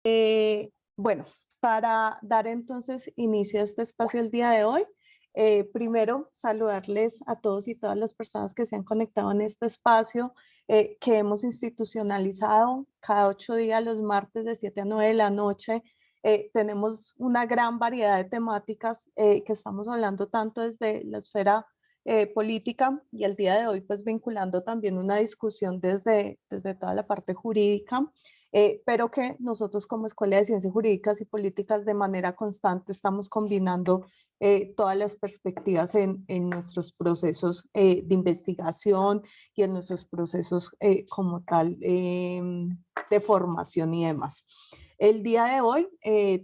Bueno, para dar entonces inicio a este espacio el día de hoy, primero saludarles a todos y todas las personas que se han conectado en este espacio que hemos institucionalizado cada 8 días, los martes de 7 a 9 de la noche. Tenemos una gran variedad de temáticas que estamos hablando tanto desde la esfera política y el día de hoy pues vinculando también una discusión desde toda la parte jurídica, pero que nosotros como Escuela de Ciencias Jurídicas y Políticas de manera constante estamos combinando todas las perspectivas en nuestros procesos de investigación y en nuestros procesos como tal de formación y demás. El día de hoy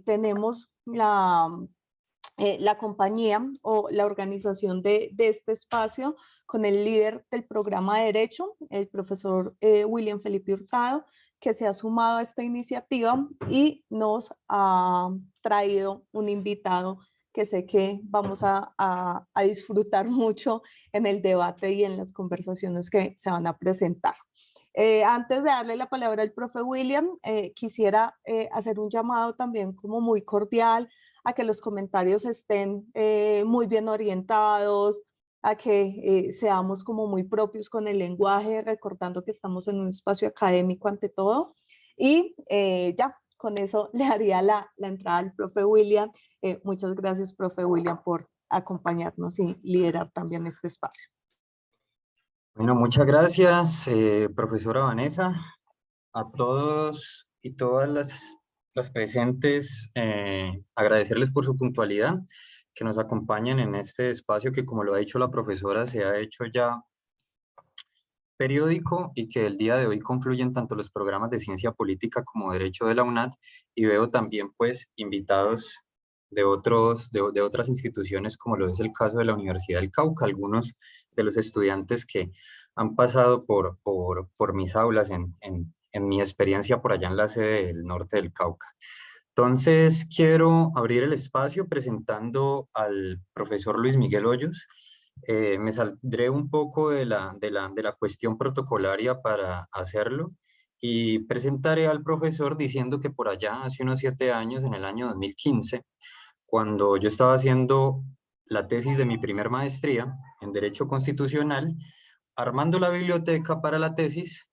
tenemos la compañía o la organización de este espacio con el líder del programa de Derecho, el profesor William Felipe Hurtado, que se ha sumado a esta iniciativa y nos ha traído un invitado que sé que vamos a disfrutar mucho en el debate y en las conversaciones que se van a presentar. Antes de darle la palabra al profe William, quisiera hacer un llamado también como muy cordial a que los comentarios estén muy bien orientados, a que seamos como muy propios con el lenguaje, recordando que estamos en un espacio académico ante todo. Y ya, con eso le daría la entrada al profe William. Muchas gracias, profe William, por acompañarnos y liderar también este espacio. Bueno, muchas gracias, profesora Vanessa, a todos y todas las presentes, agradecerles por su puntualidad, que nos acompañen en este espacio que, como lo ha dicho la profesora, se ha hecho ya periódico y que el día de hoy confluyen tanto los programas de ciencia política como derecho de la UNAD, y veo también pues invitados de otras instituciones, como lo es el caso de la Universidad del Cauca, algunos de los estudiantes que han pasado por mis aulas en mi experiencia por allá en la sede del norte del Cauca. Entonces, quiero abrir el espacio presentando al profesor Luis Miguel Hoyos. Me saldré un poco de la cuestión protocolaria para hacerlo y presentaré al profesor diciendo que por allá hace unos 7 años, en el año 2015, cuando yo estaba haciendo la tesis de mi primer maestría en Derecho Constitucional, armando la biblioteca para la tesis,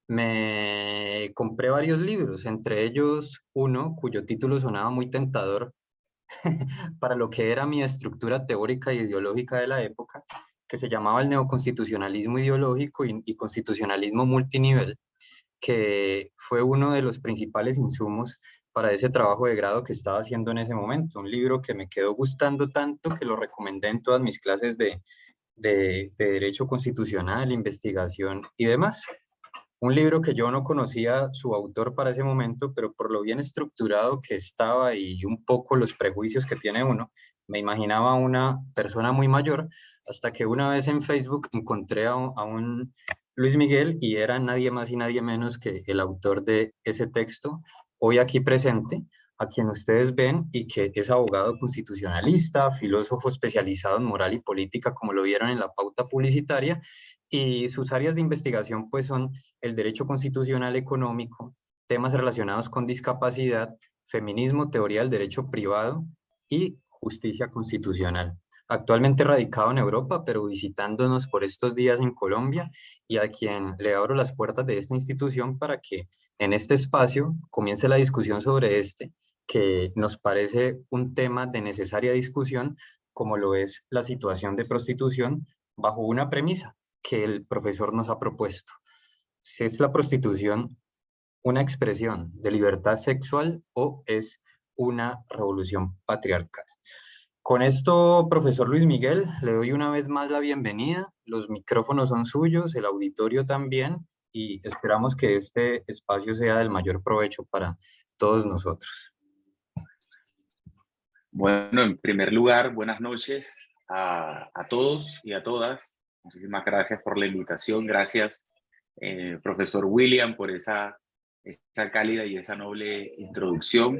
me compré varios libros, entre ellos uno cuyo título sonaba muy tentador para lo que era mi estructura teórica e ideológica de la época, que se llamaba el neoconstitucionalismo ideológico y constitucionalismo multinivel, que fue uno de los principales insumos para ese trabajo de grado que estaba haciendo en ese momento. Un libro que me quedó gustando tanto que lo recomendé en todas mis clases de Derecho Constitucional, investigación y demás. Un libro que yo no conocía su autor para ese momento, pero por lo bien estructurado que estaba y un poco los prejuicios que tiene uno, me imaginaba una persona muy mayor, hasta que una vez en Facebook encontré a un Luis Miguel y era nadie más y nadie menos que el autor de ese texto, hoy aquí presente, a quien ustedes ven y que es abogado constitucionalista, filósofo especializado en moral y política, como lo vieron en la pauta publicitaria, y sus áreas de investigación pues son el derecho constitucional económico, temas relacionados con discapacidad, feminismo, teoría del derecho privado y justicia constitucional. Actualmente radicado en Europa, pero visitándonos por estos días en Colombia, y a quien le abro las puertas de esta institución para que en este espacio comience la discusión sobre que nos parece un tema de necesaria discusión, como lo es la situación de prostitución, bajo una premisa que el profesor nos ha propuesto. Si es la prostitución una expresión de libertad sexual o es una revolución patriarcal. Con esto, profesor Luis Miguel, le doy una vez más la bienvenida. Los micrófonos son suyos, el auditorio también, y esperamos que este espacio sea del mayor provecho para todos nosotros. Bueno, en primer lugar, buenas noches a todos y a todas. Muchísimas gracias por la invitación. Gracias, profesor William, por esa cálida y esa noble introducción.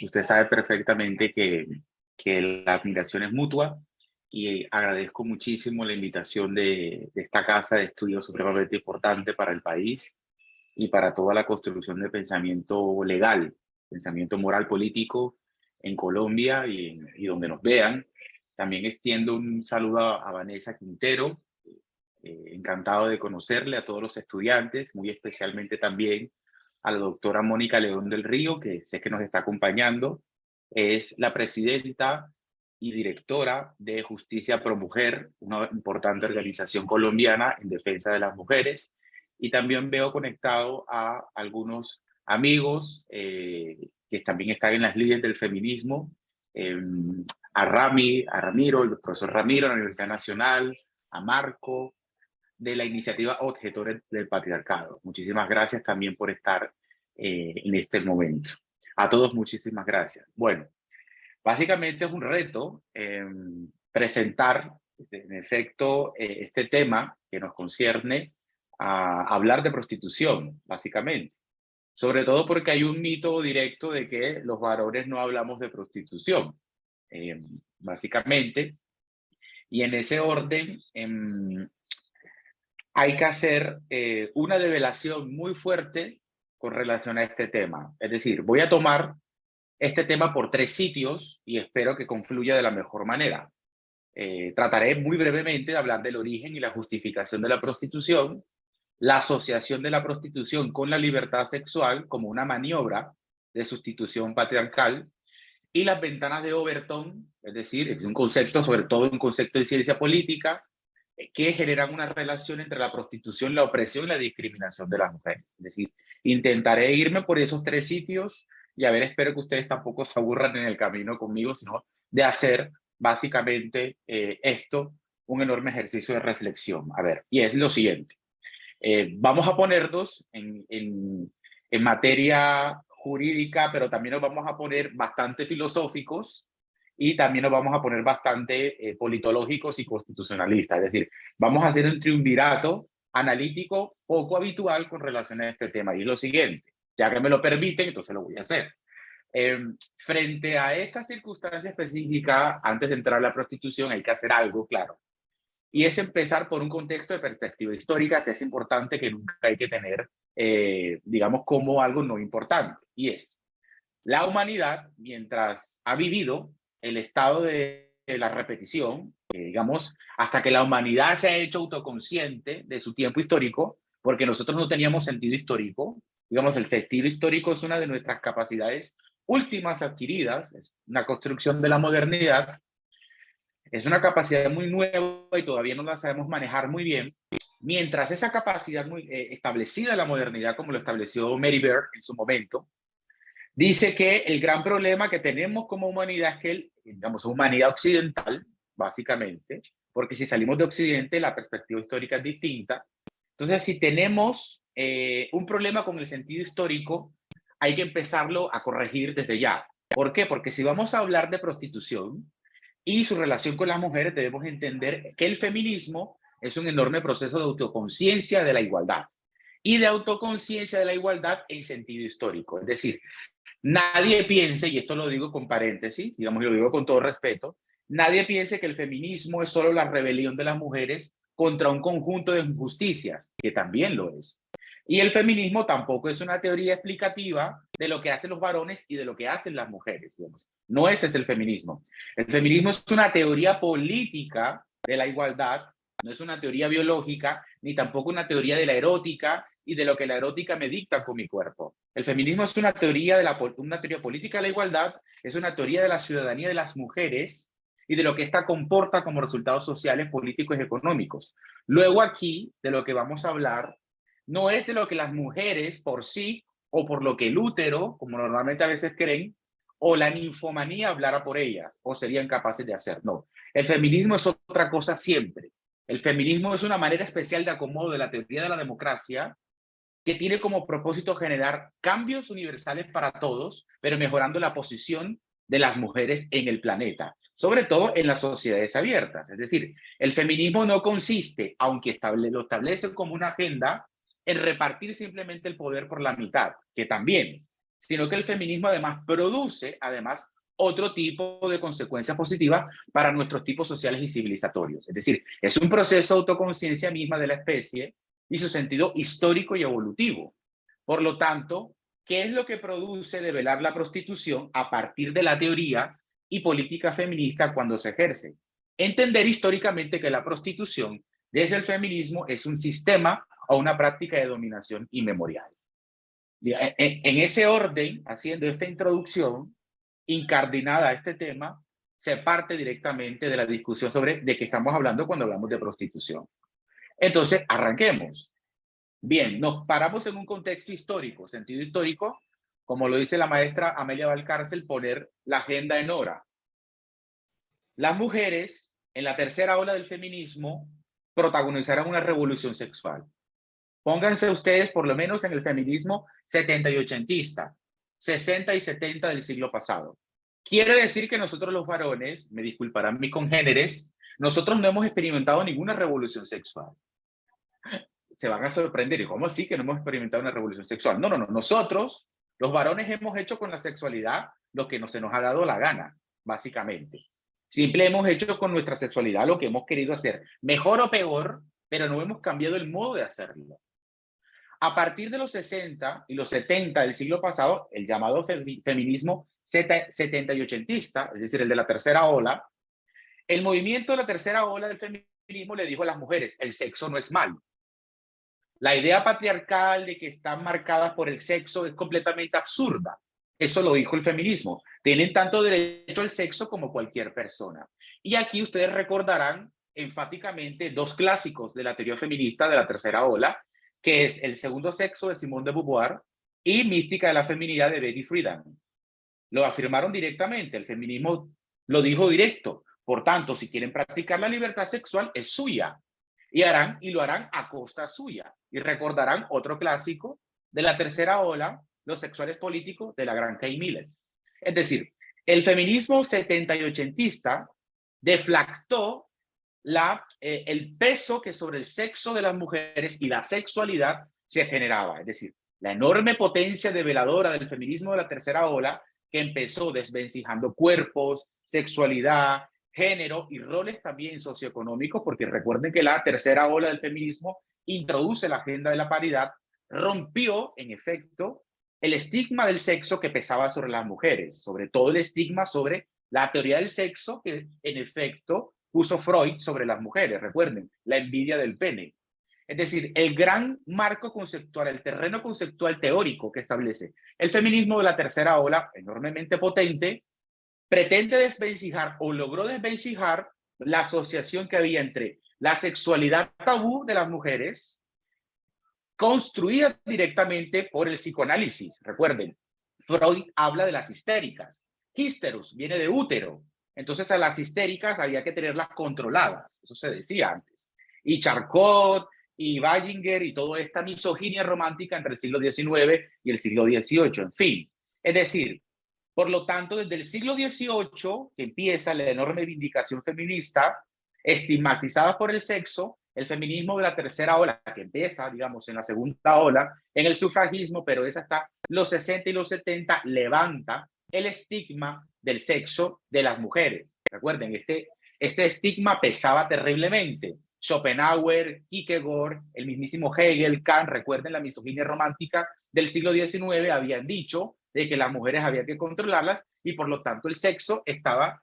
Usted sabe perfectamente que la admiración es mutua y agradezco muchísimo la invitación de esta casa de estudios supremamente importante para el país y para toda la construcción de pensamiento legal pensamiento moral político en Colombia y donde nos vean. También extiendo un saludo a Vanessa Quintero, encantado de conocerle, a todos los estudiantes, muy especialmente también a la doctora Mónica León del Río, que sé que nos está acompañando. Es la presidenta y directora de Justicia Pro Mujer, una importante organización colombiana en defensa de las mujeres. Y también veo conectado a algunos amigos que también están en las líderes del feminismo, a Ramiro, el profesor Ramiro de la Universidad Nacional, a Marco, de la iniciativa Objetores del Patriarcado. Muchísimas gracias también por estar en este momento. A todos, muchísimas gracias. Bueno, básicamente es un reto presentar, en efecto, este tema que nos concierne a hablar de prostitución, básicamente. Sobre todo porque hay un mito directo de que los varones no hablamos de prostitución, básicamente. Y en ese orden, hay que hacer una revelación muy fuerte con relación a este tema. Es decir, voy a tomar este tema por 3 sitios y espero que confluya de la mejor manera. Trataré muy brevemente de hablar del origen y la justificación de la prostitución, la asociación de la prostitución con la libertad sexual como una maniobra de sustitución patriarcal y las ventanas de Overton, es decir, es un concepto, sobre todo un concepto de ciencia política, que generan una relación entre la prostitución, la opresión y la discriminación de las mujeres. Es decir, intentaré irme por esos 3 sitios y a ver, espero que ustedes tampoco se aburran en el camino conmigo, sino de hacer básicamente esto un enorme ejercicio de reflexión. A ver, y es lo siguiente. Vamos a ponernos en materia jurídica, pero también nos vamos a poner bastante filosóficos y también nos vamos a poner bastante politológicos y constitucionalistas. Es decir, vamos a hacer un triunvirato analítico poco habitual con relación a este tema. Y es lo siguiente, ya que me lo permiten, entonces lo voy a hacer. Frente a esta circunstancia específica, antes de entrar a la prostitución, hay que hacer algo, claro. Y es empezar por un contexto de perspectiva histórica que es importante, que nunca hay que tener, digamos, como algo no importante. Y es, la humanidad, mientras ha vivido el estado de la repetición, digamos, hasta que la humanidad se ha hecho autoconsciente de su tiempo histórico, porque nosotros no teníamos sentido histórico. Digamos, el sentido histórico es una de nuestras capacidades últimas adquiridas, es una construcción de la modernidad. Es una capacidad muy nueva y todavía no la sabemos manejar muy bien, mientras esa capacidad muy establecida en la modernidad, como lo estableció Mary Beard en su momento, dice que el gran problema que tenemos como humanidad es que, digamos, humanidad occidental, básicamente, porque si salimos de Occidente, la perspectiva histórica es distinta. Entonces, si tenemos un problema con el sentido histórico, hay que empezarlo a corregir desde ya. ¿Por qué? Porque si vamos a hablar de prostitución y su relación con las mujeres, debemos entender que el feminismo es un enorme proceso de autoconciencia de la igualdad y de autoconciencia de la igualdad en sentido histórico. Es decir, nadie piense, y esto lo digo con paréntesis, digamos, lo digo con todo respeto, nadie piense que el feminismo es solo la rebelión de las mujeres contra un conjunto de injusticias, que también lo es. Y el feminismo tampoco es una teoría explicativa de lo que hacen los varones y de lo que hacen las mujeres, digamos. No ese es el feminismo. El feminismo es una teoría política de la igualdad, no es una teoría biológica, ni tampoco una teoría de la erótica y de lo que la erótica me dicta con mi cuerpo. El feminismo es una teoría política de la igualdad, es una teoría de la ciudadanía de las mujeres y de lo que ésta comporta como resultados sociales, políticos y económicos. Luego aquí, de lo que vamos a hablar, no es de lo que las mujeres por sí o por lo que el útero, como normalmente a veces creen, o la ninfomanía hablara por ellas o serían capaces de hacer. No, el feminismo es otra cosa siempre. El feminismo es una manera especial de acomodo de la teoría de la democracia que tiene como propósito generar cambios universales para todos, pero mejorando la posición de las mujeres en el planeta, sobre todo en las sociedades abiertas. Es decir, el feminismo no consiste, aunque lo establece como una agenda, en repartir simplemente el poder por la mitad, que también, sino que el feminismo además produce, otro tipo de consecuencias positivas para nuestros tipos sociales y civilizatorios. Es decir, es un proceso de autoconciencia misma de la especie y su sentido histórico y evolutivo. Por lo tanto, ¿qué es lo que produce develar la prostitución a partir de la teoría y política feminista cuando se ejerce? Entender históricamente que la prostitución desde el feminismo es un sistema o una práctica de dominación inmemorial. En ese orden, haciendo esta introducción incardinada a este tema, se parte directamente de la discusión sobre de qué estamos hablando cuando hablamos de prostitución. Entonces, arranquemos. Bien, nos paramos en un contexto histórico, sentido histórico, como lo dice la maestra Amelia Valcárcel, poner la agenda en hora. Las mujeres, en la tercera ola del feminismo, protagonizaron una revolución sexual. Pónganse ustedes por lo menos en el feminismo 70 y 80, 60 y 70 del siglo pasado. Quiere decir que nosotros los varones, me disculparán mis congéneres, nosotros no hemos experimentado ninguna revolución sexual. Se van a sorprender. ¿Y cómo así que no hemos experimentado una revolución sexual? No. Nosotros, los varones, hemos hecho con la sexualidad lo que se nos ha dado la gana, básicamente. Simple hemos hecho con nuestra sexualidad lo que hemos querido hacer, mejor o peor, pero no hemos cambiado el modo de hacerlo. A partir de los 60 y los 70 del siglo pasado, el llamado feminismo 70 y 80, es decir, el de la tercera ola, el movimiento de la tercera ola del feminismo le dijo a las mujeres, el sexo no es malo. La idea patriarcal de que están marcadas por el sexo es completamente absurda. Eso lo dijo el feminismo. Tienen tanto derecho al sexo como cualquier persona. Y aquí ustedes recordarán enfáticamente dos clásicos de la teoría feminista de la tercera ola, que es El segundo sexo de Simone de Beauvoir y Mística de la feminidad de Betty Friedan. Lo afirmaron directamente, el feminismo lo dijo directo. Por tanto, si quieren practicar la libertad sexual, es suya. Y lo harán a costa suya. Y recordarán otro clásico de la tercera ola, los sexuales políticos de la gran Kay Millett. Es decir, el feminismo 70 y 80 deflactó el peso que sobre el sexo de las mujeres y la sexualidad se generaba. Es decir, la enorme potencia develadora del feminismo de la tercera ola que empezó desvencijando cuerpos, sexualidad, género y roles también socioeconómicos, porque recuerden que la tercera ola del feminismo introduce la agenda de la paridad, rompió, en efecto, el estigma del sexo que pesaba sobre las mujeres, sobre todo el estigma sobre la teoría del sexo que, en efecto, puso Freud sobre las mujeres. Recuerden, la envidia del pene. Es decir, el gran marco conceptual, el terreno conceptual teórico que establece el feminismo de la tercera ola, enormemente potente, pretende desvencijar o logró desvencijar la asociación que había entre la sexualidad tabú de las mujeres, construida directamente por el psicoanálisis. Recuerden, Freud habla de las histéricas. Hysterus viene de útero. Entonces a las histéricas había que tenerlas controladas. Eso se decía antes. Y Charcot y Ballinger y toda esta misoginia romántica entre el siglo XIX y el siglo XVIII. En fin, es decir, por lo tanto, desde el siglo XVIII, que empieza la enorme vindicación feminista, estigmatizada por el sexo, el feminismo de la tercera ola, que empieza, digamos, en la segunda ola, en el sufragismo, pero es hasta los 60 y los 70, levanta el estigma del sexo de las mujeres. Recuerden, este estigma pesaba terriblemente. Schopenhauer, Kierkegaard, el mismísimo Hegel, Kant, recuerden la misoginia romántica del siglo XIX, habían dicho de que las mujeres había que controlarlas y por lo tanto el sexo estaba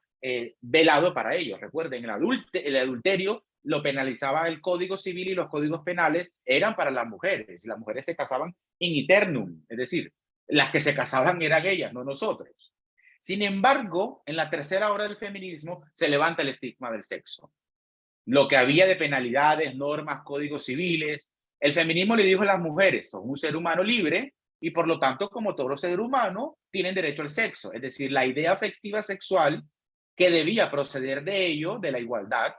velado para ellos. Recuerden, el adulterio lo penalizaba el Código Civil y los códigos penales eran para las mujeres. Las mujeres se casaban in eternum, es decir, las que se casaban eran ellas, no nosotros. Sin embargo, en la tercera ola del feminismo se levanta el estigma del sexo. Lo que había de penalidades, normas, códigos civiles, el feminismo le dijo a las mujeres, son un ser humano libre y por lo tanto, como todo ser humano, tienen derecho al sexo. Es decir, la idea afectiva sexual que debía proceder de ello, de la igualdad,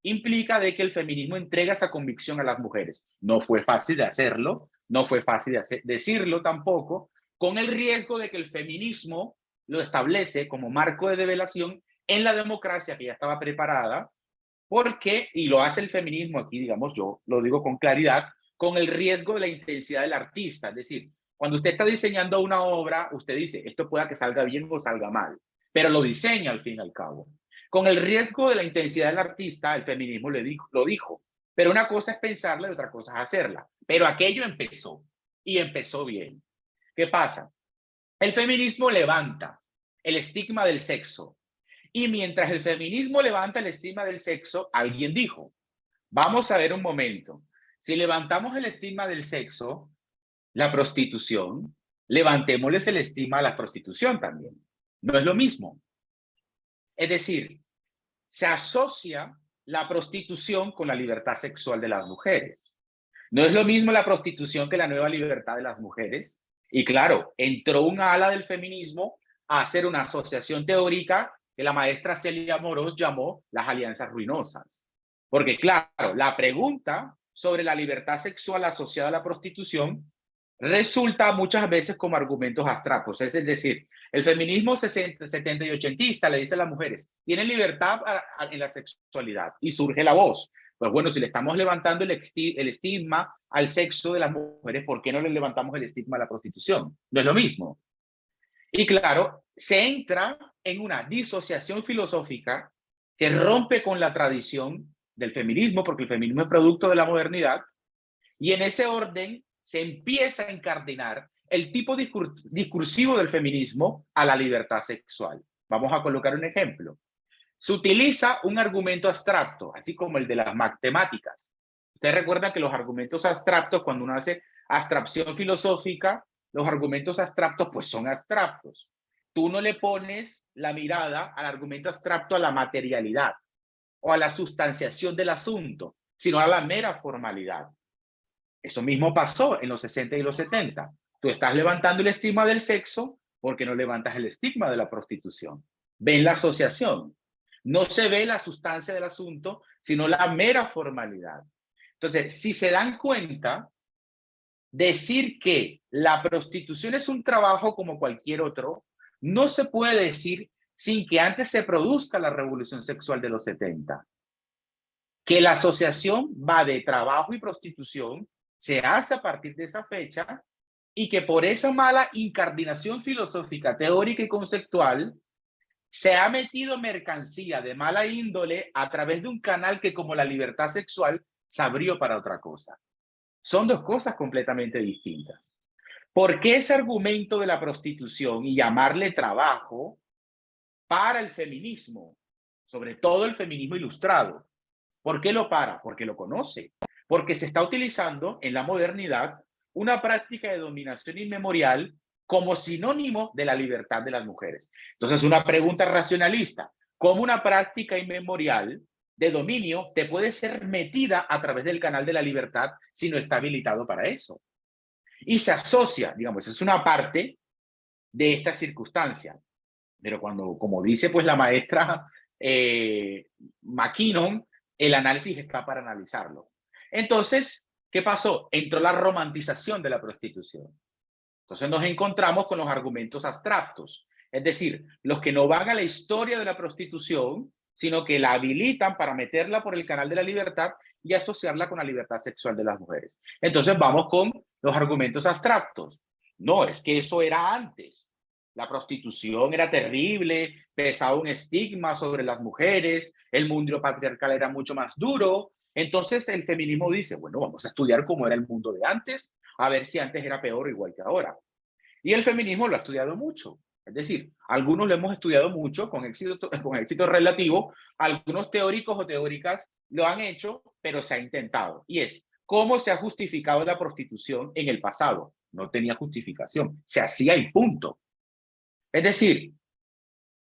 implica de que el feminismo entrega esa convicción a las mujeres. No fue fácil de hacerlo, no fue fácil de decirlo tampoco, con el riesgo de que el feminismo lo establece como marco de develación en la democracia que ya estaba preparada, porque, y lo hace el feminismo aquí, digamos, yo lo digo con claridad, con el riesgo de la intensidad del artista. Es decir, cuando usted está diseñando una obra, usted dice, esto pueda que salga bien o salga mal, pero lo diseña al fin y al cabo. Con el riesgo de la intensidad del artista, el feminismo lo dijo. Pero una cosa es pensarla y otra cosa es hacerla. Pero aquello empezó, y empezó bien. ¿Qué pasa? El feminismo levanta el estigma del sexo. Y mientras el feminismo levanta el estigma del sexo, alguien dijo, vamos a ver un momento, si levantamos el estigma del sexo, la prostitución, levantémosles el estigma a la prostitución también. No es lo mismo. Es decir, se asocia la prostitución con la libertad sexual de las mujeres. No es lo mismo la prostitución que la nueva libertad de las mujeres. Y claro, entró un ala del feminismo a hacer una asociación teórica que la maestra Celia Morós llamó las alianzas ruinosas. Porque claro, la pregunta sobre la libertad sexual asociada a la prostitución resulta muchas veces como argumentos abstractos. Es decir, el feminismo 60, 70 y 80 le dice a las mujeres, tienen libertad en la sexualidad. Y surge la voz. Pues bueno, si le estamos levantando el estigma al sexo de las mujeres, ¿por qué no le levantamos el estigma a la prostitución? No es lo mismo. Y claro, se entra en una disociación filosófica que rompe con la tradición del feminismo, porque el feminismo es producto de la modernidad, y en ese orden se empieza a encardinar el tipo discursivo del feminismo a la libertad sexual. Vamos a colocar un ejemplo. Se utiliza un argumento abstracto, así como el de las matemáticas. Ustedes recuerdan que los argumentos abstractos, cuando uno hace abstracción filosófica, los argumentos abstractos pues son abstractos. Tú no le pones la mirada al argumento abstracto a la materialidad o a la sustanciación del asunto, sino a la mera formalidad. Eso mismo pasó en los 60 y los 70. Tú estás levantando el estigma del sexo porque no levantas el estigma de la prostitución. Ven la asociación. No se ve la sustancia del asunto, sino la mera formalidad. Entonces, si se dan cuenta, decir que la prostitución es un trabajo como cualquier otro, no se puede decir sin que antes se produzca la revolución sexual de los 70. Que la asociación va de trabajo y prostitución, se hace a partir de esa fecha, y que por esa mala incardinación filosófica, teórica y conceptual, se ha metido mercancía de mala índole a través de un canal que, como la libertad sexual, se abrió para otra cosa. Son dos cosas completamente distintas. ¿Por qué ese argumento de la prostitución y llamarle trabajo para el feminismo, sobre todo el feminismo ilustrado? ¿Por qué lo para? Porque lo conoce. Porque se está utilizando en la modernidad una práctica de dominación inmemorial como sinónimo de la libertad de las mujeres. Entonces, una pregunta racionalista: ¿cómo una práctica inmemorial de dominio te puede ser metida a través del canal de la libertad si no está habilitado para eso? Y se asocia, digamos, es una parte de esta circunstancia. Pero cuando, como dice pues la maestra McKinnon, el análisis está para analizarlo. Entonces, ¿qué pasó? Entró la romantización de la prostitución. Entonces nos encontramos con los argumentos abstractos, es decir, los que no van a la historia de la prostitución, sino que la habilitan para meterla por el canal de la libertad y asociarla con la libertad sexual de las mujeres. Entonces vamos con los argumentos abstractos. No, es que eso era antes. La prostitución era terrible, pesaba un estigma sobre las mujeres, el mundo patriarcal era mucho más duro. Entonces el feminismo dice, bueno, vamos a estudiar cómo era el mundo de antes, a ver si antes era peor o igual que ahora. Y el feminismo lo ha estudiado mucho. Es decir, algunos lo hemos estudiado mucho con éxito relativo, algunos teóricos o teóricas lo han hecho, pero se ha intentado. Y es, ¿cómo se ha justificado la prostitución en el pasado? No tenía justificación, se hacía y punto. Es decir,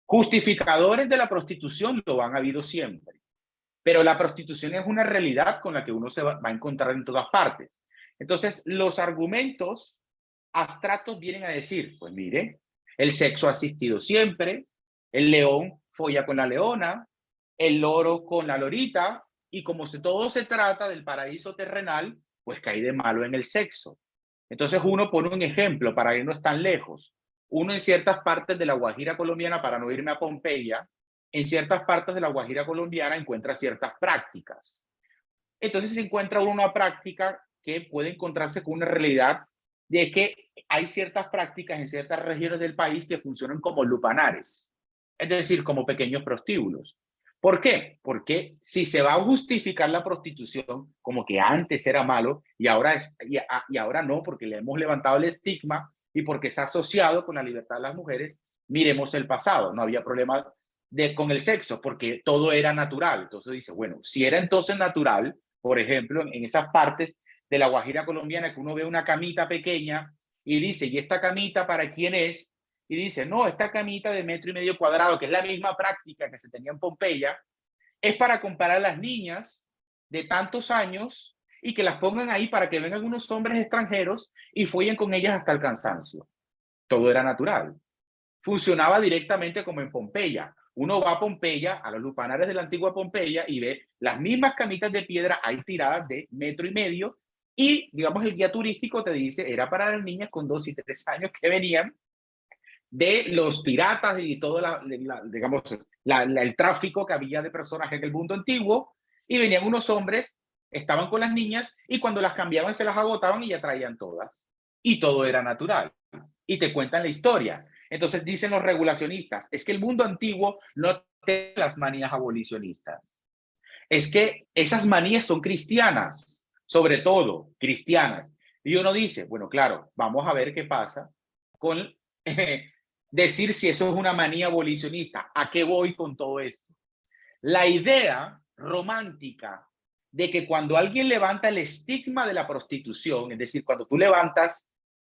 justificadores de la prostitución lo han habido siempre, pero la prostitución es una realidad con la que uno se va a encontrar en todas partes. Entonces, los argumentos abstractos vienen a decir, pues mire, el sexo ha existido siempre, el león folla con la leona, el loro con la lorita, y como todo se trata del paraíso terrenal, pues cae de malo en el sexo. Entonces uno pone un ejemplo para irnos tan lejos. Uno en ciertas partes de la Guajira colombiana, para no irme a Pompeya, en ciertas partes de la Guajira colombiana encuentra ciertas prácticas. Entonces se encuentra una práctica que puede encontrarse con una realidad de que hay ciertas prácticas en ciertas regiones del país que funcionan como lupanares, es decir, como pequeños prostíbulos. ¿Por qué? Porque si se va a justificar la prostitución como que antes era malo y ahora no, porque le hemos levantado el estigma y porque se ha asociado con la libertad de las mujeres, miremos el pasado, no había problema con el sexo, porque todo era natural. Entonces dice, bueno, si era entonces natural, por ejemplo, en esas partes de la Guajira colombiana que uno ve una camita pequeña y dice, ¿y esta camita para quién es? Y dice, no, esta camita de 1,5 metros cuadrados, que es la misma práctica que se tenía en Pompeya, es para comparar a las niñas de tantos años y que las pongan ahí para que vengan unos hombres extranjeros y follen con ellas hasta el cansancio. Todo era natural. Funcionaba directamente como en Pompeya. Uno va a Pompeya, a los lupanares de la antigua Pompeya, y ve las mismas camitas de piedra ahí tiradas de 1,5 metros, y digamos el guía turístico te dice, era para las niñas con 2 y 3 años que venían de los piratas y todo digamos, el tráfico que había de personas en el mundo antiguo, y venían unos hombres, estaban con las niñas, y cuando las cambiaban se las agotaban y ya traían todas. Y todo era natural. Y te cuentan la historia. Entonces dicen los regulacionistas, es que el mundo antiguo no tiene las manías abolicionistas. Es que esas manías son cristianas, sobre todo cristianas. Y uno dice, bueno, claro, vamos a ver qué pasa con decir si eso es una manía abolicionista. ¿A qué voy con todo esto? La idea romántica de que cuando alguien levanta el estigma de la prostitución, es decir, cuando tú levantas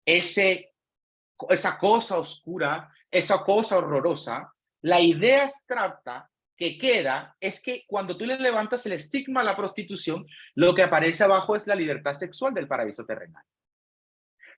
esa cosa oscura, esa cosa horrorosa, la idea abstracta que queda es que cuando tú le levantas el estigma a la prostitución, lo que aparece abajo es la libertad sexual del paraíso terrenal.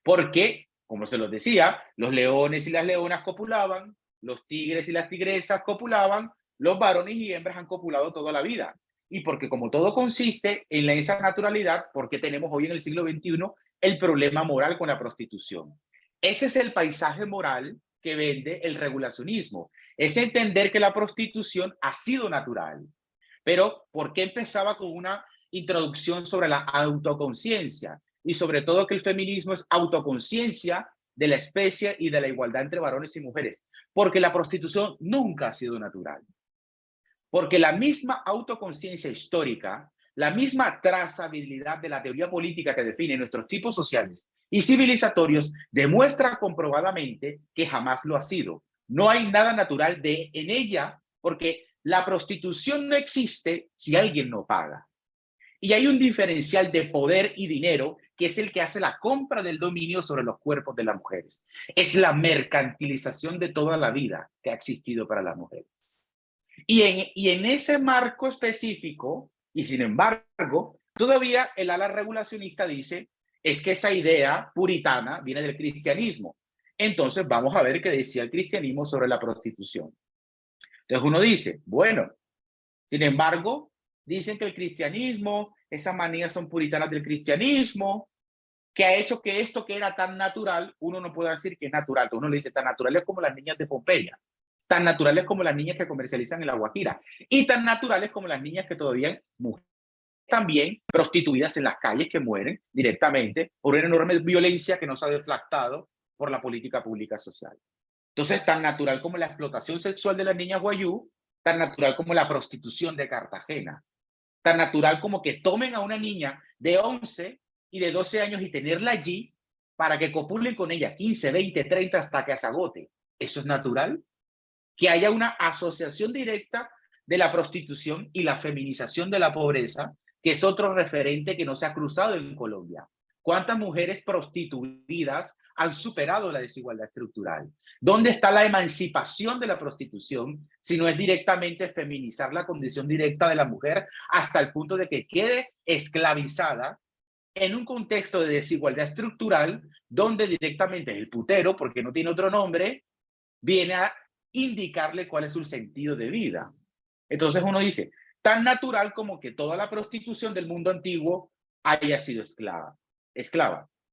Porque, como se los decía, los leones y las leonas copulaban, los tigres y las tigresas copulaban, los varones y hembras han copulado toda la vida. Y porque como todo consiste en esa naturalidad, porque tenemos hoy en el siglo XXI el problema moral con la prostitución. Ese es el paisaje moral que vende el regulacionismo. Es entender que la prostitución ha sido natural. Pero, ¿por qué empezaba con una introducción sobre la autoconciencia? Y sobre todo que el feminismo es autoconciencia de la especie y de la igualdad entre varones y mujeres. Porque la prostitución nunca ha sido natural. Porque la misma autoconciencia histórica, la misma trazabilidad de la teoría política que define nuestros tipos sociales y civilizatorios demuestra comprobadamente que jamás lo ha sido. No hay nada natural en ella porque la prostitución no existe si alguien no paga. Y hay un diferencial de poder y dinero que es el que hace la compra del dominio sobre los cuerpos de las mujeres. Es la mercantilización de toda la vida que ha existido para las mujeres. Y en ese marco específico, y sin embargo, todavía el ala regulacionista dice, es que esa idea puritana viene del cristianismo. Entonces vamos a ver qué decía el cristianismo sobre la prostitución. Entonces uno dice, bueno, sin embargo, dicen que el cristianismo, esas manías son puritanas del cristianismo, que ha hecho que esto que era tan natural, uno no puede decir que es natural. Uno le dice, tan natural es como las niñas de Pompeya, tan naturales como las niñas que comercializan en La Guajira, y tan naturales como las niñas que todavía mueren también prostituidas en las calles, que mueren directamente por una enorme violencia que no se ha deflactado por la política pública social. Entonces, tan natural como la explotación sexual de las niñas guayú, tan natural como la prostitución de Cartagena, tan natural como que tomen a una niña de 11 y de 12 años y tenerla allí para que copulen con ella 15, 20, 30 hasta que se agote. ¿Eso es natural? Que haya una asociación directa de la prostitución y la feminización de la pobreza, que es otro referente que no se ha cruzado en Colombia. ¿Cuántas mujeres prostituidas han superado la desigualdad estructural? ¿Dónde está la emancipación de la prostitución si no es directamente feminizar la condición directa de la mujer hasta el punto de que quede esclavizada en un contexto de desigualdad estructural donde directamente el putero, porque no tiene otro nombre, viene a indicarle cuál es su sentido de vida? Entonces uno dice, tan natural como que toda la prostitución del mundo antiguo haya sido esclava.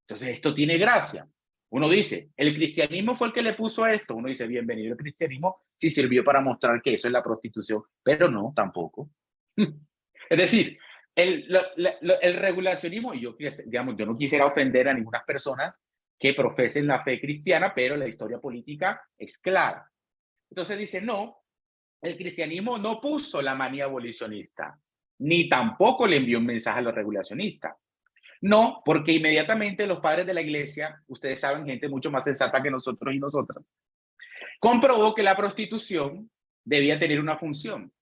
Entonces esto tiene gracia. Uno dice, el cristianismo fue el que le puso esto. Uno dice, bienvenido, el cristianismo sí sirvió para mostrar que eso es la prostitución, pero no, tampoco. Es decir, el regulacionismo, y yo, digamos, yo no quisiera ofender a ninguna persona que profesen la fe cristiana, pero la historia política es clara. Entonces dice, no, el cristianismo no puso la manía abolicionista, ni tampoco le envió un mensaje a los regulacionistas. No, porque inmediatamente los padres de la iglesia, ustedes saben, gente mucho más sensata que nosotros y nosotras, comprobó que la prostitución debía tener una función.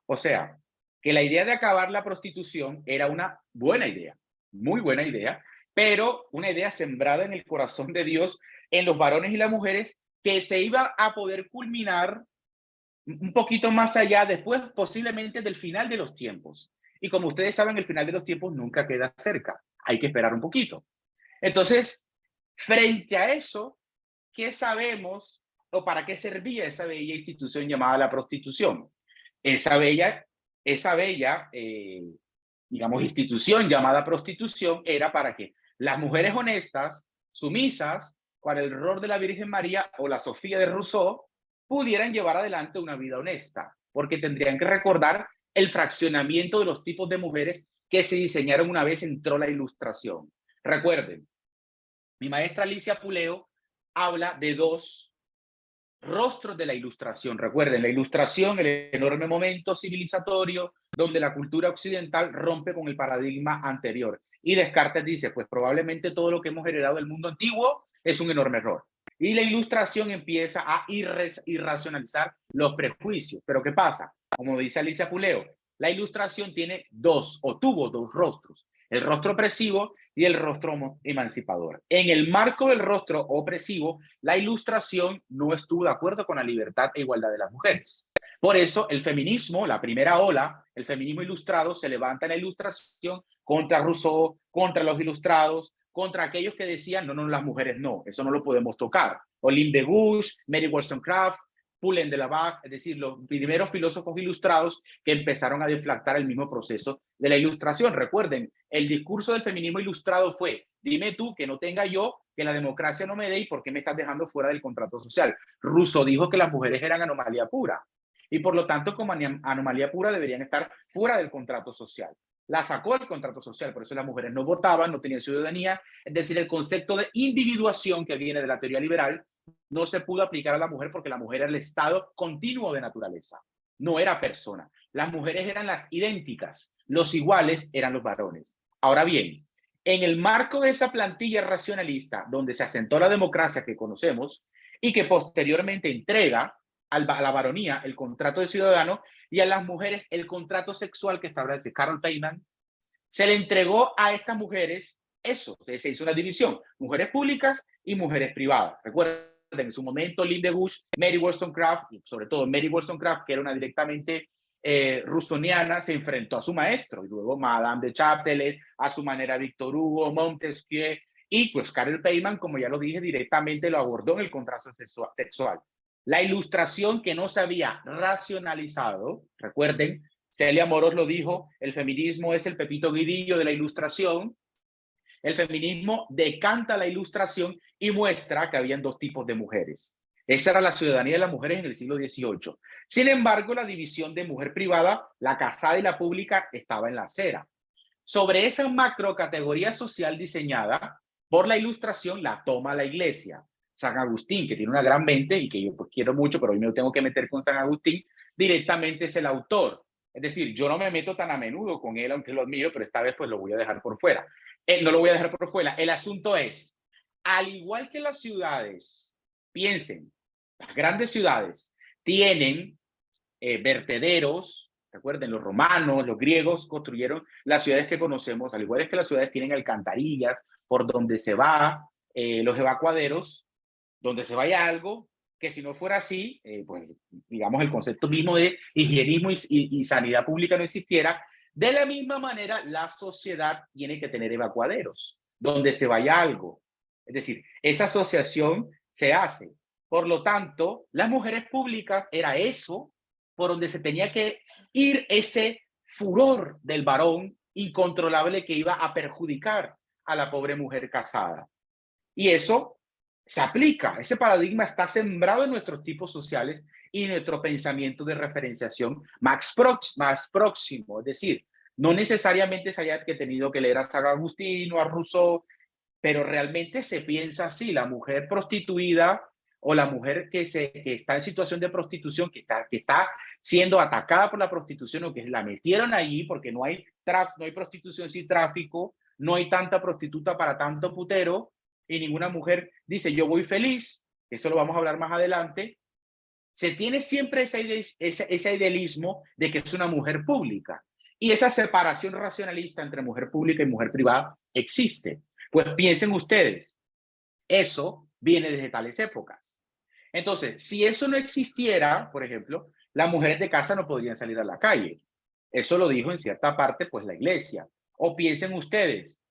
O sea, que la idea de acabar la prostitución era una buena idea, muy buena idea, pero una idea sembrada en el corazón de Dios, en los varones y las mujeres, que se iba a poder culminar un poquito más allá, después posiblemente del final de los tiempos. Y como ustedes saben, el final de los tiempos nunca queda cerca. Hay que esperar un poquito. Entonces, frente a eso, ¿qué sabemos o para qué servía esa bella institución llamada la prostitución? Esa bella, digamos, institución llamada prostitución era para que las mujeres honestas, sumisas, para el rol de la Virgen María o la Sofía de Rousseau, pudieran llevar adelante una vida honesta, porque tendrían que recordar el fraccionamiento de los tipos de mujeres que se diseñaron una vez entró la Ilustración. Recuerden, mi maestra Alicia Puleo habla de dos rostros de la Ilustración. Recuerden, la Ilustración, el enorme momento civilizatorio donde la cultura occidental rompe con el paradigma anterior. Y Descartes dice, pues probablemente todo lo que hemos heredado del mundo antiguo es un enorme error. Y la Ilustración empieza a irracionalizar los prejuicios. Pero ¿qué pasa? Como dice Alicia Puleo, la Ilustración tiene tuvo dos rostros, el rostro opresivo y el rostro emancipador. En el marco del rostro opresivo, la Ilustración no estuvo de acuerdo con la libertad e igualdad de las mujeres. Por eso el feminismo, la primera ola, el feminismo ilustrado, se levanta en la Ilustración contra Rousseau, contra los ilustrados, contra aquellos que decían, no, no, las mujeres no, eso no lo podemos tocar. Olympe de Gouges, Mary Wollstonecraft, Poulain de Lavac, es decir, los primeros filósofos ilustrados que empezaron a deflactar el mismo proceso de la Ilustración. Recuerden, el discurso del feminismo ilustrado fue, dime tú que no tenga yo, que la democracia no me dé y por qué me estás dejando fuera del contrato social. Rousseau dijo que las mujeres eran anomalía pura y por lo tanto como anomalía pura deberían estar fuera del contrato social. La sacó del contrato social, por eso las mujeres no votaban, no tenían ciudadanía, es decir, el concepto de individuación que viene de la teoría liberal no se pudo aplicar a la mujer porque la mujer era el estado continuo de naturaleza, no era persona. Las mujeres eran las idénticas, los iguales eran los varones. Ahora bien, en el marco de esa plantilla racionalista donde se asentó la democracia que conocemos y que posteriormente entrega a la varonía el contrato de ciudadano y a las mujeres el contrato sexual que establece Carol Payman, se le entregó a estas mujeres eso, se hizo una división, mujeres públicas y mujeres privadas. Recuerden, en su momento, Olympe de Gouges, Mary Wollstonecraft, y sobre todo Mary Wollstonecraft, que era una directamente rousseauiana, se enfrentó a su maestro, y luego Madame de Chaptelet, a su manera Victor Hugo, Montesquieu, y pues Carol Payman, como ya lo dije, directamente lo abordó en el contrato sexual. La Ilustración que no se había racionalizado, recuerden, Celia Moros lo dijo, el feminismo es el Pepito Grillo de la Ilustración. El feminismo decanta la Ilustración y muestra que habían dos tipos de mujeres. Esa era la ciudadanía de las mujeres en el siglo XVIII. Sin embargo, la división de mujer privada, la casada y la pública estaba en la acera. Sobre esa macro categoría social diseñada por la Ilustración la toma la Iglesia. San Agustín, que tiene una gran mente y que yo pues quiero mucho, pero hoy me tengo que meter con San Agustín, directamente es el autor. Es decir, yo no me meto tan a menudo con él, aunque lo admiro, pero esta vez pues lo voy a dejar por fuera. No lo voy a dejar por fuera. El asunto es, al igual que las ciudades, piensen, las grandes ciudades tienen vertederos. Recuerden, los romanos, los griegos construyeron las ciudades que conocemos, al igual que las ciudades tienen alcantarillas por donde se va, los evacuaderos, donde se vaya algo, que si no fuera así, pues digamos el concepto mismo de higienismo y sanidad pública no existiera. De la misma manera, la sociedad tiene que tener evacuaderos, donde se vaya algo. Es decir, esa asociación se hace. Por lo tanto, las mujeres públicas era eso por donde se tenía que ir ese furor del varón incontrolable que iba a perjudicar a la pobre mujer casada. Y eso se aplica, ese paradigma está sembrado en nuestros tipos sociales y en nuestro pensamiento de referenciación más próximo. Es decir, no necesariamente se haya tenido que leer a San Agustín o a Rousseau, pero realmente se piensa así, la mujer prostituida o la mujer que está en situación de prostitución, que está siendo atacada por la prostitución o que la metieron allí porque no hay prostitución sin tráfico, no hay tanta prostituta para tanto putero, y ninguna mujer dice yo voy feliz, eso lo vamos a hablar más adelante. Se tiene siempre ese idealismo de que es una mujer pública, y esa separación racionalista entre mujer pública y mujer privada existe. Pues piensen ustedes, eso viene desde tales épocas. Entonces, si eso no existiera, por ejemplo, las mujeres de casa no podrían salir a la calle. Eso lo dijo en cierta parte, pues, la iglesia. O piensen ustedes,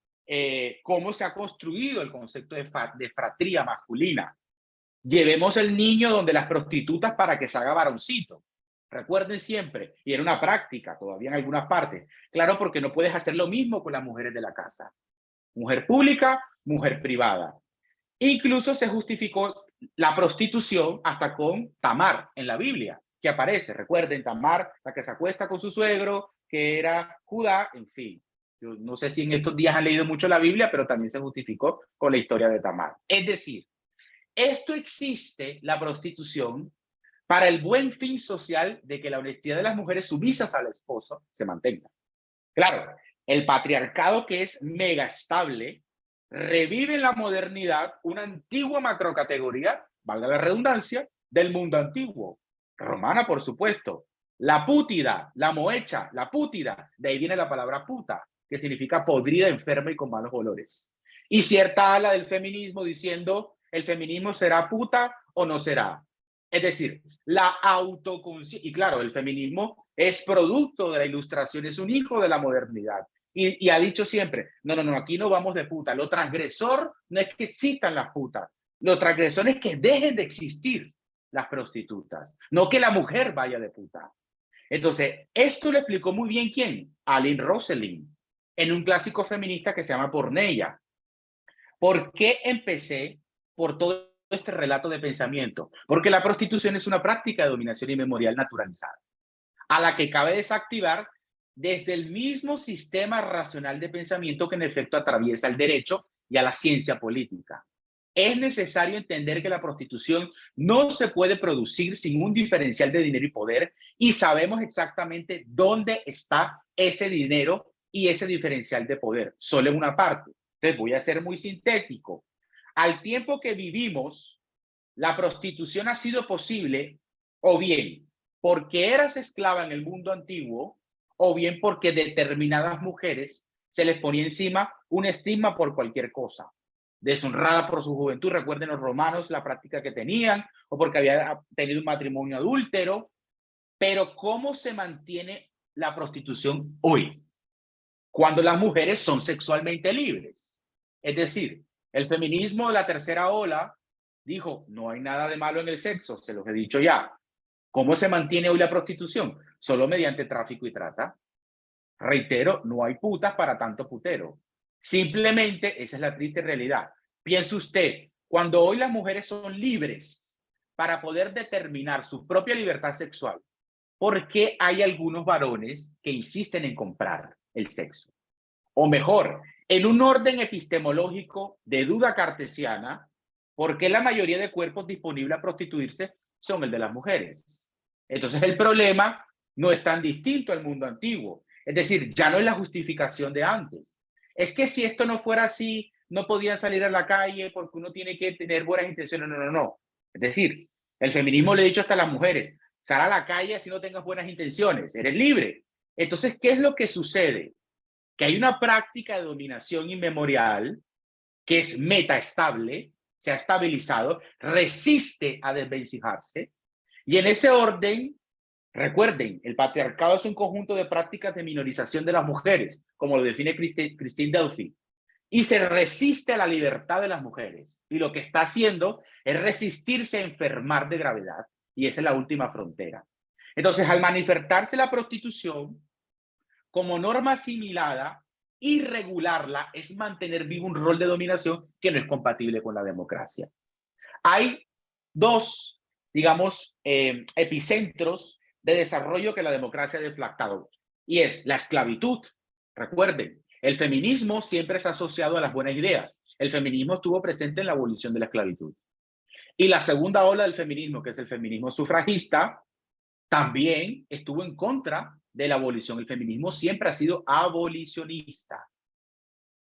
cómo se ha construido el concepto de fratría masculina. Llevemos el niño donde las prostitutas para que se haga varoncito. Recuerden siempre, y era una práctica todavía en algunas partes. Claro, porque no puedes hacer lo mismo con las mujeres de la casa. Mujer pública, mujer privada. Incluso se justificó la prostitución hasta con Tamar en la Biblia, que aparece. Recuerden, Tamar, la que se acuesta con su suegro, que era Judá, en fin. Yo no sé si en estos días han leído mucho la Biblia, pero también se justificó con la historia de Tamar. Es decir, esto existe, la prostitución, para el buen fin social de que la honestidad de las mujeres sumisas al esposo se mantenga. Claro, el patriarcado, que es mega estable, revive en la modernidad una antigua macrocategoría, valga la redundancia, del mundo antiguo. Romana, por supuesto. La pútida, la mohecha, la pútida, de ahí viene la palabra puta, que significa podrida, enferma y con malos olores. Y cierta ala del feminismo diciendo, ¿el feminismo será puta o no será? Es decir, la autoconciencia, y claro, el feminismo es producto de la ilustración, es un hijo de la modernidad. Y ha dicho siempre, no, aquí no vamos de puta. Lo transgresor no es que existan las putas. Lo transgresor es que dejen de existir las prostitutas, no que la mujer vaya de puta. Entonces, esto lo explicó muy bien ¿quién? Aline Rosselin, en un clásico feminista que se llama Porneia. ¿Por qué empecé por todo este relato de pensamiento? Porque la prostitución es una práctica de dominación inmemorial naturalizada, a la que cabe desactivar desde el mismo sistema racional de pensamiento que en efecto atraviesa el derecho y a la ciencia política. Es necesario entender que la prostitución no se puede producir sin un diferencial de dinero y poder, y sabemos exactamente dónde está ese dinero y ese diferencial de poder, solo en una parte. Entonces voy a ser muy sintético. Al tiempo que vivimos, la prostitución ha sido posible o bien porque eras esclava en el mundo antiguo, o bien porque determinadas mujeres se les ponía encima un estigma por cualquier cosa. Deshonrada por su juventud, recuerden los romanos la práctica que tenían, o porque había tenido un matrimonio adúltero. Pero ¿cómo se mantiene la prostitución hoy? Cuando las mujeres son sexualmente libres. Es decir, el feminismo de la tercera ola dijo, no hay nada de malo en el sexo, se los he dicho ya. ¿Cómo se mantiene hoy la prostitución? Solo mediante tráfico y trata. Reitero, no hay putas para tanto putero. Simplemente esa es la triste realidad. Piense usted, cuando hoy las mujeres son libres para poder determinar su propia libertad sexual, ¿por qué hay algunos varones que insisten en comprar el sexo? O mejor, en un orden epistemológico de duda cartesiana, ¿por qué la mayoría de cuerpos disponibles a prostituirse son el de las mujeres? Entonces el problema no es tan distinto al mundo antiguo. Es decir, ya no es la justificación de antes. Es que si esto no fuera así, no podían salir a la calle porque uno tiene que tener buenas intenciones. No. Es decir, el feminismo le ha dicho hasta a las mujeres, sal a la calle si no tengas buenas intenciones, eres libre. Entonces, ¿qué es lo que sucede? Que hay una práctica de dominación inmemorial que es metaestable, se ha estabilizado, resiste a desvencijarse, y en ese orden, recuerden, el patriarcado es un conjunto de prácticas de minorización de las mujeres, como lo define Christine Delphi, y se resiste a la libertad de las mujeres, y lo que está haciendo es resistirse a enfermar de gravedad, y esa es la última frontera. Entonces, al manifestarse la prostitución como norma asimilada, y regularla es mantener vivo un rol de dominación que no es compatible con la democracia. Hay dos, digamos, epicentros de desarrollo que la democracia ha deflactado, y es la esclavitud. Recuerden, el feminismo siempre es asociado a las buenas ideas. El feminismo estuvo presente en la abolición de la esclavitud. Y la segunda ola del feminismo, que es el feminismo sufragista, también estuvo en contra de la abolición. El feminismo siempre ha sido abolicionista.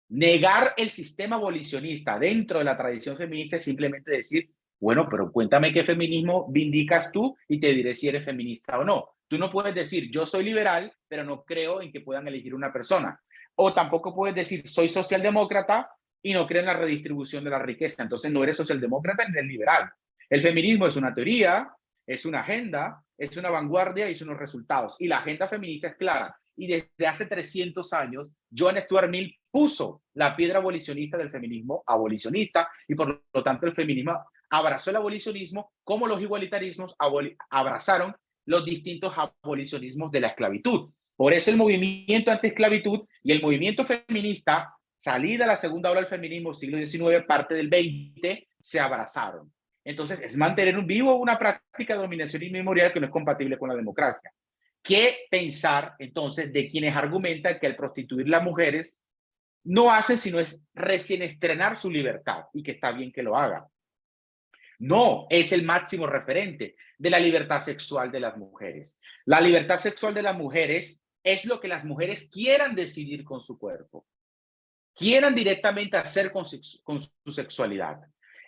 Negar el sistema abolicionista dentro de la tradición feminista es simplemente decir, bueno, pero cuéntame qué feminismo vindicas tú y te diré si eres feminista o no. Tú no puedes decir, yo soy liberal, pero no creo en que puedan elegir una persona. O tampoco puedes decir, soy socialdemócrata y no creo en la redistribución de la riqueza. Entonces no eres socialdemócrata ni eres liberal. El feminismo es una teoría, es una agenda, es una vanguardia y son unos resultados. Y la agenda feminista es clara. Y desde hace 300 años, John Stuart Mill puso la piedra abolicionista del feminismo abolicionista y por lo tanto el feminismo abrazó el abolicionismo como los igualitarismos abrazaron los distintos abolicionismos de la esclavitud. Por eso el movimiento antiesclavitud y el movimiento feminista, salida de la segunda ola del feminismo, siglo XIX, parte del XX, se abrazaron. Entonces, es mantener un vivo una práctica de dominación inmemorial que no es compatible con la democracia. ¿Qué pensar, entonces, de quienes argumentan que al prostituir las mujeres no hacen sino es recién estrenar su libertad y que está bien que lo hagan? No, es el máximo referente de la libertad sexual de las mujeres. La libertad sexual de las mujeres es lo que las mujeres quieran decidir con su cuerpo, quieran directamente hacer con su sexualidad.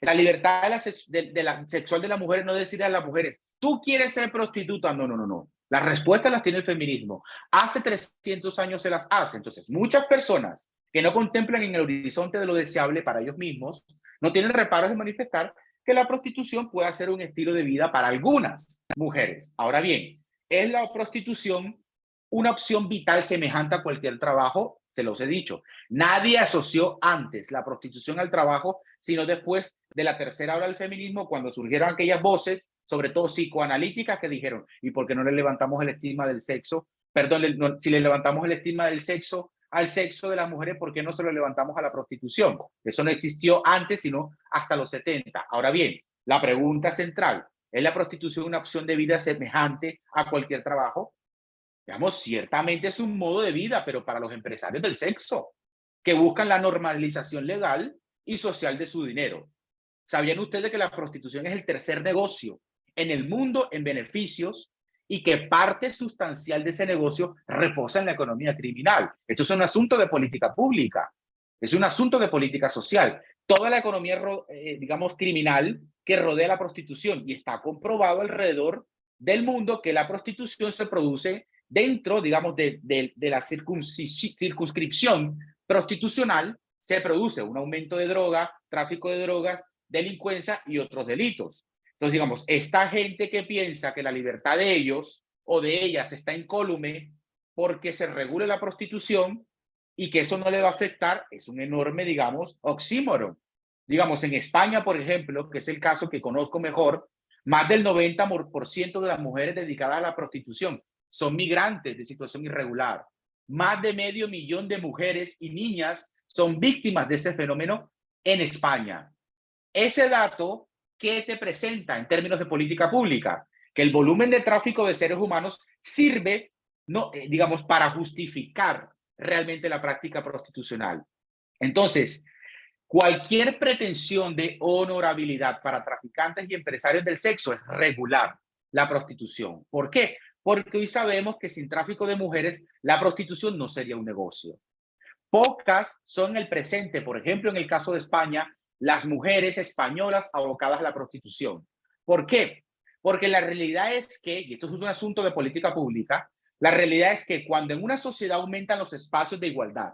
La libertad de la sexual de las mujeres no decir a las mujeres, tú quieres ser prostituta. No, no, no, no. Las respuestas las tiene el feminismo. Hace 300 años se las hace. Entonces, muchas personas que no contemplan en el horizonte de lo deseable para ellos mismos, no tienen reparos en manifestar que la prostitución puede ser un estilo de vida para algunas mujeres. Ahora bien, ¿es la prostitución una opción vital semejante a cualquier trabajo? Se los he dicho. Nadie asoció antes la prostitución al trabajo, sino después de la tercera ola del feminismo, cuando surgieron aquellas voces, sobre todo psicoanalíticas, que dijeron, ¿y por qué no le levantamos el estigma del sexo? Perdón, si le levantamos el estigma del sexo al sexo de las mujeres, ¿por qué no se lo levantamos a la prostitución? Eso no existió antes, sino hasta los 70. Ahora bien, la pregunta central, ¿es la prostitución una opción de vida semejante a cualquier trabajo? Digamos, ciertamente es un modo de vida, pero para los empresarios del sexo, que buscan la normalización legal y social de su dinero. ¿Sabían ustedes que la prostitución es el tercer negocio en el mundo en beneficios y que parte sustancial de ese negocio reposa en la economía criminal? Esto es un asunto de política pública, es un asunto de política social. Toda la economía, digamos, criminal que rodea la prostitución, y está comprobado alrededor del mundo que la prostitución se produce dentro, digamos, de la circunscripción prostitucional. Se produce un aumento de droga, tráfico de drogas, delincuencia y otros delitos. Entonces, digamos, esta gente que piensa que la libertad de ellos o de ellas está incólume porque se regule la prostitución y que eso no le va a afectar, es un enorme, digamos, oxímoron. Digamos, en España, por ejemplo, que es el caso que conozco mejor, más del 90% de las mujeres dedicadas a la prostitución son migrantes de situación irregular. Más de 500.000 de mujeres y niñas son víctimas de ese fenómeno en España. Ese dato, ¿qué te presenta en términos de política pública? Que el volumen de tráfico de seres humanos sirve, no, digamos, para justificar realmente la práctica prostitucional. Entonces, cualquier pretensión de honorabilidad para traficantes y empresarios del sexo es regular la prostitución. ¿Por qué? Porque hoy sabemos que sin tráfico de mujeres, la prostitución no sería un negocio. Pocas son el presente, por ejemplo, en el caso de España, las mujeres españolas abocadas a la prostitución. ¿Por qué? Porque la realidad es que, y esto es un asunto de política pública, la realidad es que cuando en una sociedad aumentan los espacios de igualdad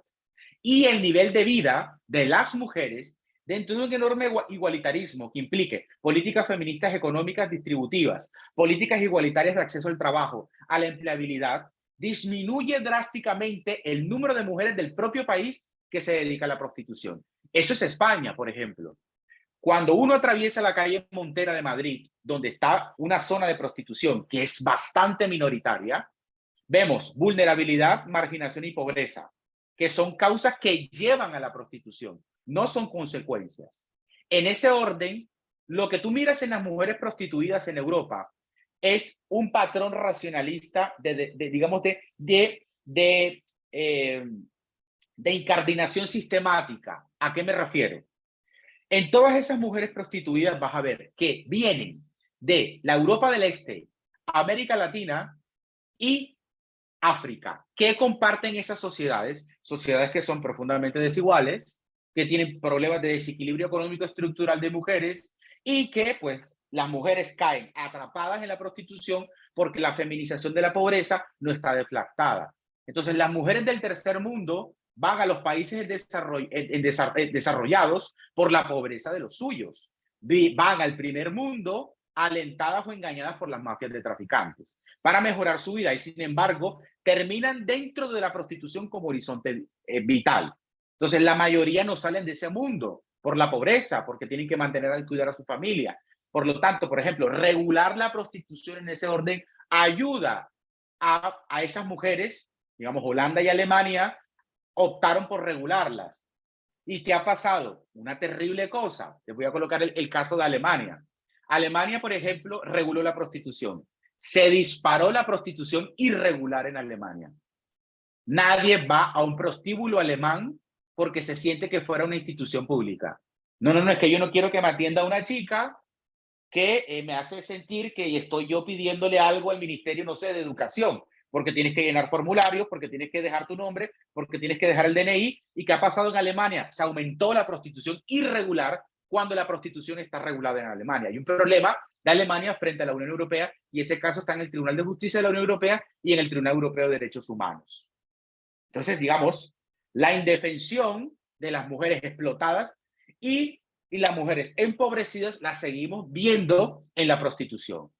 y el nivel de vida de las mujeres, dentro de un enorme igualitarismo que implique políticas feministas económicas distributivas, políticas igualitarias de acceso al trabajo, a la empleabilidad, disminuye drásticamente el número de mujeres del propio país que se dedica a la prostitución. Eso es España, por ejemplo. Cuando uno atraviesa la calle Montera de Madrid, donde está una zona de prostitución que es bastante minoritaria, vemos vulnerabilidad, marginación y pobreza, que son causas que llevan a la prostitución, no son consecuencias. En ese orden, lo que tú miras en las mujeres prostituidas en Europa es un patrón racionalista de incardinación sistemática. ¿A qué me refiero? En todas esas mujeres prostituidas vas a ver que vienen de la Europa del Este, América Latina y África. ¿Qué comparten esas sociedades? Sociedades que son profundamente desiguales, que tienen problemas de desequilibrio económico estructural de mujeres y que pues las mujeres caen atrapadas en la prostitución porque la feminización de la pobreza no está deflactada. Entonces las mujeres del tercer mundo van a los países desarrollados por la pobreza de los suyos. Van al primer mundo alentadas o engañadas por las mafias de traficantes para mejorar su vida y sin embargo terminan dentro de la prostitución como horizonte vital. Entonces la mayoría no salen de ese mundo por la pobreza, porque tienen que mantener y cuidar a su familia. Por lo tanto, por ejemplo, regular la prostitución en ese orden ayuda a esas mujeres, digamos Holanda y Alemania, optaron por regularlas. ¿Y qué ha pasado? Una terrible cosa. Les voy a colocar el caso de Alemania. Alemania, por ejemplo, reguló la prostitución. Se disparó la prostitución irregular en Alemania. Nadie va a un prostíbulo alemán porque se siente que fuera una institución pública. No, es que yo no quiero que me atienda una chica que me hace sentir que estoy yo pidiéndole algo al ministerio, no sé, de educación, porque tienes que llenar formularios, porque tienes que dejar tu nombre, porque tienes que dejar el DNI. ¿Y qué ha pasado en Alemania? Se aumentó la prostitución irregular cuando la prostitución está regulada en Alemania. Hay un problema de Alemania frente a la Unión Europea y ese caso está en el Tribunal de Justicia de la Unión Europea y en el Tribunal Europeo de Derechos Humanos. Entonces, digamos, la indefensión de las mujeres explotadas y las mujeres empobrecidas las seguimos viendo en la prostitución.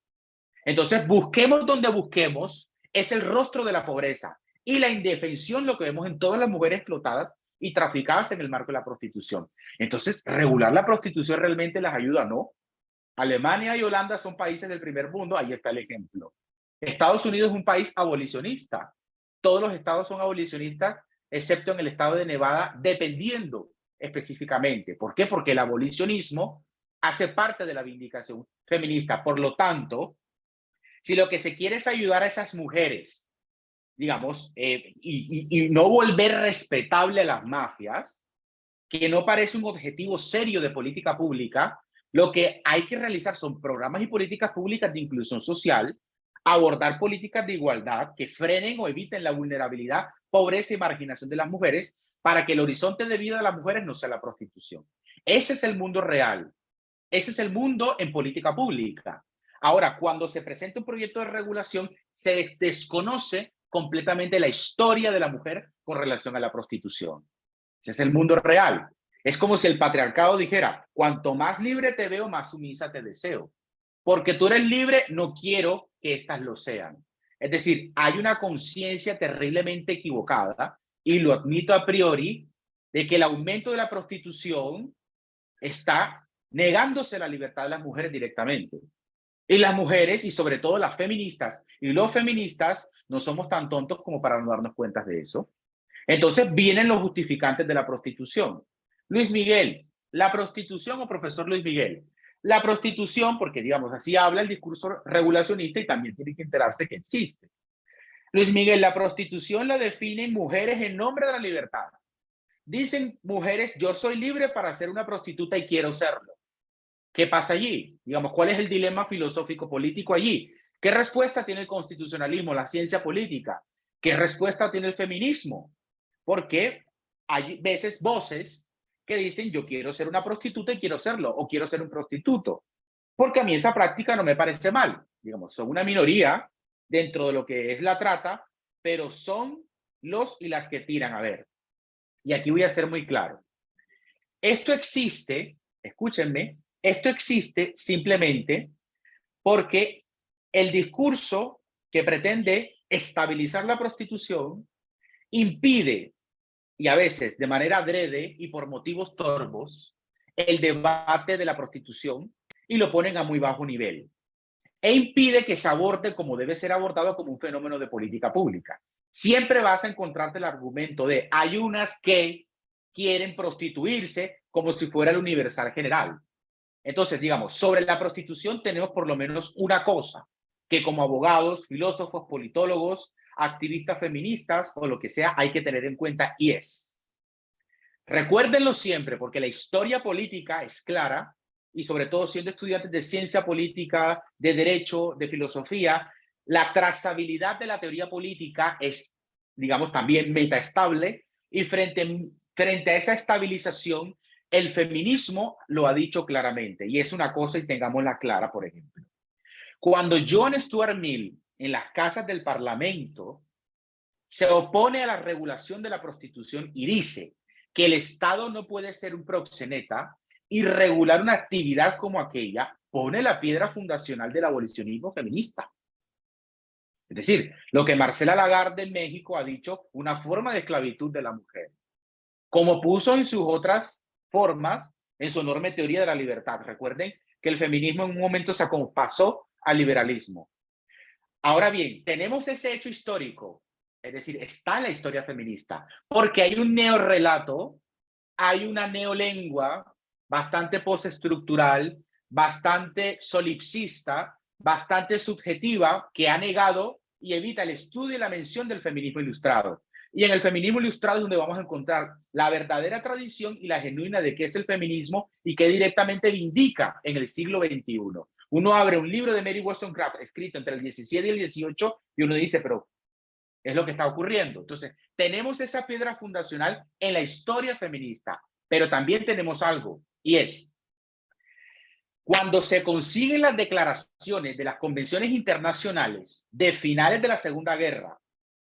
Entonces, busquemos donde busquemos, es el rostro de la pobreza y la indefensión lo que vemos en todas las mujeres explotadas y traficadas en el marco de la prostitución. Entonces, regular la prostitución realmente las ayuda, ¿no? Alemania y Holanda son países del primer mundo, ahí está el ejemplo. Estados Unidos es un país abolicionista. Todos los estados son abolicionistas, excepto en el estado de Nevada, dependiendo específicamente. ¿Por qué? Porque el abolicionismo hace parte de la vindicación feminista. Por lo tanto, si lo que se quiere es ayudar a esas mujeres, digamos, y no volver respetable a las mafias, que no parece un objetivo serio de política pública, lo que hay que realizar son programas y políticas públicas de inclusión social, abordar políticas de igualdad que frenen o eviten la vulnerabilidad, pobreza y marginación de las mujeres para que el horizonte de vida de las mujeres no sea la prostitución. Ese es el mundo real. Ese es el mundo en política pública. Ahora, cuando se presenta un proyecto de regulación, se desconoce completamente la historia de la mujer con relación a la prostitución. Ese es el mundo real. Es como si el patriarcado dijera, cuanto más libre te veo, más sumisa te deseo. Porque tú eres libre, no quiero que éstas lo sean. Es decir, hay una conciencia terriblemente equivocada, y lo admito a priori, de que el aumento de la prostitución está negándose la libertad de las mujeres directamente. Y las mujeres, y sobre todo las feministas y los feministas, no somos tan tontos como para no darnos cuenta de eso. Entonces vienen los justificantes de la prostitución. Luis Miguel, la prostitución, o profesor Luis Miguel, la prostitución, porque digamos así habla el discurso regulacionista y también tiene que enterarse que existe. Luis Miguel, la prostitución la definen mujeres en nombre de la libertad. Dicen mujeres, yo soy libre para ser una prostituta y quiero serlo. ¿Qué pasa allí? Digamos, ¿cuál es el dilema filosófico político allí? ¿Qué respuesta tiene el constitucionalismo, la ciencia política? ¿Qué respuesta tiene el feminismo? Porque hay veces voces que dicen yo quiero ser una prostituta y quiero serlo, o quiero ser un prostituto. Porque a mí esa práctica no me parece mal. Digamos, son una minoría dentro de lo que es la trata, pero son los y las que tiran. A ver, y aquí voy a ser muy claro. Esto existe, escúchenme, esto existe simplemente porque el discurso que pretende estabilizar la prostitución impide, y a veces de manera adrede y por motivos torvos, el debate de la prostitución y lo ponen a muy bajo nivel. E impide que se aborde como debe ser abordado como un fenómeno de política pública. Siempre vas a encontrarte el argumento de hay unas que quieren prostituirse como si fuera el universal general. Entonces, digamos, sobre la prostitución tenemos por lo menos una cosa, que como abogados, filósofos, politólogos, activistas feministas o lo que sea, hay que tener en cuenta y es. Recuérdenlo siempre, porque la historia política es clara, y sobre todo siendo estudiantes de ciencia política, de derecho, de filosofía, La trazabilidad de la teoría política es, digamos, también metaestable, y frente a esa estabilización, el feminismo lo ha dicho claramente, y es una cosa, y tengámosla clara, por ejemplo. Cuando John Stuart Mill, en las casas del Parlamento, se opone a la regulación de la prostitución y dice que el Estado no puede ser un proxeneta y regular una actividad como aquella, pone la piedra fundacional del abolicionismo feminista. Es decir, lo que Marcela Lagarde en México ha dicho, una forma de esclavitud de la mujer, como puso en sus otras formas, en su enorme teoría de la libertad. Recuerden que el feminismo en un momento se pasó al liberalismo. Ahora bien, tenemos ese hecho histórico, es decir, está en la historia feminista, porque hay un neorrelato, hay una neolengua bastante postestructural, bastante solipsista, bastante subjetiva, que ha negado y evita el estudio y la mención del feminismo ilustrado. Y en el feminismo ilustrado es donde vamos a encontrar la verdadera tradición y la genuina de qué es el feminismo y que directamente vindica en el siglo XXI. Uno abre un libro de Mary Wollstonecraft escrito entre el 17 y el 18 y uno dice, pero es lo que está ocurriendo. Entonces, tenemos esa piedra fundacional en la historia feminista, pero también tenemos algo, y es, cuando se consiguen las declaraciones de las convenciones internacionales de finales de la Segunda Guerra,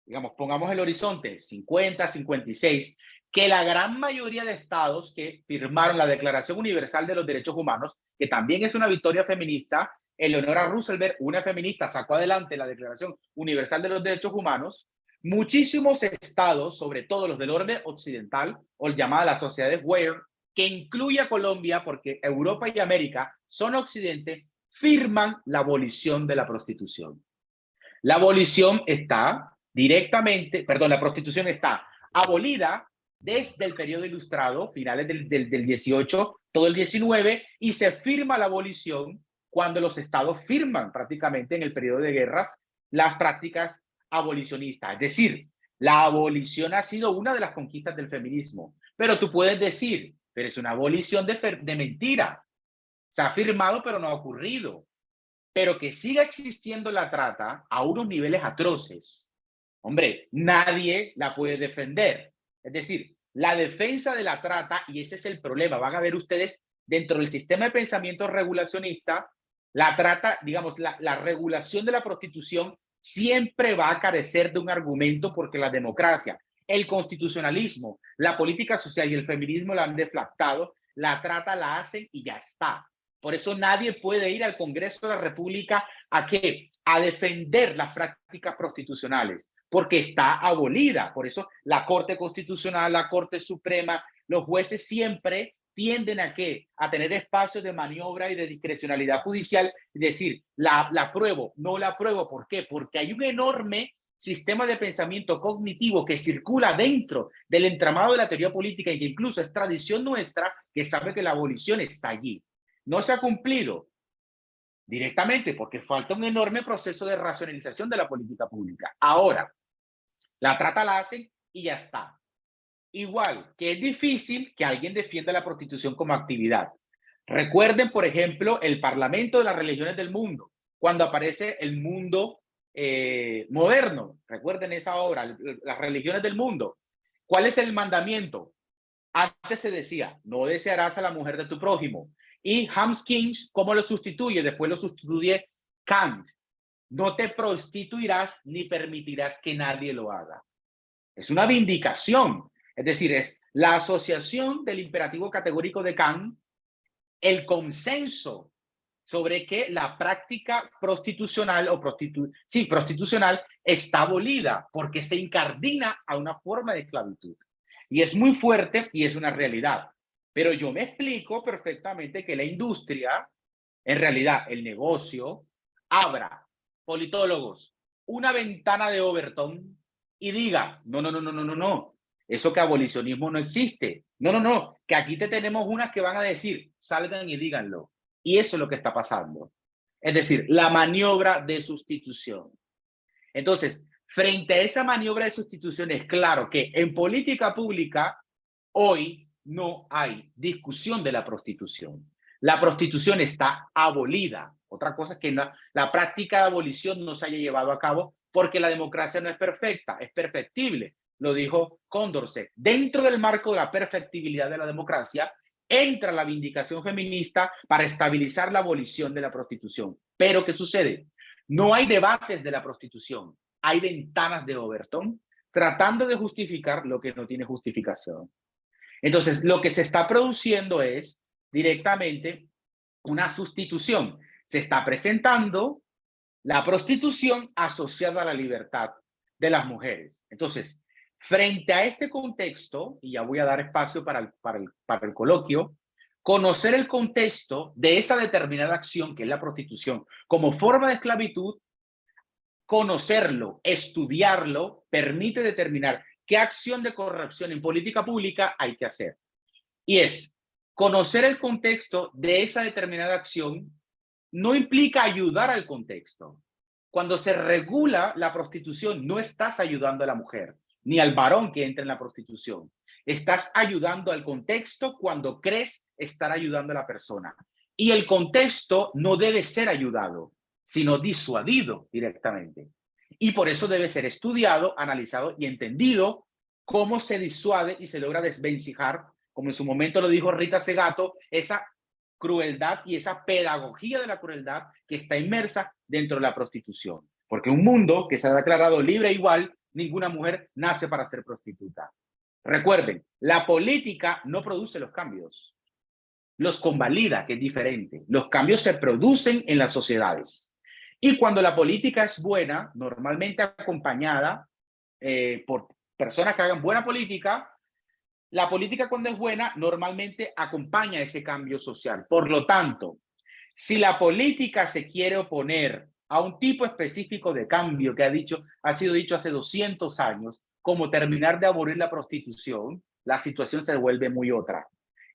digamos, pongamos el horizonte, 50, 56, que la gran mayoría de estados que firmaron la Declaración Universal de los Derechos Humanos, que también es una victoria feminista, Eleonora Roosevelt, una feminista, sacó adelante la Declaración Universal de los Derechos Humanos, muchísimos estados, sobre todo los del orden occidental, o llamada las sociedades Weir, que incluye a Colombia, porque Europa y América son occidente, firman la abolición de la prostitución. La abolición está directamente, perdón, la prostitución está abolida desde el periodo ilustrado, finales del 18, todo el 19, y se firma la abolición cuando los estados firman prácticamente en el periodo de guerras las prácticas abolicionistas. Es decir, la abolición ha sido una de las conquistas del feminismo, pero tú puedes decir, pero es una abolición de mentira. Se ha firmado, pero no ha ocurrido. Pero que siga existiendo la trata a unos niveles atroces, hombre, nadie la puede defender. Es decir, la defensa de la trata, y ese es el problema, van a ver ustedes dentro del sistema de pensamiento regulacionista, la trata, digamos, la regulación de la prostitución siempre va a carecer de un argumento porque la democracia, el constitucionalismo, la política social y el feminismo la han deflactado, la trata la hacen y ya está. Por eso nadie puede ir al Congreso de la República ¿a qué? A defender las prácticas prostitucionales, porque está abolida. Por eso la Corte Constitucional, la Corte Suprema, los jueces siempre tienden a ¿qué? A tener espacios de maniobra y de discrecionalidad judicial, y decir, la apruebo, no la apruebo. ¿Por qué? Porque hay un enorme sistema de pensamiento cognitivo que circula dentro del entramado de la teoría política y que incluso es tradición nuestra, que sabe que la abolición está allí. No se ha cumplido directamente porque falta un enorme proceso de racionalización de la política pública. Ahora, la trata la hacen y ya está. Igual que es difícil que alguien defienda la prostitución como actividad. Recuerden, por ejemplo, el Parlamento de las Religiones del Mundo, cuando aparece el mundo moderno. Recuerden esa obra, las religiones del mundo. ¿Cuál es el mandamiento? Antes se decía, no desearás a la mujer de tu prójimo. Y Humphreys, ¿cómo lo sustituye? Después lo sustituye Kant. No te prostituirás ni permitirás que nadie lo haga. Es una vindicación. Es decir, es la asociación del imperativo categórico de Kant, el consenso sobre que la práctica prostitucional o prostitucional está abolida porque se incardina a una forma de esclavitud. Y es muy fuerte y es una realidad. Pero yo me explico perfectamente que la industria, en realidad el negocio, abra, politólogos, una ventana de Overton y diga, no, eso que abolicionismo no existe. No, que aquí te tenemos unas que van a decir, salgan y díganlo. Y eso es lo que está pasando. Es decir, la maniobra de sustitución. Entonces, frente a esa maniobra de sustitución, es claro que en política pública hoy no hay discusión de la prostitución. La prostitución está abolida. Otra cosa es que la práctica de abolición no se haya llevado a cabo porque la democracia no es perfecta, es perfectible. Lo dijo Condorcet. Dentro del marco de la perfectibilidad de la democracia, entra la vindicación feminista para estabilizar la abolición de la prostitución. Pero, ¿qué sucede? No hay debates de la prostitución. Hay ventanas de Overton tratando de justificar lo que no tiene justificación. Entonces, lo que se está produciendo es directamente una sustitución. Se está presentando la prostitución asociada a la libertad de las mujeres. Entonces, frente a este contexto, y ya voy a dar espacio para el coloquio, conocer el contexto de esa determinada acción que es la prostitución como forma de esclavitud, conocerlo, estudiarlo, permite determinar qué acción de corrección en política pública hay que hacer. Y es conocer el contexto de esa determinada acción no implica ayudar al contexto. Cuando se regula la prostitución, no estás ayudando a la mujer, ni al varón que entra en la prostitución. Estás ayudando al contexto cuando crees estar ayudando a la persona. Y el contexto no debe ser ayudado, sino disuadido directamente. Y por eso debe ser estudiado, analizado y entendido cómo se disuade y se logra desvencijar, como en su momento lo dijo Rita Segato, esa crueldad y esa pedagogía de la crueldad que está inmersa dentro de la prostitución. Porque un mundo que se ha declarado libre e igual, ninguna mujer nace para ser prostituta. Recuerden, la política no produce los cambios, los convalida, que es diferente. Los cambios se producen en las sociedades. Y cuando la política es buena, normalmente acompañada por personas que hagan buena política, la política cuando es buena normalmente acompaña ese cambio social. Por lo tanto, si la política se quiere oponer a un tipo específico de cambio que ha sido dicho hace 200 años, como terminar de abolir la prostitución, la situación se vuelve muy otra.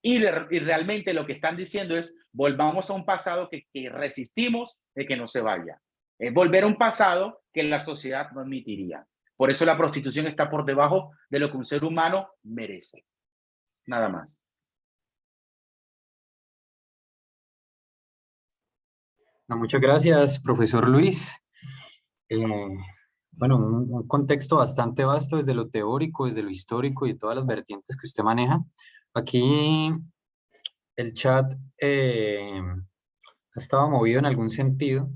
Y realmente lo que están diciendo es, volvamos a un pasado que resistimos de que no se vaya. Es volver a un pasado que la sociedad no admitiría. Por eso la prostitución está por debajo de lo que un ser humano merece. Nada más. No, muchas gracias, profesor Luis. Bueno, un contexto bastante vasto desde lo teórico, desde lo histórico y todas las vertientes que usted maneja. Aquí el chat ha estado movido en algún sentido.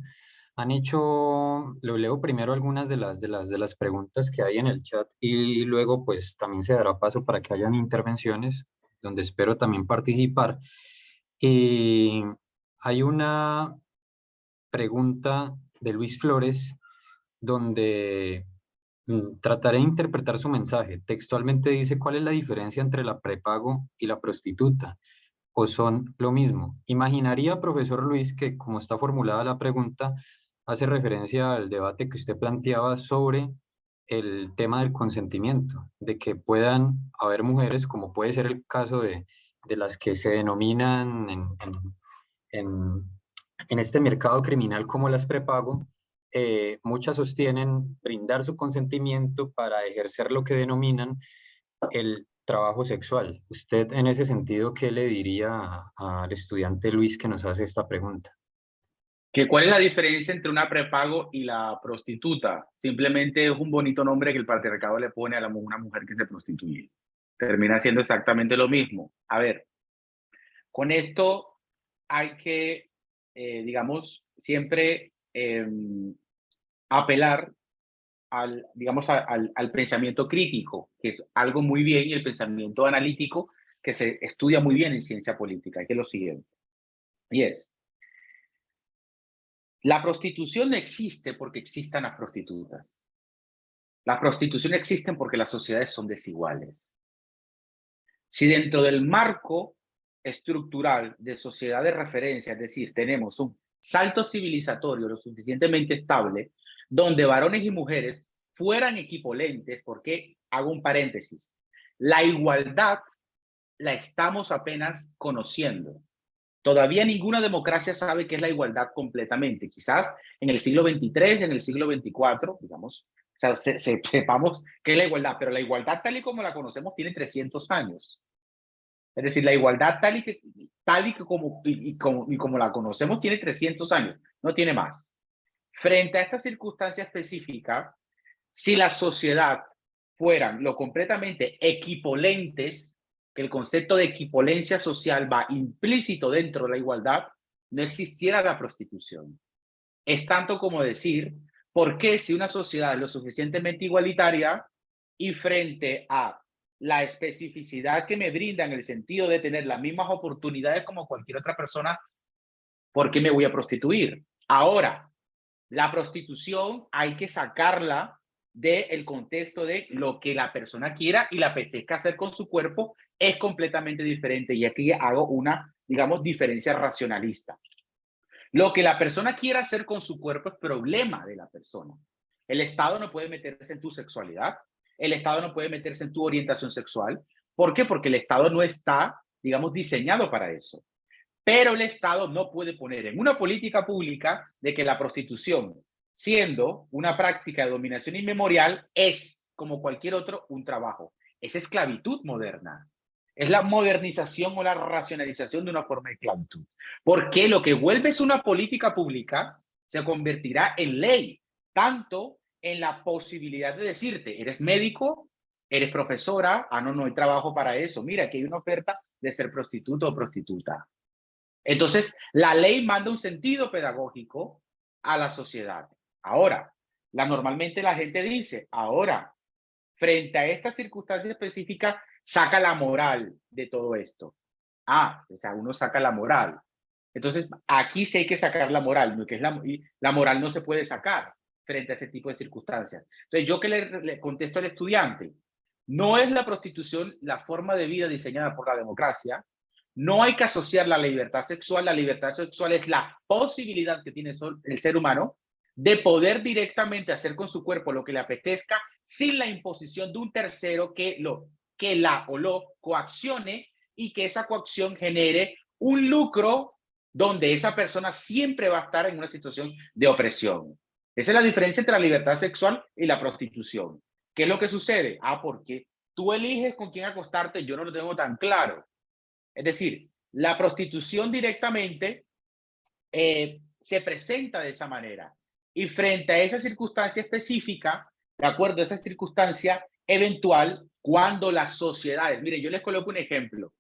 Han hecho, lo leo primero algunas de las preguntas que hay en el chat y luego pues también se dará paso para que hayan intervenciones donde espero también participar. Y hay una pregunta de Luis Flores donde trataré de interpretar su mensaje. Textualmente dice, ¿cuál es la diferencia entre la prepago y la prostituta? ¿O son lo mismo? Imaginaría, profesor Luis, que como está formulada la pregunta, hace referencia al debate que usted planteaba sobre el tema del consentimiento, de que puedan haber mujeres, como puede ser el caso de las que se denominan en, en este mercado criminal como las prepago, muchas sostienen brindar su consentimiento para ejercer lo que denominan el trabajo sexual. Usted, en ese sentido, ¿qué le diría al estudiante Luis que nos hace esta pregunta? ¿Cuál es la diferencia entre una prepago y la prostituta? Simplemente es un bonito nombre que el patriarcado le pone a una mujer que se prostituye. Termina siendo exactamente lo mismo. A ver, con esto hay que, digamos, siempre apelar al pensamiento crítico, que es algo muy bien, y el pensamiento analítico, que se estudia muy bien en ciencia política, que es lo siguiente. Y es, la prostitución no existe porque existan las prostitutas. La prostitución existe porque las sociedades son desiguales. Si dentro del marco estructural de sociedad de referencia, es decir, tenemos un salto civilizatorio lo suficientemente estable, donde varones y mujeres fueran equivalentes, porque hago un paréntesis, la igualdad la estamos apenas conociendo. Todavía ninguna democracia sabe qué es la igualdad completamente. Quizás en el siglo XXIII, en el siglo XXIV, digamos, sepamos qué es la igualdad, pero la igualdad tal y como la conocemos tiene 300 años. Es decir, la igualdad como la conocemos tiene 300 años, no tiene más. Frente a esta circunstancia específica, si la sociedad fueran lo completamente equipolentes, que el concepto de equipolencia social va implícito dentro de la igualdad, no existiera la prostitución. Es tanto como decir, ¿por qué si una sociedad es lo suficientemente igualitaria y frente a la especificidad que me brinda en el sentido de tener las mismas oportunidades como cualquier otra persona, ¿por qué me voy a prostituir? Ahora, la prostitución hay que sacarla del contexto de lo que la persona quiera y le apetezca hacer con su cuerpo es completamente diferente. Y aquí hago una, digamos, diferencia racionalista. Lo que la persona quiera hacer con su cuerpo es problema de la persona. El Estado no puede meterse en tu sexualidad. El Estado no puede meterse en tu orientación sexual. ¿Por qué? Porque el Estado no está, digamos, diseñado para eso. Pero el Estado no puede poner en una política pública de que la prostitución, siendo una práctica de dominación inmemorial, es, como cualquier otro, un trabajo. Es esclavitud moderna. Es la modernización o la racionalización de una forma de esclavitud. Porque lo que vuelve es una política pública se convertirá en ley, tanto en la posibilidad de decirte, eres médico, eres profesora, no hay trabajo para eso. Mira, aquí hay una oferta de ser prostituto o prostituta. Entonces, la ley manda un sentido pedagógico a la sociedad. Ahora, normalmente la gente dice, ahora, frente a esta circunstancia específica, saca la moral de todo esto. O sea, uno saca la moral. Entonces, aquí sí hay que sacar la moral, que es la moral no se puede sacar frente a ese tipo de circunstancias. Entonces, yo que le contesto al estudiante, no es la prostitución la forma de vida diseñada por la democracia. No hay que asociar la libertad sexual es la posibilidad que tiene el ser humano de poder directamente hacer con su cuerpo lo que le apetezca sin la imposición de un tercero que lo coaccione y que esa coacción genere un lucro donde esa persona siempre va a estar en una situación de opresión. Esa es la diferencia entre la libertad sexual y la prostitución. ¿Qué es lo que sucede? Porque tú eliges con quién acostarte, yo no lo tengo tan claro. Es decir, la prostitución directamente se presenta de esa manera. Y frente a esa circunstancia específica, de acuerdo a esa circunstancia eventual, cuando las sociedades, miren, yo les coloco un ejemplo.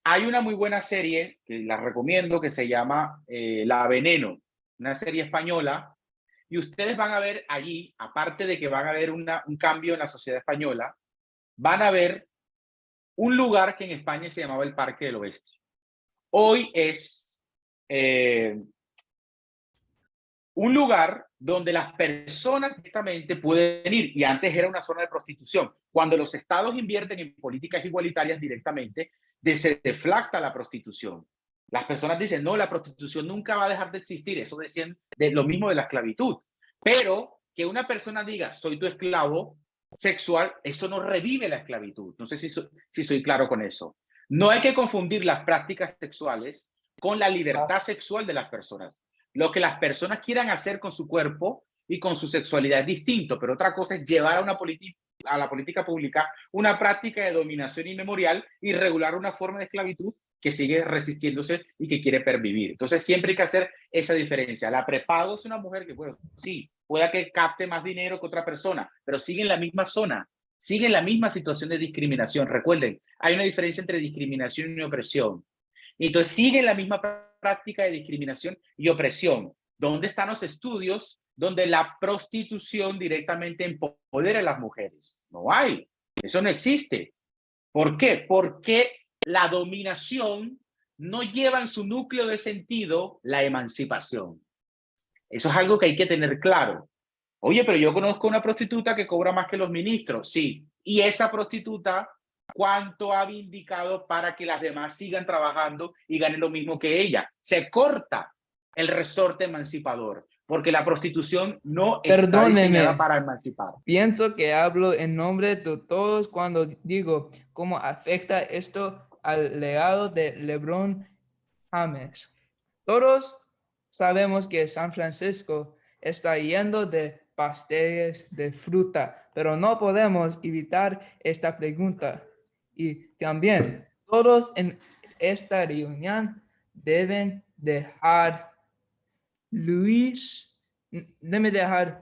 Hay una muy buena serie, que la recomiendo, que se llama La Veneno, una serie española, y ustedes van a ver allí, aparte de que van a ver un cambio en la sociedad española, van a ver un lugar que en España se llamaba el Parque del Oeste. Hoy es un lugar donde las personas directamente pueden ir, y antes era una zona de prostitución. Cuando los estados invierten en políticas igualitarias directamente, se deflacta la prostitución. Las personas dicen, no, la prostitución nunca va a dejar de existir. Eso decían de lo mismo de la esclavitud. Pero que una persona diga, soy tu esclavo sexual, eso no revive la esclavitud. No sé si soy claro con eso. No hay que confundir las prácticas sexuales con la libertad sexual de las personas. Lo que las personas quieran hacer con su cuerpo y con su sexualidad es distinto, pero otra cosa es llevar a la política pública una práctica de dominación inmemorial y regular una forma de esclavitud que sigue resistiéndose y que quiere pervivir. Entonces siempre hay que hacer esa diferencia. La prepago es una mujer que, bueno, sí, pueda que capte más dinero que otra persona, pero sigue en la misma zona, sigue en la misma situación de discriminación. Recuerden, hay una diferencia entre discriminación y opresión. Entonces sigue la misma práctica de discriminación y opresión. ¿Dónde están los estudios donde la prostitución directamente empodera a las mujeres? No hay. Eso no existe. ¿Por qué? Porque la dominación no lleva en su núcleo de sentido la emancipación. Eso es algo que hay que tener claro. Oye, pero yo conozco una prostituta que cobra más que los ministros. Sí. Y esa prostituta, ¿cuánto ha vindicado para que las demás sigan trabajando y ganen lo mismo que ella? Se corta el resorte emancipador, porque la prostitución no está diseñada para emancipar. Pienso que hablo en nombre de todos cuando digo cómo afecta esto al legado de LeBron James. Todos sabemos que San Francisco está lleno de pasteles de fruta, pero no podemos evitar esta pregunta. Y también Todos en esta reunión deben dejar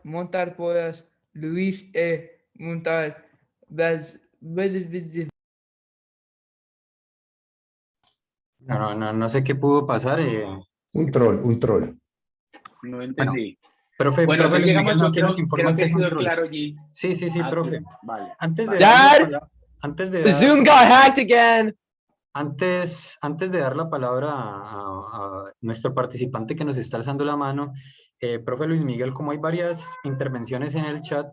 montar pollas, Luis montar las... No sé qué pudo pasar. Un troll. No entendí. Profe, Bueno, profe entonces Luis llegamos, Miguel, yo aquí nos creo informan que que he es un sido troll. claro allí. Sí, Ah, profe. vale. Antes de Vale. dar antes de Zoom got hacked again. Antes de dar la palabra a nuestro participante que nos está alzando la mano, profe Luis Miguel, como hay varias intervenciones en el chat,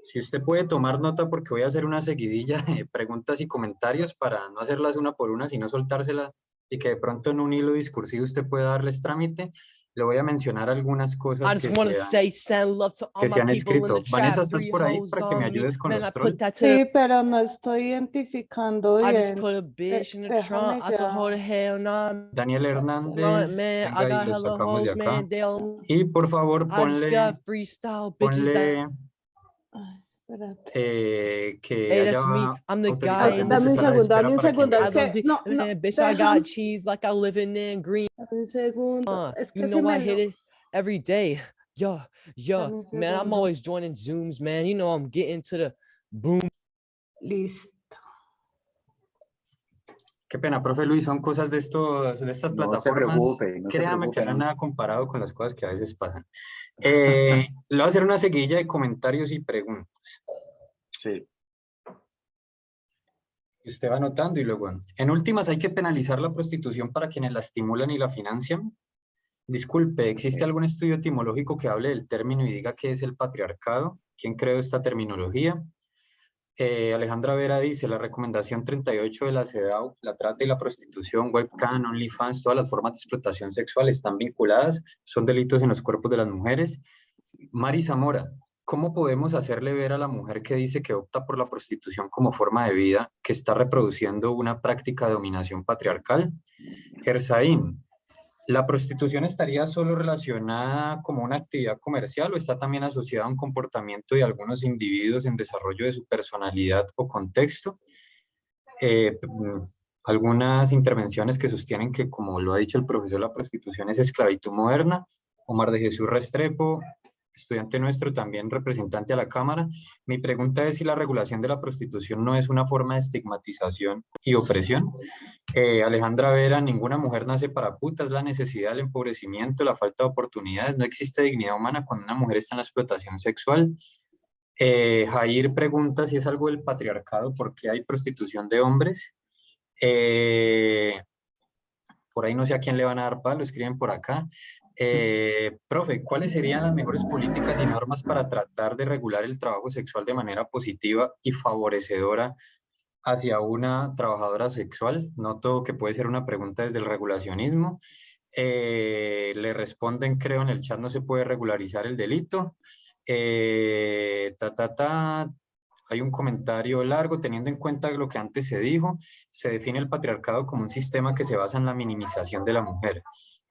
si usted puede tomar nota porque voy a hacer una seguidilla de preguntas y comentarios para no hacerlas una por una, sino soltárselas y que de pronto en un hilo discursivo usted pueda darles trámite. Le voy a mencionar algunas I cosas just want to say send love to all que se my han people in escrito. the Vanessa, chat. ¿estás 3 por ahí hoes para que me on me. ayudes con Man, los I trolls? put that to Sí, pero no estoy identificando I just bien. put a bitch in the Déjame trunk. I said, ya. hold the hell no. Daniel Run, Hernández, man. I venga y got lo hella sacamos de hoes, acá. man. They all. Y por favor, I just got freestyle bitches that. Ay, espérate. Que Hey, haya that's me. I'm the guy autorización in de the Dame un sala de city. segundo, espera dame un para que segundo. Es I ingrese. love que it. no, Man, bitch, I déjame. got cheese like I live in green. Dame un segundo. Es You que si know I me hit lo... it every day. Yo, Dame un man, I'm segundo. always joining Zooms, man. You know I'm getting to the boom. Listo. Qué pena, profe Luis, son cosas de estas No se plataformas. preocupe, no se Créame que no es preocupe. nada comparado con las cosas que a veces pasan. Le voy a hacer una seguilla de comentarios y preguntas. Sí. Usted va anotando y luego, en últimas, hay que penalizar la prostitución para quienes la estimulan y la financian. Disculpe, ¿existe algún estudio etimológico que hable del término y diga qué es el patriarcado? ¿Quién creó esta terminología? Alejandra Vera dice, la recomendación 38 de la CEDAW, la trata y la prostitución, webcam, OnlyFans, todas las formas de explotación sexual están vinculadas, son delitos en los cuerpos de las mujeres. Mari Zamora, ¿cómo podemos hacerle ver a la mujer que dice que opta por la prostitución como forma de vida, que está reproduciendo una práctica de dominación patriarcal? Gersaín, ¿la prostitución estaría solo relacionada como una actividad comercial o está también asociada a un comportamiento de algunos individuos en desarrollo de su personalidad o contexto? Algunas intervenciones que sostienen que, como lo ha dicho el profesor, la prostitución es esclavitud moderna. Omar de Jesús Restrepo, estudiante nuestro, también representante a la Cámara. Mi pregunta es si la regulación de la prostitución no es una forma de estigmatización y opresión. Alejandra Vera, ninguna mujer nace para putas, la necesidad, el empobrecimiento, la falta de oportunidades, no existe dignidad humana cuando una mujer está en la explotación sexual. Jair pregunta si es algo del patriarcado, ¿por qué hay prostitución de hombres? Por ahí no sé a quién le van a dar palo, escriben por acá. Profe, ¿cuáles serían las mejores políticas y normas para tratar de regular el trabajo sexual de manera positiva y favorecedora hacia una trabajadora sexual? Noto que puede ser una pregunta desde el regulacionismo. Le responden, creo, en el chat, no se puede regularizar el delito. Hay un comentario largo, teniendo en cuenta lo que antes se dijo, se define el patriarcado como un sistema que se basa en la minimización de la mujer.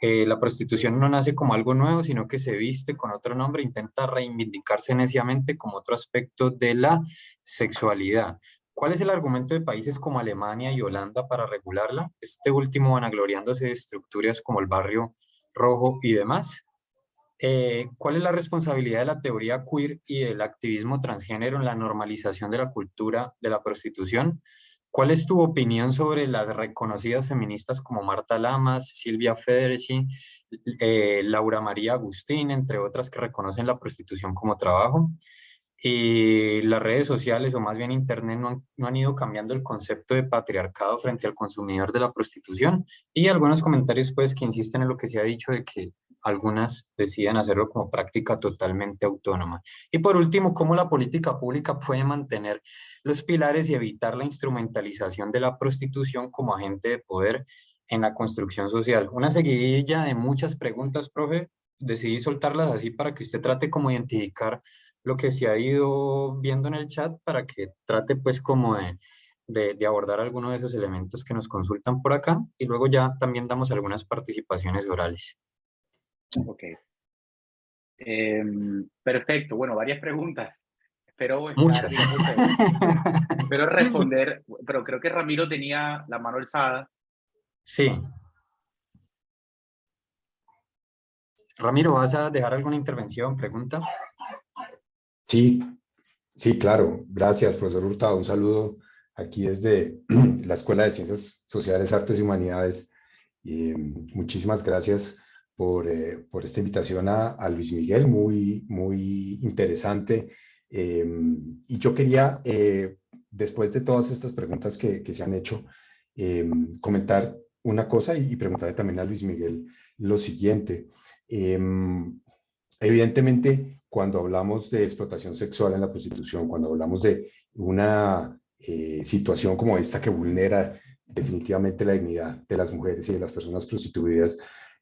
La prostitución no nace como algo nuevo, sino que se viste con otro nombre, intenta reivindicarse neciamente como otro aspecto de la sexualidad. ¿Cuál es el argumento de países como Alemania y Holanda para regularla? Este último vanagloriándose de estructuras como el Barrio Rojo y demás. ¿Cuál es la responsabilidad de la teoría queer y del activismo transgénero en la normalización de la cultura de la prostitución? ¿Cuál es tu opinión sobre las reconocidas feministas como Marta Lamas, Silvia Federici, Laura María Agustín, entre otras, que reconocen la prostitución como trabajo? Y las redes sociales, o más bien internet, no han ido cambiando el concepto de patriarcado frente al consumidor de la prostitución. Y algunos comentarios pues que insisten en lo que se ha dicho de que algunas deciden hacerlo como práctica totalmente autónoma. Y por último, cómo la política pública puede mantener los pilares y evitar la instrumentalización de la prostitución como agente de poder en la construcción social. Una seguidilla de muchas preguntas, profe. Decidí soltarlas así para que usted trate como identificar lo que se ha ido viendo en el chat para que trate pues como de abordar algunos de esos elementos que nos consultan por acá y luego ya también damos algunas participaciones orales. Ok. Perfecto. Bueno, varias preguntas. espero estar, Muchas. digamos, espero responder, pero creo que Ramiro tenía la mano alzada. Sí. Ramiro, ¿vas a dejar alguna intervención, pregunta? Sí, sí, claro. Gracias, profesor Hurtado. Un saludo aquí desde la Escuela de Ciencias Sociales, Artes y Humanidades. Muchísimas gracias por esta invitación a Luis Miguel, muy interesante. Y yo quería, después de todas estas preguntas que se han hecho, comentar una cosa y preguntarle también a Luis Miguel lo siguiente. Evidentemente, cuando hablamos de explotación sexual en la prostitución, cuando hablamos de una situación como esta que vulnera definitivamente la dignidad de las mujeres y de las personas prostituidas,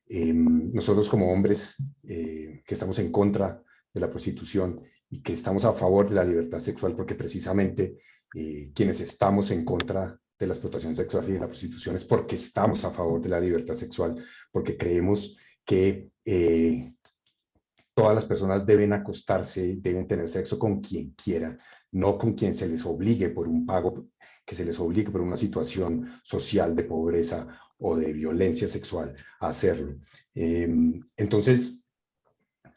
nosotros como hombres que estamos en contra de la prostitución y que estamos a favor de la libertad sexual, porque precisamente quienes estamos en contra de la explotación sexual y de la prostitución es porque estamos a favor de la libertad sexual, porque creemos que todas las personas deben acostarse, deben tener sexo con quien quiera, no con quien se les obligue por un pago, que se les obligue por una situación social de pobreza o de violencia sexual a hacerlo. Entonces,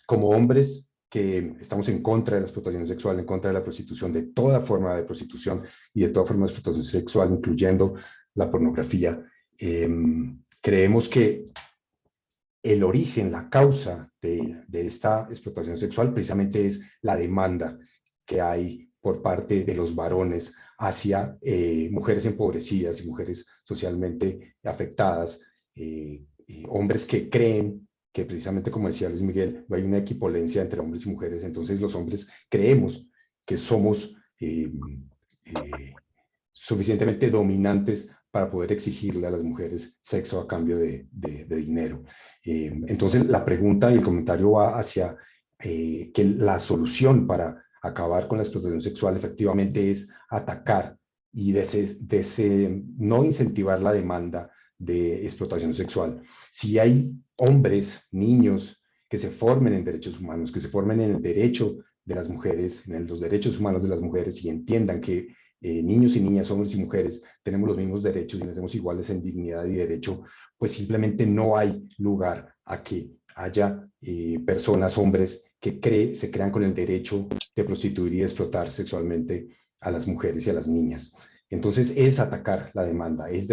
como hombres que estamos en contra de la explotación sexual, en contra de la prostitución, de toda forma de prostitución y de toda forma de explotación sexual, incluyendo la pornografía, creemos que el origen, la causa de esta explotación sexual precisamente es la demanda que hay por parte de los varones hacia mujeres empobrecidas y mujeres socialmente afectadas, hombres que creen que precisamente como decía Luis Miguel, no hay una equipolancia entre hombres y mujeres, entonces los hombres creemos que somos suficientemente dominantes para poder exigirle a las mujeres sexo a cambio de dinero. Entonces, la pregunta y el comentario va hacia que la solución para acabar con la explotación sexual efectivamente es atacar y no incentivar la demanda de explotación sexual. Si hay hombres, niños que se formen en derechos humanos, que se formen en el derecho de las mujeres, en los derechos humanos de las mujeres y entiendan que niños y niñas, hombres y mujeres, tenemos los mismos derechos y nacemos iguales en dignidad y derecho, pues simplemente no hay lugar a que haya personas, hombres, que se crean con el derecho de prostituir y explotar sexualmente a las mujeres y a las niñas. Entonces es atacar la demanda, es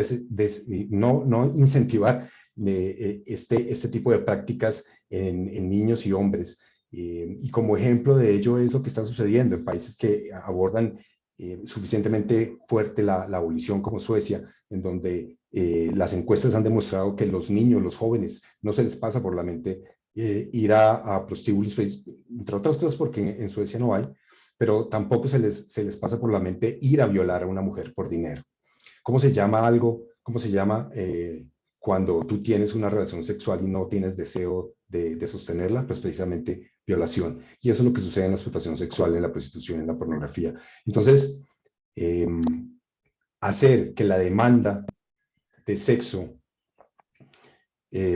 no incentivar este tipo de prácticas en niños y hombres. Y como ejemplo de ello es lo que está sucediendo en países que abordan suficientemente fuerte la abolición como Suecia, en donde las encuestas han demostrado que los niños, los jóvenes, no se les pasa por la mente ir a prostíbulos, entre otras cosas porque en Suecia no hay, pero tampoco se les pasa por la mente ir a violar a una mujer por dinero. ¿Cómo se llama algo? ¿Cómo se llama cuando tú tienes una relación sexual y no tienes deseo de sostenerla? Pues precisamente violación. Y eso es lo que sucede en la explotación sexual, en la prostitución, en la pornografía. Entonces, hacer que la demanda de sexo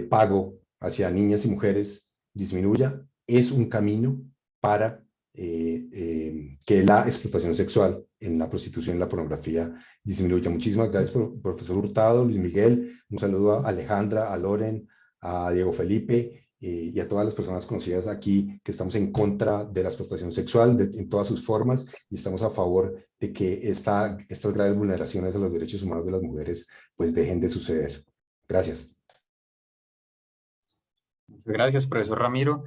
pago hacia niñas y mujeres disminuya es un camino para que la explotación sexual en la prostitución y la pornografía disminuya. Muchísimas gracias, profesor Hurtado, Luis Miguel. Un saludo a Alejandra, a Loren, a Diego Felipe y a todas las personas conocidas aquí que estamos en contra de la explotación sexual en todas sus formas y estamos a favor de que estas graves vulneraciones a los derechos humanos de las mujeres pues dejen de suceder. Gracias. Gracias, profesor Ramiro.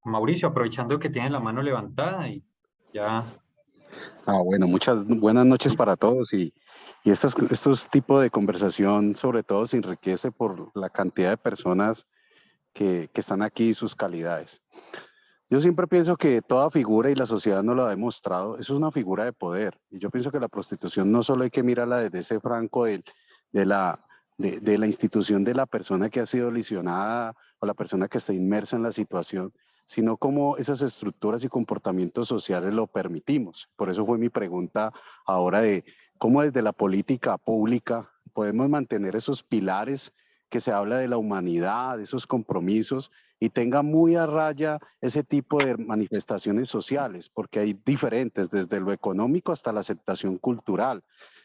Mauricio, aprovechando que tiene la mano levantada y ya... Bueno, muchas buenas noches para todos y estos tipos de conversación sobre todo se enriquece por la cantidad de personas que están aquí y sus calidades. Yo siempre pienso que toda figura, y la sociedad nos lo ha demostrado, eso es una figura de poder. Y yo pienso que la prostitución no solo hay que mirarla desde ese franco de la institución de la persona que ha sido lesionada o la persona que está inmersa en la situación, sino cómo esas estructuras y comportamientos sociales lo permitimos. Por eso fue mi pregunta ahora de cómo desde la política pública podemos mantener esos pilares que se habla de la humanidad, de esos compromisos, y tenga muy a raya ese tipo de manifestaciones sociales, porque hay diferentes, desde lo económico hasta la aceptación cultural.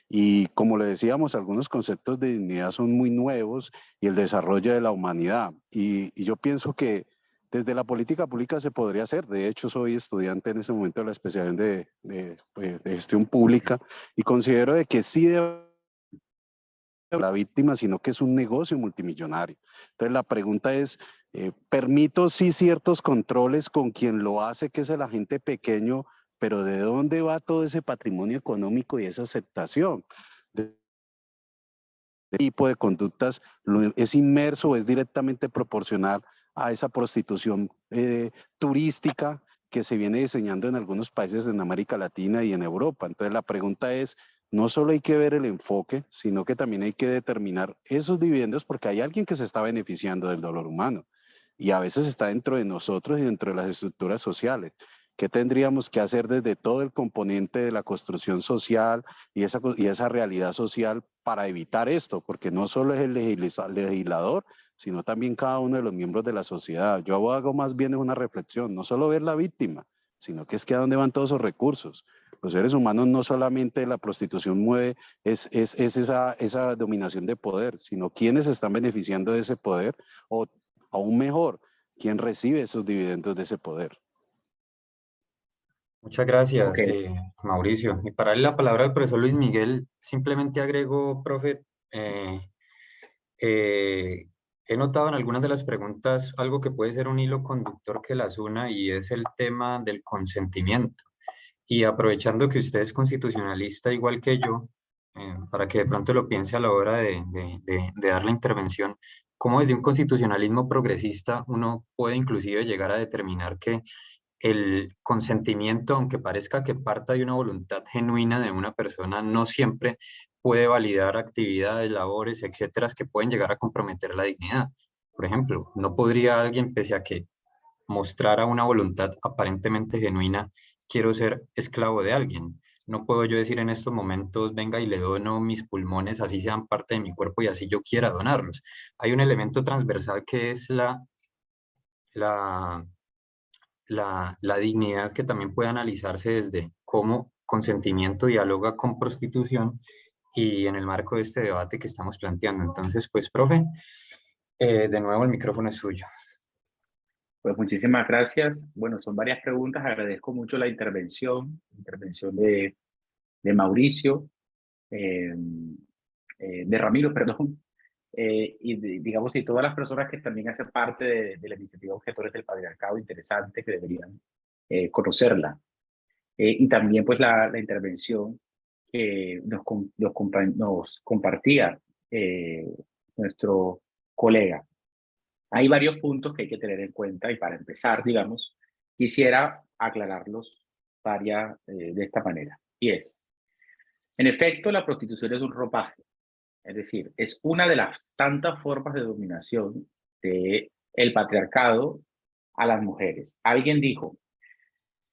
Y como le decíamos, algunos conceptos de dignidad son muy nuevos y el desarrollo de la humanidad. Y yo pienso que desde la política pública se podría hacer. De hecho, soy estudiante en ese momento de la especialización de gestión pública y considero de que sí debe la víctima, sino que es un negocio multimillonario. Entonces la pregunta es, permito sí ciertos controles con quien lo hace, que es el agente pequeño, pero ¿de dónde va todo ese patrimonio económico y esa aceptación? ¿De qué tipo de conductas es inmerso o es directamente proporcional a esa prostitución turística que se viene diseñando en algunos países en América Latina y en Europa? Entonces la pregunta es, no solo hay que ver el enfoque, sino que también hay que determinar esos dividendos, porque hay alguien que se está beneficiando del dolor humano y a veces está dentro de nosotros y dentro de las estructuras sociales. ¿Qué tendríamos que hacer desde todo el componente de la construcción social y esa realidad social para evitar esto? Porque no solo es el legislador, sino también cada uno de los miembros de la sociedad. Yo hago más bien una reflexión, no solo ver la víctima, sino que es que a dónde van todos esos recursos. Los seres humanos no solamente la prostitución mueve, es esa dominación de poder, sino quiénes están beneficiando de ese poder, o aún mejor, quién recibe esos dividendos de ese poder. Muchas gracias, Ok. Mauricio. Y para darle la palabra al profesor Luis Miguel, simplemente agrego, profe, eh, he notado en algunas de las preguntas algo que puede ser un hilo conductor que las una y es el tema del consentimiento. Y aprovechando que usted es constitucionalista igual que yo, para que de pronto lo piense a la hora de dar la intervención, cómo desde un constitucionalismo progresista uno puede inclusive llegar a determinar que el consentimiento, aunque parezca que parta de una voluntad genuina de una persona, no siempre puede validar actividades, labores, etcétera, que pueden llegar a comprometer la dignidad. Por ejemplo, no podría alguien, pese a que mostrara una voluntad aparentemente genuina, quiero ser esclavo de alguien. No puedo yo decir en estos momentos, venga y le dono mis pulmones, así sean parte de mi cuerpo y así yo quiera donarlos. Hay un elemento transversal que es la, la dignidad, que también puede analizarse desde cómo consentimiento dialoga con prostitución y en el marco de este debate que estamos planteando. Entonces, pues, profe, de nuevo el micrófono es suyo. Pues muchísimas gracias. Bueno, son varias preguntas. Agradezco mucho la intervención de Mauricio, de Ramiro, perdón, digamos, y todas las personas que también hacen parte de la iniciativa Objetores del Patriarcado, interesante, que deberían conocerla. Y también pues la intervención que nos compartía nuestro colega. Hay varios puntos que hay que tener en cuenta y para empezar, digamos, quisiera aclararlos de esta manera. Y es, en efecto, la prostitución es un ropaje. Es decir, es una de las tantas formas de dominación del patriarcado a las mujeres. Alguien dijo,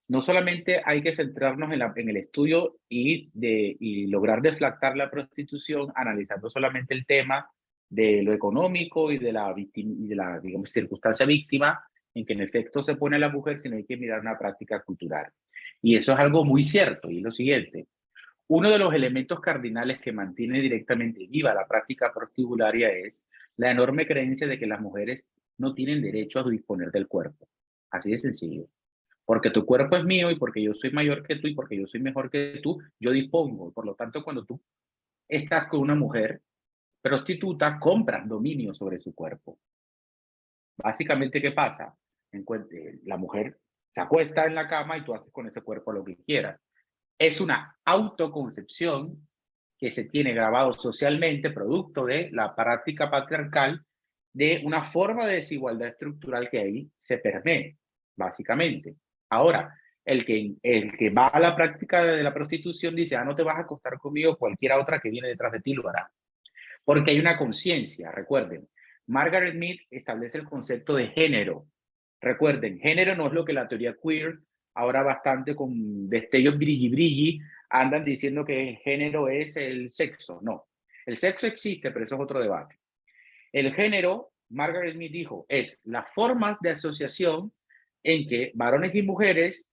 no solamente hay que centrarnos en el estudio y lograr deflactar la prostitución, analizando solamente el tema de lo económico y de la digamos, circunstancia víctima, en que en efecto se pone a la mujer, sino hay que mirar una práctica cultural. Y eso es algo muy cierto, y es lo siguiente. Uno de los elementos cardinales que mantiene directamente viva la práctica prostibularia es la enorme creencia de que las mujeres no tienen derecho a disponer del cuerpo. Así de sencillo. Porque tu cuerpo es mío y porque yo soy mayor que tú y porque yo soy mejor que tú, yo dispongo. Por lo tanto, cuando tú estás con una mujer prostituta, compras dominio sobre su cuerpo. Básicamente, ¿qué pasa? La mujer se acuesta en la cama y tú haces con ese cuerpo lo que quieras. Es una autoconcepción que se tiene grabado socialmente, producto de la práctica patriarcal, de una forma de desigualdad estructural que ahí se permea, básicamente. Ahora, el que va a la práctica de la prostitución dice, no te vas a acostar conmigo, cualquiera otra que viene detrás de ti lo hará. Porque hay una conciencia, recuerden. Margaret Mead establece el concepto de género. Recuerden, género no es lo que la teoría queer, ahora bastante con destellos brilli, andan diciendo que género es el sexo. No, el sexo existe, pero eso es otro debate. El género Margaret Mead dijo, es las formas de asociación en que varones y mujeres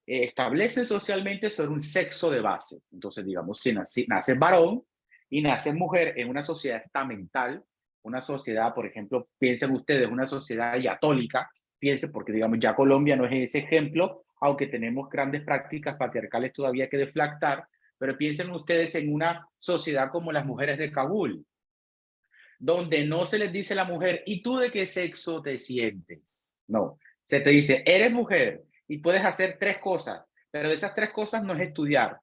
establecen socialmente sobre un sexo de base. Entonces, digamos, si nace varón y nace mujer en una sociedad estamental, una sociedad, por ejemplo, piensen ustedes, una sociedad católica, piensen, porque digamos ya Colombia no es ese ejemplo, aunque tenemos grandes prácticas patriarcales todavía que deflactar, pero piensen ustedes en una sociedad como las mujeres de Kabul, donde no se les dice a la mujer, ¿y tú de qué sexo te sientes? No, se te dice, eres mujer y puedes hacer 3 cosas, pero de esas 3 cosas no es estudiar.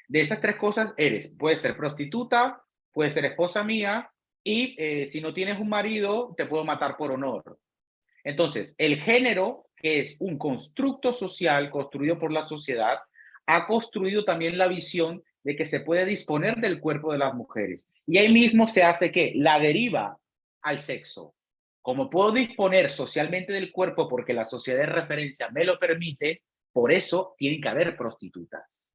De esas 3 cosas puedes ser prostituta, puedes ser esposa mía y si no tienes un marido, te puedo matar por honor. Entonces, el género, que es un constructo social construido por la sociedad, ha construido también la visión de que se puede disponer del cuerpo de las mujeres. Y ahí mismo se hace que la deriva al sexo. Como puedo disponer socialmente del cuerpo porque la sociedad de referencia me lo permite, por eso tiene que haber prostitutas.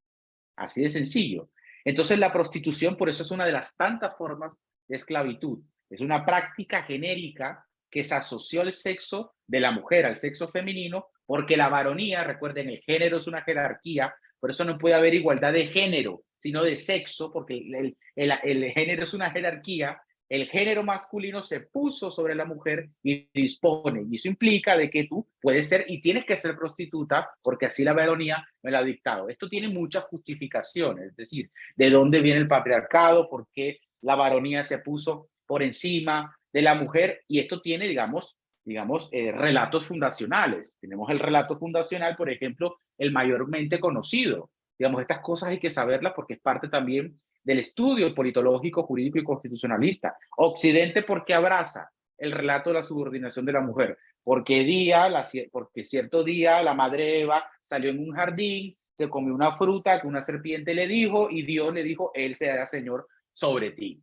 Así de sencillo. Entonces la prostitución, por eso es una de las tantas formas de esclavitud. Es una práctica genérica que se asoció al sexo de la mujer, al sexo femenino, porque la varonía, recuerden, el género es una jerarquía, por eso no puede haber igualdad de género, sino de sexo, porque el género es una jerarquía. El género masculino se puso sobre la mujer y dispone, y eso implica de que tú puedes ser y tienes que ser prostituta porque así la varonía me lo ha dictado. Esto tiene muchas justificaciones, es decir, de dónde viene el patriarcado, por qué la varonía se puso por encima de la mujer, y esto tiene, digamos, relatos fundacionales. Tenemos el relato fundacional, por ejemplo, el mayormente conocido. Digamos, estas cosas hay que saberlas porque es parte también del estudio politológico, jurídico y constitucionalista. Occidente, ¿por qué abraza el relato de la subordinación de la mujer? Porque cierto día la madre Eva salió en un jardín, se comió una fruta que una serpiente le dijo y Dios le dijo, él será Señor sobre ti.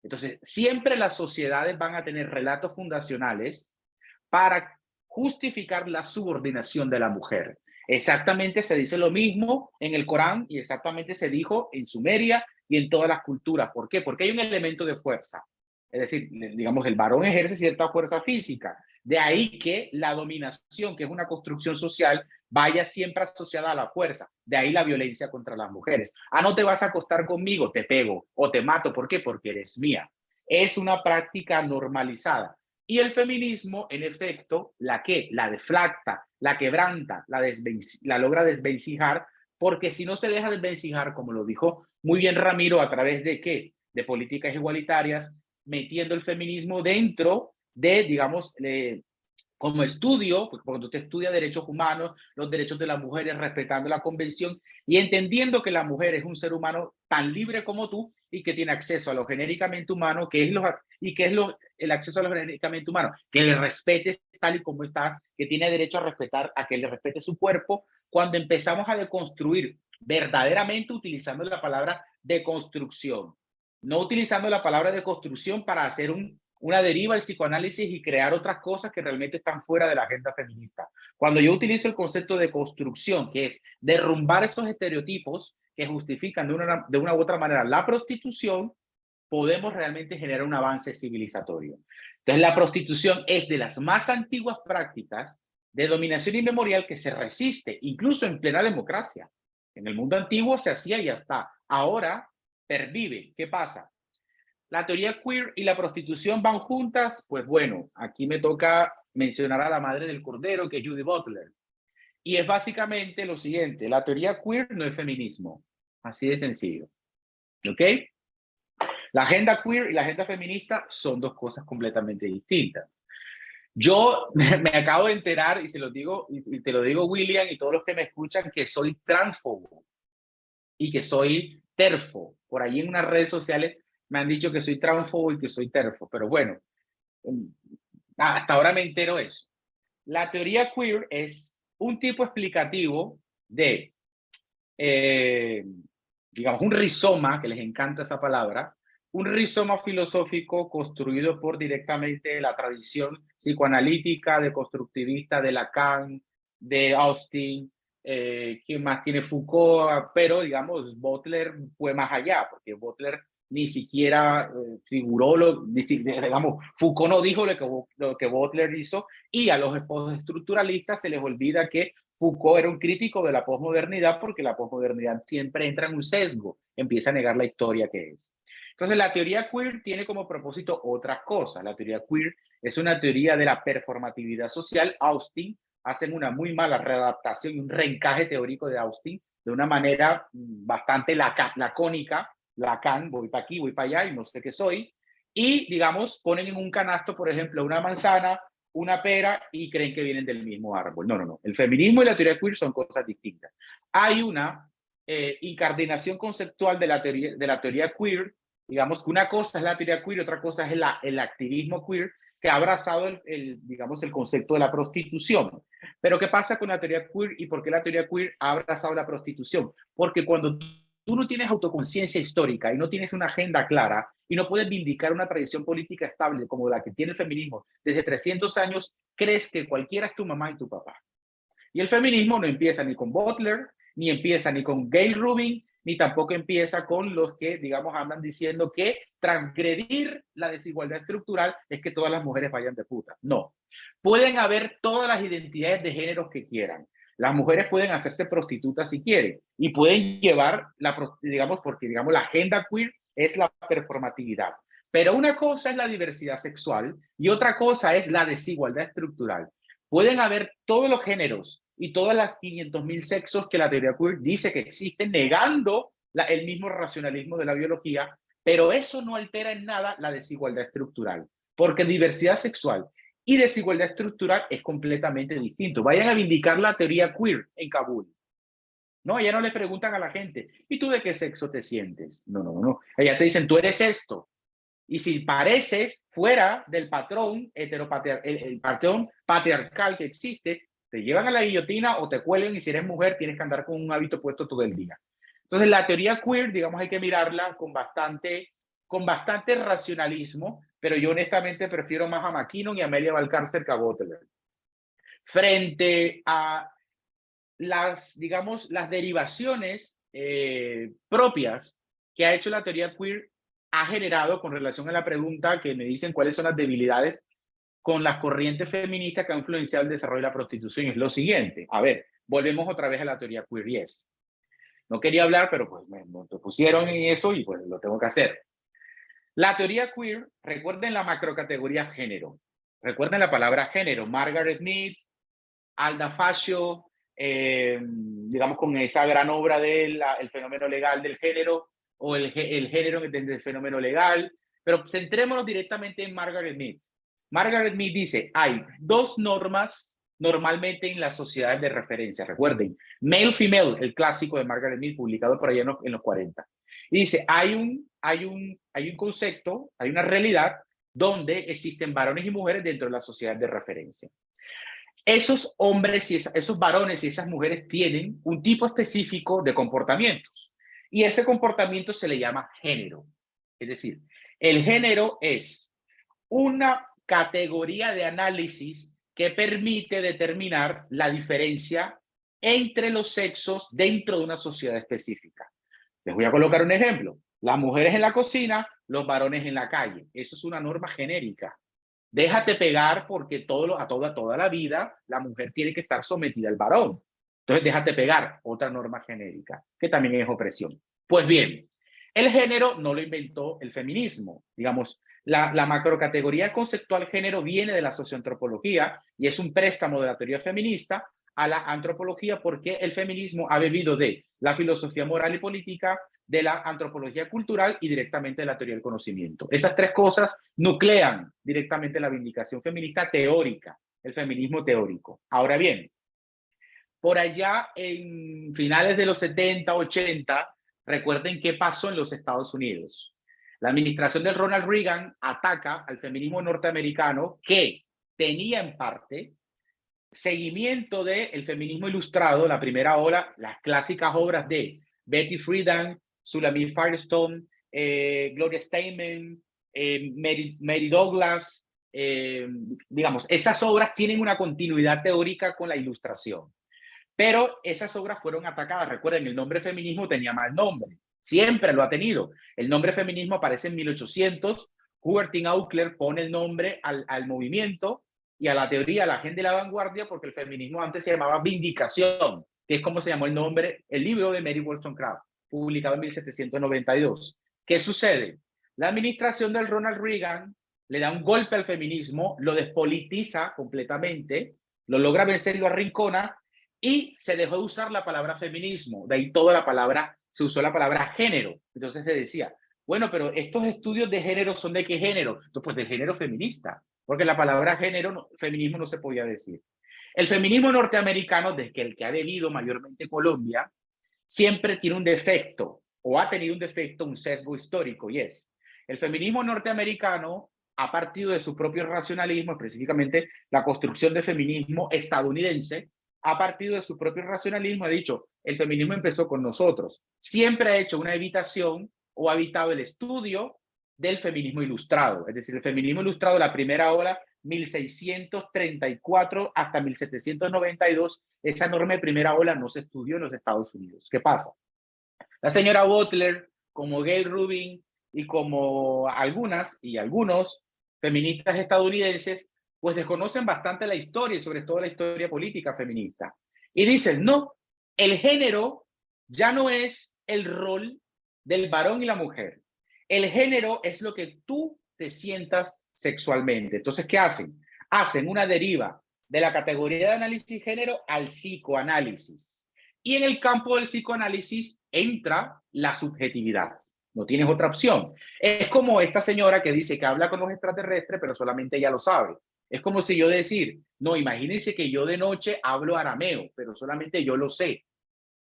Entonces, siempre las sociedades van a tener relatos fundacionales para justificar la subordinación de la mujer. Exactamente se dice lo mismo en el Corán y exactamente se dijo en Sumeria y en todas las culturas. ¿Por qué? Porque hay un elemento de fuerza. Es decir, digamos, el varón ejerce cierta fuerza física. De ahí que la dominación, que es una construcción social, vaya siempre asociada a la fuerza. De ahí la violencia contra las mujeres. Ah, no te vas a acostar conmigo, te pego o te mato. ¿Por qué? Porque eres mía. Es una práctica normalizada. Y el feminismo, en efecto, la deflacta, la quebranta, la logra desvencijar, porque si no se deja desvencijar, como lo dijo muy bien Ramiro, a través de ¿qué? De políticas igualitarias, metiendo el feminismo dentro de, digamos, como estudio, porque cuando usted estudia derechos humanos, los derechos de las mujeres, respetando la convención y entendiendo que la mujer es un ser humano tan libre como tú y que tiene acceso a lo genéricamente humano, que es el acceso a lo genéricamente humano, que le respetes tal y como estás, que tiene derecho a respetar, a que le respete su cuerpo. Cuando empezamos a deconstruir verdaderamente utilizando la palabra deconstrucción, no utilizando la palabra deconstrucción para hacer una deriva al psicoanálisis y crear otras cosas que realmente están fuera de la agenda feminista. Cuando yo utilizo el concepto de construcción, que es derrumbar esos estereotipos que justifican de una u otra manera la prostitución, podemos realmente generar un avance civilizatorio. Entonces, la prostitución es de las más antiguas prácticas de dominación inmemorial que se resiste, incluso en plena democracia. En el mundo antiguo se hacía y ya está. Ahora pervive. ¿Qué pasa? ¿La teoría queer y la prostitución van juntas? Pues bueno, aquí me toca mencionar a la madre del cordero, que es Judith Butler. Y es básicamente lo siguiente, la teoría queer no es feminismo. Así de sencillo. ¿Ok? La agenda queer y la agenda feminista son dos cosas completamente distintas. Yo me acabo de enterar, y se lo digo, y te lo digo, William, y todos los que me escuchan, que soy transfobo y que soy terfo. Por ahí en unas redes sociales me han dicho que soy transfobo y que soy terfo, pero bueno, hasta ahora me entero eso. La teoría queer es un tipo explicativo de, digamos, un rizoma, que les encanta esa palabra, un rizoma filosófico construido por directamente la tradición psicoanalítica, deconstructivista de Lacan, de Austin, ¿quién más tiene? Foucault, pero digamos, Butler fue más allá, porque Butler ni siquiera figuró, digamos, Foucault no dijo lo que Butler hizo, y a los postestructuralistas se les olvida que Foucault era un crítico de la posmodernidad, porque la posmodernidad siempre entra en un sesgo, empieza a negar la historia que es. Entonces, la teoría queer tiene como propósito otras cosas. La teoría queer es una teoría de la performatividad social. Austin hacen una muy mala readaptación y un reencaje teórico de Austin de una manera bastante lacónica. Lacan, voy para aquí, voy para allá y no sé qué soy. Y, digamos, ponen en un canasto, por ejemplo, una manzana, una pera y creen que vienen del mismo árbol. No, no, no. El feminismo y la teoría queer son cosas distintas. Hay una incardinación conceptual de la teoría queer. Digamos que una cosa es la teoría queer y otra cosa es el activismo queer, que ha abrazado digamos, el concepto de la prostitución. Pero ¿qué pasa con la teoría queer y por qué la teoría queer ha abrazado la prostitución? Porque cuando tú no tienes autoconciencia histórica y no tienes una agenda clara y no puedes vindicar una tradición política estable como la que tiene el feminismo desde 300 años, crees que cualquiera es tu mamá y tu papá. Y el feminismo no empieza ni con Butler, ni empieza ni con Gayle Rubin, ni tampoco empieza con los que, digamos, andan diciendo que transgredir la desigualdad estructural es que todas las mujeres vayan de puta. No. Pueden haber todas las identidades de géneros que quieran. Las mujeres pueden hacerse prostitutas si quieren y pueden llevar, digamos, porque digamos la agenda queer es la performatividad. Pero una cosa es la diversidad sexual y otra cosa es la desigualdad estructural. Pueden haber todos los géneros y todas las 500.000 sexos que la teoría queer dice que existen, negando el mismo racionalismo de la biología, pero eso no altera en nada la desigualdad estructural, porque diversidad sexual y desigualdad estructural es completamente distinto. Vayan a vindicar la teoría queer en Kabul. No, allá no le preguntan a la gente, ¿y tú de qué sexo te sientes? No, no, no. Allá te dicen, tú eres esto. Y si pareces fuera del patrón el patrón patriarcal que existe, te llevan a la guillotina o te cuelgan, y si eres mujer tienes que andar con un hábito puesto todo el día. Entonces la teoría queer, digamos, hay que mirarla con bastante racionalismo, pero yo honestamente prefiero más a McKinnon y a Amelia Valcárcel que a Butler. Frente a digamos, las derivaciones propias que ha hecho la teoría queer, ha generado, con relación a la pregunta que me dicen cuáles son las debilidades con las corrientes feministas que han influenciado el desarrollo de la prostitución, es lo siguiente. A ver, volvemos otra vez a la teoría queer, yes. No quería hablar, pero pues me pusieron en eso y pues lo tengo que hacer. La teoría queer, recuerden la macrocategoría género. Recuerden la palabra género. Margaret Mead, Alda Fascio, digamos, con esa gran obra de el fenómeno legal del género, o el género del fenómeno legal, pero centrémonos directamente en Margaret Mead. Margaret Mead dice, hay dos normas normalmente en las sociedades de referencia. Recuerden, Male-Female, el clásico de Margaret Mead, publicado por allá en los 40. Y dice, hay un concepto, hay una realidad donde existen varones y mujeres dentro de la sociedad de referencia. Esos hombres y esos varones y esas mujeres tienen un tipo específico de comportamientos. Y ese comportamiento se le llama género. Es decir, el género es una categoría de análisis que permite determinar la diferencia entre los sexos dentro de una sociedad específica. Les voy a colocar un ejemplo. Las mujeres en la cocina, los varones en la calle. Eso es una norma genérica. Déjate pegar porque toda la vida la mujer tiene que estar sometida al varón. Entonces déjate pegar, otra norma genérica, que también es opresión. Pues bien, el género no lo inventó el feminismo. Digamos, la macrocategoría conceptual género viene de la socioantropología y es un préstamo de la teoría feminista a la antropología, porque el feminismo ha bebido de la filosofía moral y política, de la antropología cultural y directamente de la teoría del conocimiento. Esas tres cosas nuclean directamente la vindicación feminista teórica, el feminismo teórico. Ahora bien, por allá en finales de los 70, 80, recuerden qué pasó en los Estados Unidos. La administración de Ronald Reagan ataca al feminismo norteamericano, que tenía en parte seguimiento del feminismo ilustrado, la primera ola, las clásicas obras de Betty Friedan, Sulamit Firestone, Gloria Steinem, Mary Douglas. Digamos, esas obras tienen una continuidad teórica con la ilustración, pero esas obras fueron atacadas. Recuerden, el nombre feminismo tenía mal nombre. Siempre lo ha tenido. El nombre feminismo aparece en 1800. Hubertin Auckler pone el nombre al movimiento y a la teoría, a la agenda de la vanguardia, porque el feminismo antes se llamaba Vindicación, que es como se llamó el libro de Mary Wollstonecraft, publicado en 1792. ¿Qué sucede? La administración del Ronald Reagan le da un golpe al feminismo, lo despolitiza completamente, lo logra vencer y lo arrincona, y se dejó de usar la palabra feminismo. De ahí se usó la palabra género. Entonces se decía, bueno, pero estos estudios de género son ¿de qué género? Entonces, pues del género feminista, porque la palabra género, feminismo no se podía decir. El feminismo norteamericano, desde el que ha debido mayormente Colombia, siempre tiene un defecto, o ha tenido un defecto, un sesgo histórico, y es, el feminismo norteamericano ha partido de su propio racionalismo, específicamente la construcción de feminismo estadounidense, ha partido de su propio racionalismo, ha dicho, el feminismo empezó con nosotros. Siempre ha hecho una evitación o ha evitado el estudio del feminismo ilustrado. Es decir, el feminismo ilustrado, la primera ola, 1634 hasta 1792, esa enorme primera ola no se estudió en los Estados Unidos. ¿Qué pasa? La señora Butler, como Gayle Rubin y como algunas y algunos feministas estadounidenses, pues desconocen bastante la historia y sobre todo la historia política feminista. Y dicen, no, el género ya no es el rol del varón y la mujer. El género es lo que tú te sientas sexualmente. Entonces, ¿qué hacen? Hacen una deriva de la categoría de análisis género al psicoanálisis. Y en el campo del psicoanálisis entra la subjetividad. No tienes otra opción. Es como esta señora que dice que habla con los extraterrestres, pero solamente ella lo sabe. Es como si yo decir, no, imagínense que yo de noche hablo arameo, pero solamente yo lo sé.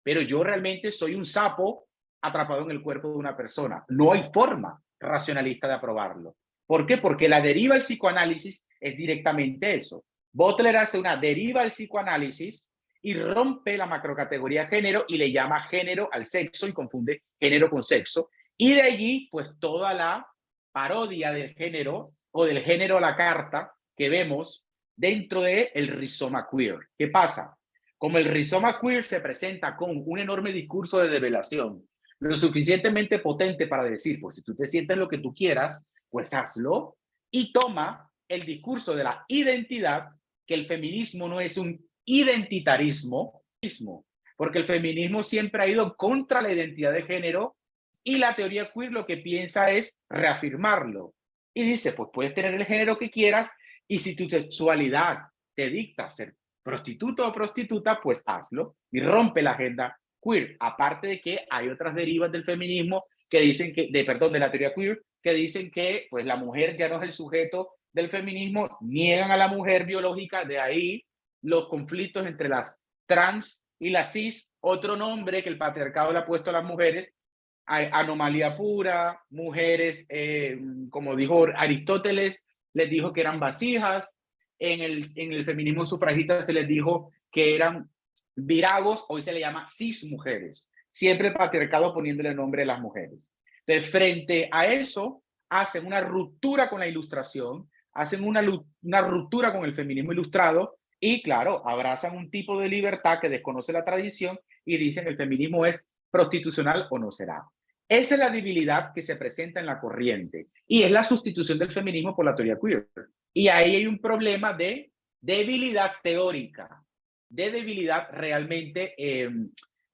Pero yo realmente soy un sapo atrapado en el cuerpo de una persona. No hay forma racionalista de aprobarlo. ¿Por qué? Porque la deriva al psicoanálisis es directamente eso. Butler hace una deriva al psicoanálisis y rompe la macrocategoría género y le llama género al sexo y confunde género con sexo. Y de allí, pues toda la parodia del género o del género a la carta que vemos dentro del rizoma queer. ¿Qué pasa? Como el rizoma queer se presenta con un enorme discurso de develación, lo suficientemente potente para decir, pues si tú te sientes lo que tú quieras, pues hazlo, y toma el discurso de la identidad, que el feminismo no es un identitarismo, porque el feminismo siempre ha ido contra la identidad de género y la teoría queer lo que piensa es reafirmarlo. Y dice, pues puedes tener el género que quieras y si tu sexualidad te dicta ser prostituto o prostituta, pues hazlo y rompe la agenda queer. Aparte de que hay otras derivas del feminismo que dicen que, de la teoría queer, que dicen que pues la mujer ya no es el sujeto del feminismo, niegan a la mujer biológica, de ahí los conflictos entre las trans y las cis, otro nombre que el patriarcado le ha puesto a las mujeres, anomalía pura, mujeres, como dijo Aristóteles, les dijo que eran vasijas, en el feminismo sufragista se les dijo que eran viragos, hoy se le llama cis mujeres, siempre el patriarcado poniéndole el nombre de las mujeres. Entonces, frente a eso, hacen una ruptura con la ilustración, hacen una ruptura con el feminismo ilustrado y, claro, abrazan un tipo de libertad que desconoce la tradición y dicen el feminismo es prostitucional o no será. Esa es la debilidad que se presenta en la corriente y es la sustitución del feminismo por la teoría queer. Y ahí hay un problema de debilidad teórica, de debilidad realmente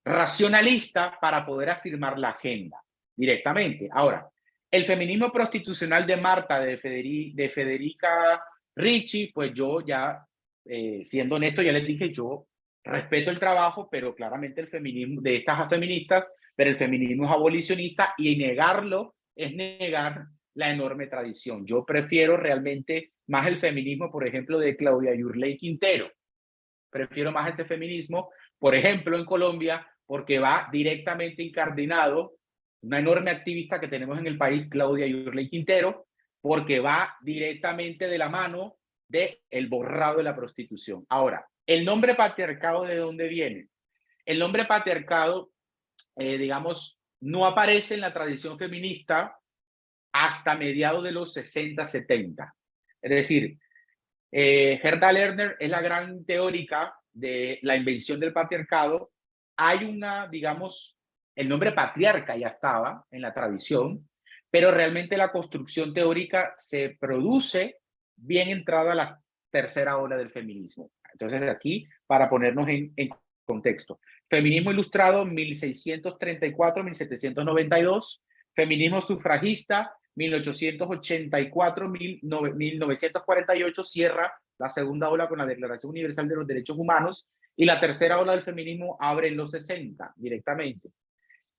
racionalista para poder afirmar la agenda directamente. Ahora, el feminismo prostitucional de Marta, de Federica Ricci, pues yo ya, siendo honesto, ya les dije, yo respeto el trabajo, pero claramente el feminismo de estas feministas, pero el feminismo es abolicionista y negarlo es negar la enorme tradición. Yo prefiero realmente más el feminismo, por ejemplo, de Claudia Yurley Quintero. Prefiero más ese feminismo, por ejemplo, en Colombia, porque va directamente incardinado, una enorme activista que tenemos en el país, Claudia Yurley Quintero, porque va directamente de la mano del borrado de la prostitución. Ahora, el nombre patriarcado, ¿de dónde viene? El nombre patriarcado, digamos, no aparece en la tradición feminista hasta mediados de los 60, 70. Es decir, Gerda Lerner es la gran teórica de la invención del patriarcado. Hay una, digamos, El nombre patriarca ya estaba en la tradición, pero realmente la construcción teórica se produce bien entrada a la tercera ola del feminismo. Entonces aquí, para ponernos en contexto, feminismo ilustrado 1634-1792, feminismo sufragista 1884-1948, cierra la segunda ola con la Declaración Universal de los Derechos Humanos, y la tercera ola del feminismo abre en los 60 directamente.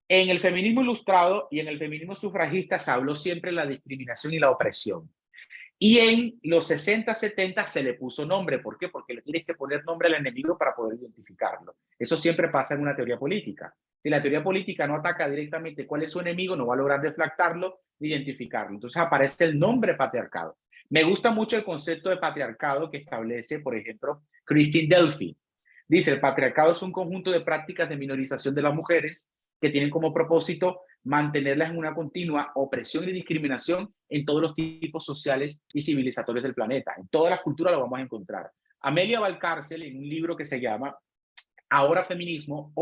En el feminismo ilustrado y en el feminismo sufragista se habló siempre de la discriminación y la opresión. Y en los 60, 70 se le puso nombre. ¿Por qué? Porque le tienes que poner nombre al enemigo para poder identificarlo. Eso siempre pasa en una teoría política. Si la teoría política no ataca directamente cuál es su enemigo, no va a lograr deflactarlo ni identificarlo. Entonces aparece el nombre patriarcado. Me gusta mucho el concepto de patriarcado que establece, por ejemplo, Christine Delphi. Dice, el patriarcado es un conjunto de prácticas de minorización de las mujeres que tienen como propósito mantenerlas en una continua opresión y discriminación en todos los tipos sociales y civilizatorios del planeta. En todas las culturas lo vamos a encontrar. Amelia Valcárcel, en un libro que se llama Ahora Feminismo,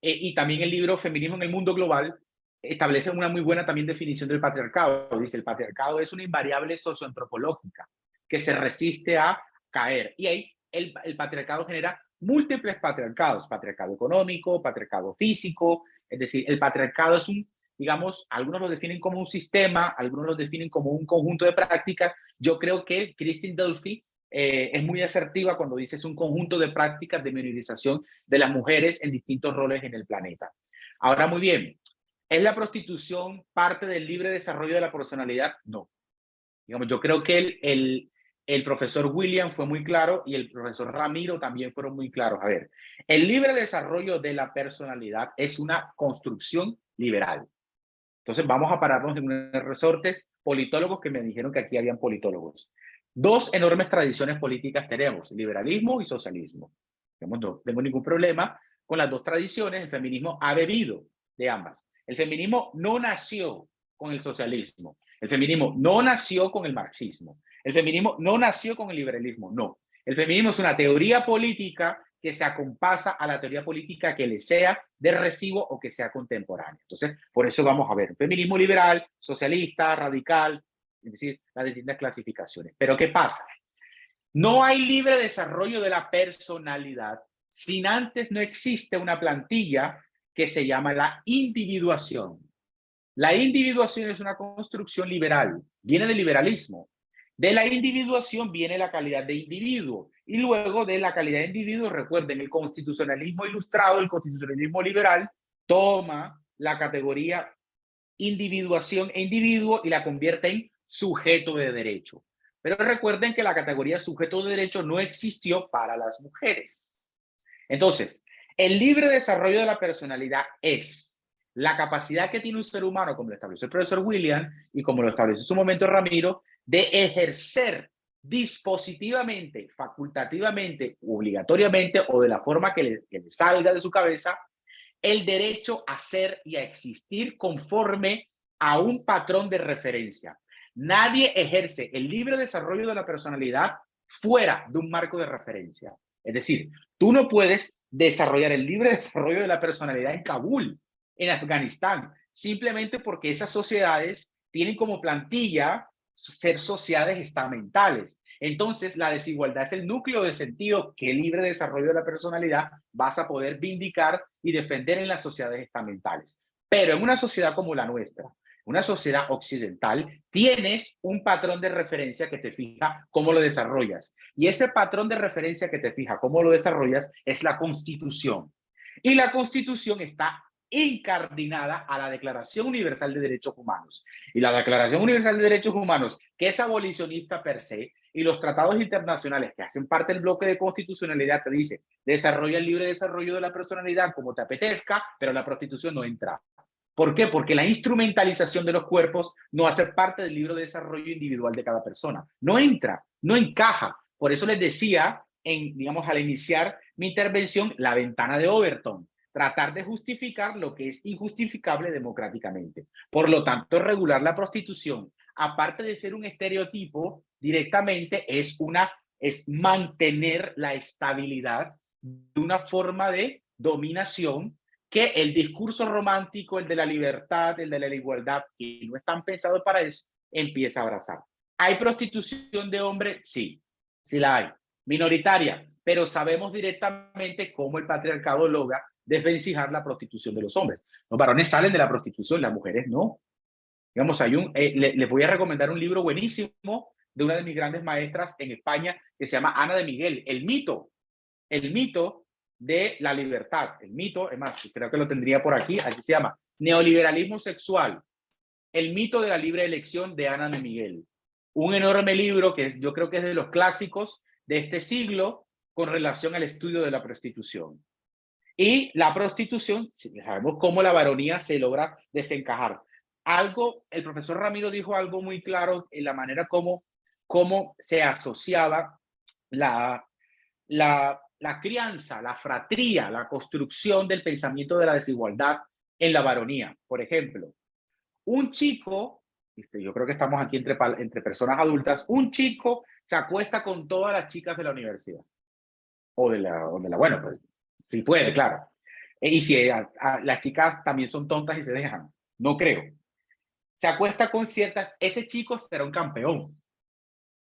y también el libro Feminismo en el Mundo Global, establece una muy buena también definición del patriarcado. Dice, el patriarcado es una invariable socioantropológica que se resiste a caer. Y ahí el patriarcado genera múltiples patriarcados, patriarcado económico, patriarcado físico. Es decir, el patriarcado es un, digamos, algunos lo definen como un sistema, algunos lo definen como un conjunto de prácticas. Yo creo que Christine Delphi es muy asertiva cuando dice es un conjunto de prácticas de minorización de las mujeres en distintos roles en el planeta. Ahora, muy bien, ¿es la prostitución parte del libre desarrollo de la personalidad? No. Digamos, yo creo que el profesor William fue muy claro y el profesor Ramiro también fueron muy claros. A ver, el libre desarrollo de la personalidad es una construcción liberal. Entonces vamos a pararnos en unos resortes politólogos que me dijeron que aquí habían politólogos. Dos enormes tradiciones políticas tenemos, liberalismo y socialismo. No tengo ningún problema con las dos tradiciones. El feminismo ha bebido de ambas. El feminismo no nació con el socialismo. El feminismo no nació con el marxismo. El feminismo no nació con el liberalismo, no. El feminismo es una teoría política que se acompasa a la teoría política que le sea de recibo o que sea contemporánea. Entonces, por eso vamos a ver feminismo liberal, socialista, radical, es decir, las distintas clasificaciones. Pero ¿qué pasa? No hay libre desarrollo de la personalidad sin antes no existe una plantilla que se llama la individuación. La individuación es una construcción liberal, viene del liberalismo. De la individuación viene la calidad de individuo y luego de la calidad de individuo, recuerden, el constitucionalismo ilustrado, el constitucionalismo liberal, toma la categoría individuación e individuo y la convierte en sujeto de derecho. Pero recuerden que la categoría sujeto de derecho no existió para las mujeres. Entonces, el libre desarrollo de la personalidad es la capacidad que tiene un ser humano, como lo estableció el profesor William y como lo estableció en su momento Ramiro, de ejercer dispositivamente, facultativamente, obligatoriamente o de la forma que le salga de su cabeza el derecho a ser y a existir conforme a un patrón de referencia. Nadie ejerce el libre desarrollo de la personalidad fuera de un marco de referencia. Es decir, tú no puedes desarrollar el libre desarrollo de la personalidad en Kabul, en Afganistán, simplemente porque esas sociedades tienen como plantilla ser sociedades estamentales. Entonces, la desigualdad es el núcleo de sentido que el libre desarrollo de la personalidad vas a poder vindicar y defender en las sociedades estamentales. Pero en una sociedad como la nuestra, una sociedad occidental, tienes un patrón de referencia que te fija cómo lo desarrollas. Y ese patrón de referencia que te fija cómo lo desarrollas es la Constitución. Y la Constitución está incardinada a la Declaración Universal de Derechos Humanos. Y la Declaración Universal de Derechos Humanos, que es abolicionista per se, y los tratados internacionales que hacen parte del bloque de constitucionalidad te dice, desarrolla el libre desarrollo de la personalidad como te apetezca, pero la prostitución no entra. ¿Por qué? Porque la instrumentalización de los cuerpos no hace parte del libre desarrollo individual de cada persona. No entra, no encaja. Por eso les decía, digamos, al iniciar mi intervención, la ventana de Overton. Tratar de justificar lo que es injustificable democráticamente. Por lo tanto, regular la prostitución, aparte de ser un estereotipo, directamente es mantener la estabilidad de una forma de dominación que el discurso romántico, el de la libertad, el de la igualdad, que no están pensados para eso, empieza a abrazar. ¿Hay prostitución de hombres? Sí, sí la hay. Minoritaria, pero sabemos directamente cómo el patriarcado logra desvencijar la prostitución de los hombres. Los varones salen de la prostitución, las mujeres no. Digamos, les voy a recomendar un libro buenísimo de una de mis grandes maestras en España que se llama Ana de Miguel, El mito de la libertad. El mito, es más, creo que lo tendría por aquí se llama Neoliberalismo sexual, el mito de la libre elección de Ana de Miguel. Un enorme libro que yo creo que es de los clásicos de este siglo con relación al estudio de la prostitución. Y la prostitución, sabemos cómo la varonía se logra desencajar. El profesor Ramiro dijo algo muy claro en la manera como se asociaba la crianza, la fratría, la construcción del pensamiento de la desigualdad en la varonía. Por ejemplo, un chico, yo creo que estamos aquí entre personas adultas, un chico se acuesta con todas las chicas de la universidad. Bueno, pues si puede, claro. Y si las chicas también son tontas y se dejan, no creo. Se acuesta con ciertas, ese chico será un campeón.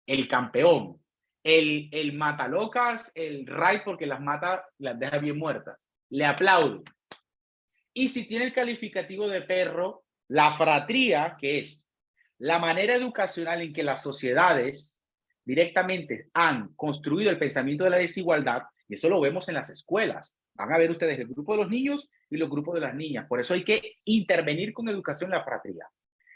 El campeón. El matalocas, el Ray, porque las mata, las deja bien muertas. Le aplaudo. Y si tiene el calificativo de perro, la fratría, que es la manera educacional en que las sociedades directamente han construido el pensamiento de la desigualdad, y eso lo vemos en las escuelas. Van a ver ustedes el grupo de los niños y los grupos de las niñas. Por eso hay que intervenir con educación en la fratría.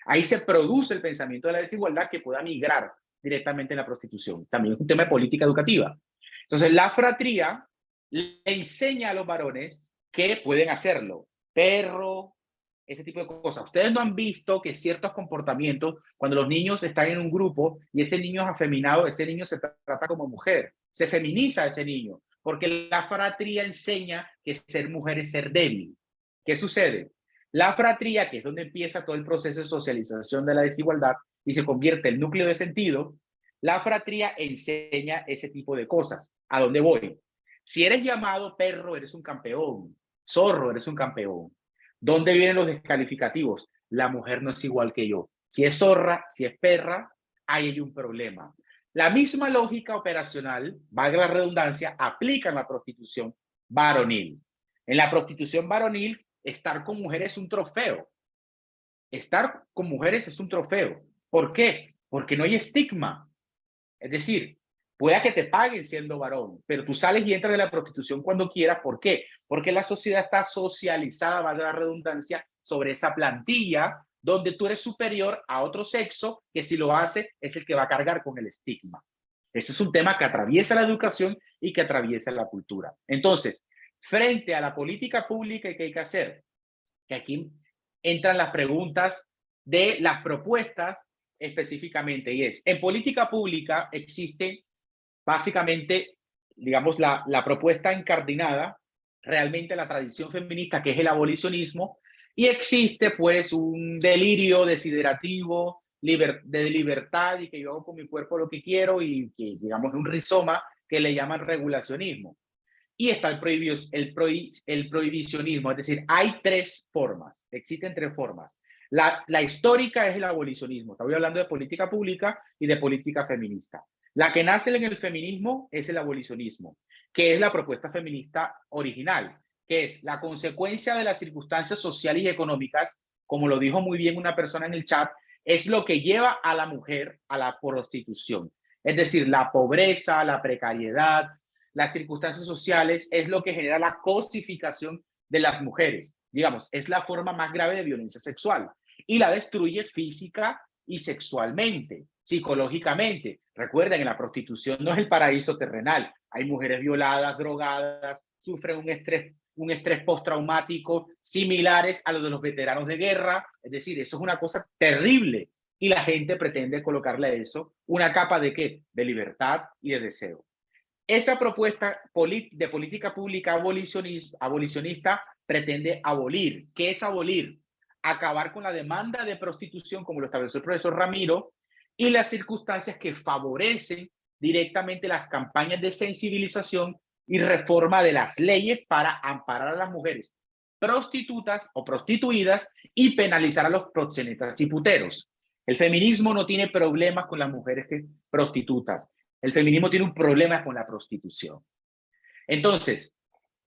Ahí se produce el pensamiento de la desigualdad que pueda migrar directamente en la prostitución. También es un tema de política educativa. Entonces, la fratría le enseña a los varones que pueden hacerlo. Perro, ese tipo de cosas. Ustedes no han visto que ciertos comportamientos, cuando los niños están en un grupo y ese niño es afeminado, ese niño se trata como mujer, se feminiza a ese niño, porque la fratría enseña que ser mujer es ser débil. ¿Qué sucede? La fratría, que es donde empieza todo el proceso de socialización de la desigualdad y se convierte en el núcleo de sentido, la fratría enseña ese tipo de cosas. ¿A dónde voy? Si eres llamado perro, eres un campeón. Zorro, eres un campeón. ¿Dónde vienen los descalificativos? La mujer no es igual que yo. Si es zorra, si es perra, ahí hay un problema. La misma lógica operacional, valga la redundancia, aplica en la prostitución varonil. En la prostitución varonil, estar con mujeres es un trofeo. Estar con mujeres es un trofeo. ¿Por qué? Porque no hay estigma. Es decir, pueda que te paguen siendo varón, pero tú sales y entras en la prostitución cuando quieras. ¿Por qué? Porque la sociedad está socializada, valga la redundancia, sobre esa plantilla donde tú eres superior a otro sexo que si lo hace es el que va a cargar con el estigma. Ese es un tema que atraviesa la educación y que atraviesa la cultura. Entonces, frente a la política pública que hay que hacer, que aquí entran las preguntas de las propuestas específicamente, y es, en política pública existe básicamente, digamos, la propuesta incardinada, realmente la tradición feminista, que es el abolicionismo, y existe pues un delirio desiderativo de libertad y que yo hago con mi cuerpo lo que quiero y que, digamos, un rizoma que le llaman regulacionismo. Y está el prohibicionismo, es decir, hay tres formas, existen tres formas. La histórica es el abolicionismo, estoy hablando de política pública y de política feminista. La que nace en el feminismo es el abolicionismo, que es la propuesta feminista original, que es la consecuencia de las circunstancias sociales y económicas, como lo dijo muy bien una persona en el chat, es lo que lleva a la mujer a la prostitución. Es decir, la pobreza, la precariedad, las circunstancias sociales es lo que genera la cosificación de las mujeres. Digamos, es la forma más grave de violencia sexual y la destruye física y sexualmente, psicológicamente. Recuerden, en la prostitución no es el paraíso terrenal. Hay mujeres violadas, drogadas, sufren un estrés postraumático similares a los de los veteranos de guerra. Es decir, eso es una cosa terrible y la gente pretende colocarle a eso una capa ¿de qué? De libertad y de deseo. Esa propuesta de política pública abolicionista pretende abolir. ¿Qué es abolir? Acabar con la demanda de prostitución, como lo estableció el profesor Ramiro, y las circunstancias que favorecen directamente las campañas de sensibilización y reforma de las leyes para amparar a las mujeres, prostitutas o prostituidas y penalizar a los proxenetas y puteros. El feminismo no tiene problemas con las mujeres prostitutas. El feminismo tiene un problema con la prostitución. Entonces,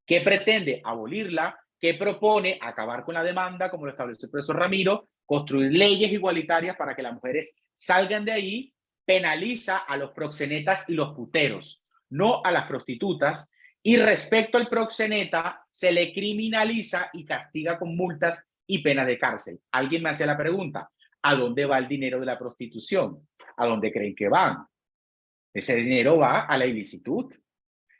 ¿qué pretende? Abolirla. ¿Qué propone? Acabar con la demanda, como lo estableció el profesor Ramiro, construir leyes igualitarias para que las mujeres salgan de ahí, penaliza a los proxenetas y los puteros, no a las prostitutas, y respecto al proxeneta, se le criminaliza y castiga con multas y penas de cárcel. Alguien me hacía la pregunta, ¿a dónde va el dinero de la prostitución? ¿A dónde creen que van? Ese dinero va a la ilicitud.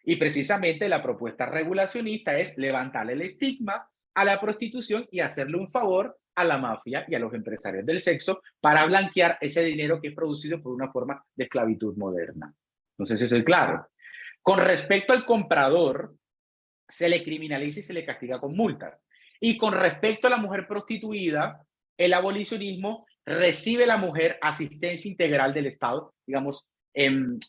Y precisamente la propuesta regulacionista es levantarle el estigma a la prostitución y hacerle un favor a la mafia y a los empresarios del sexo para blanquear ese dinero que es producido por una forma de esclavitud moderna. No sé si soy claro. Con respecto al comprador, se le criminaliza y se le castiga con multas. Y con respecto a la mujer prostituida, el abolicionismo recibe la mujer asistencia integral del Estado, digamos, en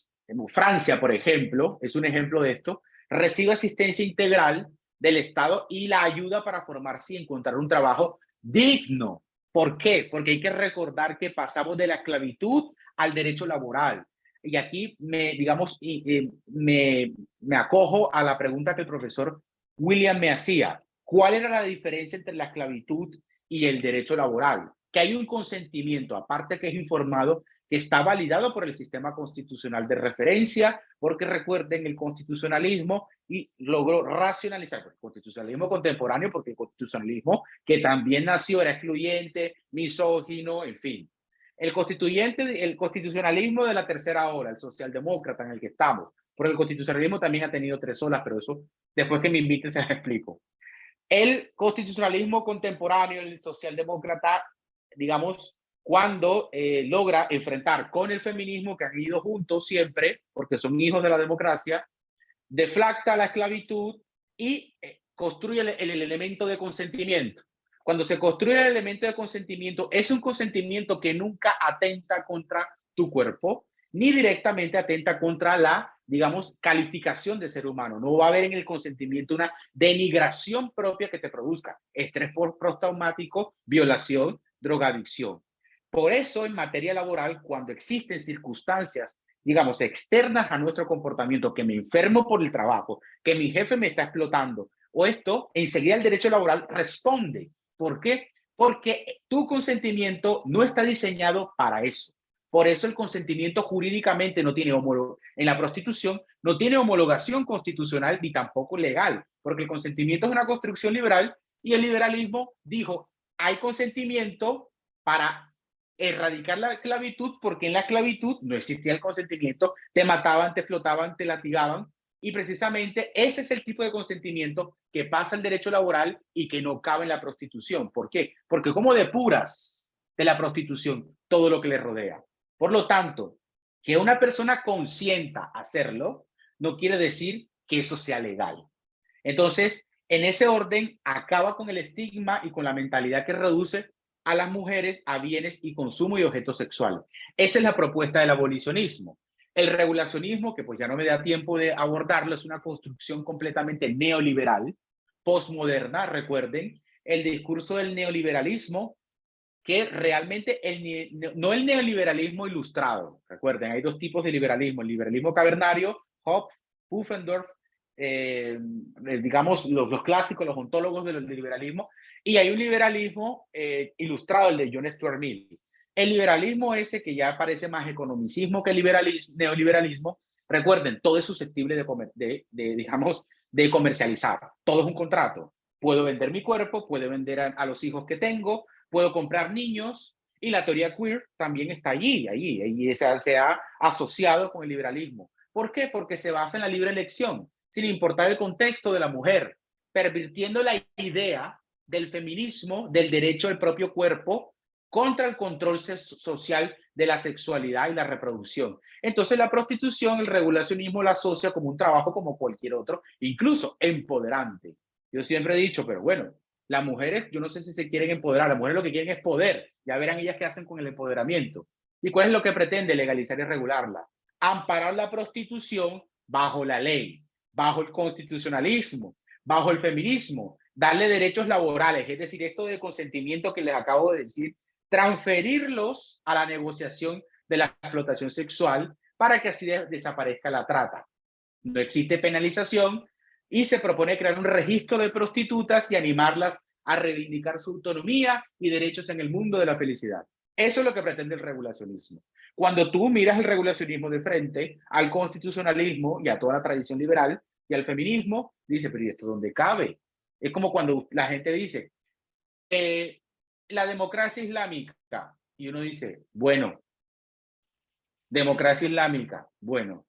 Francia, por ejemplo, es un ejemplo de esto, recibe asistencia integral del Estado y la ayuda para formarse y encontrar un trabajo digno. ¿Por qué? Porque hay que recordar que pasamos de la esclavitud al derecho laboral. Y aquí me acojo a la pregunta que el profesor William me hacía. ¿Cuál era la diferencia entre la esclavitud y el derecho laboral? Que hay un consentimiento, aparte que es informado, que está validado por el sistema constitucional de referencia, porque recuerden el constitucionalismo y logró racionalizar el constitucionalismo contemporáneo, porque el constitucionalismo que también nació era excluyente, misógino, en fin. El constitucionalismo de la tercera ola, el socialdemócrata en el que estamos, porque el constitucionalismo también ha tenido 3 olas, pero eso después que me inviten se las explico. El constitucionalismo contemporáneo, el socialdemócrata, digamos, cuando logra enfrentar con el feminismo, que han ido juntos siempre, porque son hijos de la democracia, deflacta la esclavitud y construye el elemento de consentimiento. Cuando se construye el elemento de consentimiento, es un consentimiento que nunca atenta contra tu cuerpo, ni directamente atenta contra la, digamos, calificación de ser humano. No va a haber en el consentimiento una denigración propia que te produzca estrés postraumático, violación, drogadicción. Por eso, en materia laboral, cuando existen circunstancias, digamos, externas a nuestro comportamiento, que me enfermo por el trabajo, que mi jefe me está explotando, o esto, enseguida el derecho laboral responde. ¿Por qué? Porque tu consentimiento no está diseñado para eso. Por eso el consentimiento jurídicamente no tiene en la prostitución no tiene homologación constitucional ni tampoco legal, porque el consentimiento es una construcción liberal y el liberalismo dijo, hay consentimiento para erradicar la esclavitud, porque en la esclavitud no existía el consentimiento, te mataban, te explotaban, te latigaban, y precisamente ese es el tipo de consentimiento que pasa el derecho laboral y que no cabe en la prostitución. ¿Por qué? Porque como depuras de la prostitución todo lo que le rodea. Por lo tanto, que una persona consienta hacerlo no quiere decir que eso sea legal. Entonces, en ese orden, acaba con el estigma y con la mentalidad que reduce a las mujeres a bienes y consumo y objetos sexuales. Esa es la propuesta del abolicionismo. El regulacionismo, que pues ya no me da tiempo de abordarlo, es una construcción completamente neoliberal, postmoderna, recuerden, el discurso del neoliberalismo, que realmente no el neoliberalismo ilustrado, recuerden, hay 2 tipos de liberalismo, el liberalismo cavernario, Hobbes, Pufendorf, digamos los clásicos, los ontólogos del liberalismo, y hay un liberalismo ilustrado, el de John Stuart Mill. El liberalismo ese que ya parece más economicismo que neoliberalismo, recuerden, todo es susceptible de comercializar, todo es un contrato. Puedo vender mi cuerpo, puedo vender a los hijos que tengo, puedo comprar niños, y la teoría queer también está allí se ha asociado con el liberalismo. ¿Por qué? Porque se basa en la libre elección, sin importar el contexto de la mujer, pervirtiendo la idea del feminismo, del derecho al propio cuerpo, contra el control social de la sexualidad y la reproducción. Entonces la prostitución, el regulacionismo la asocia como un trabajo como cualquier otro, incluso empoderante. Yo siempre he dicho, pero bueno, las mujeres, yo no sé si se quieren empoderar, las mujeres lo que quieren es poder, ya verán ellas qué hacen con el empoderamiento. ¿Y cuál es lo que pretende? Legalizar y regularla. Amparar la prostitución bajo la ley, bajo el constitucionalismo, bajo el feminismo, darle derechos laborales, es decir, esto de consentimiento que les acabo de decir, transferirlos a la negociación de la explotación sexual para que así desaparezca la trata. No existe penalización y se propone crear un registro de prostitutas y animarlas a reivindicar su autonomía y derechos en el mundo de la felicidad. Eso es lo que pretende el regulacionismo. Cuando tú miras el regulacionismo de frente al constitucionalismo y a toda la tradición liberal y al feminismo, dice, pero ¿y esto dónde cabe? Es como cuando la gente dice, la democracia islámica, y uno dice, bueno, democracia islámica, bueno.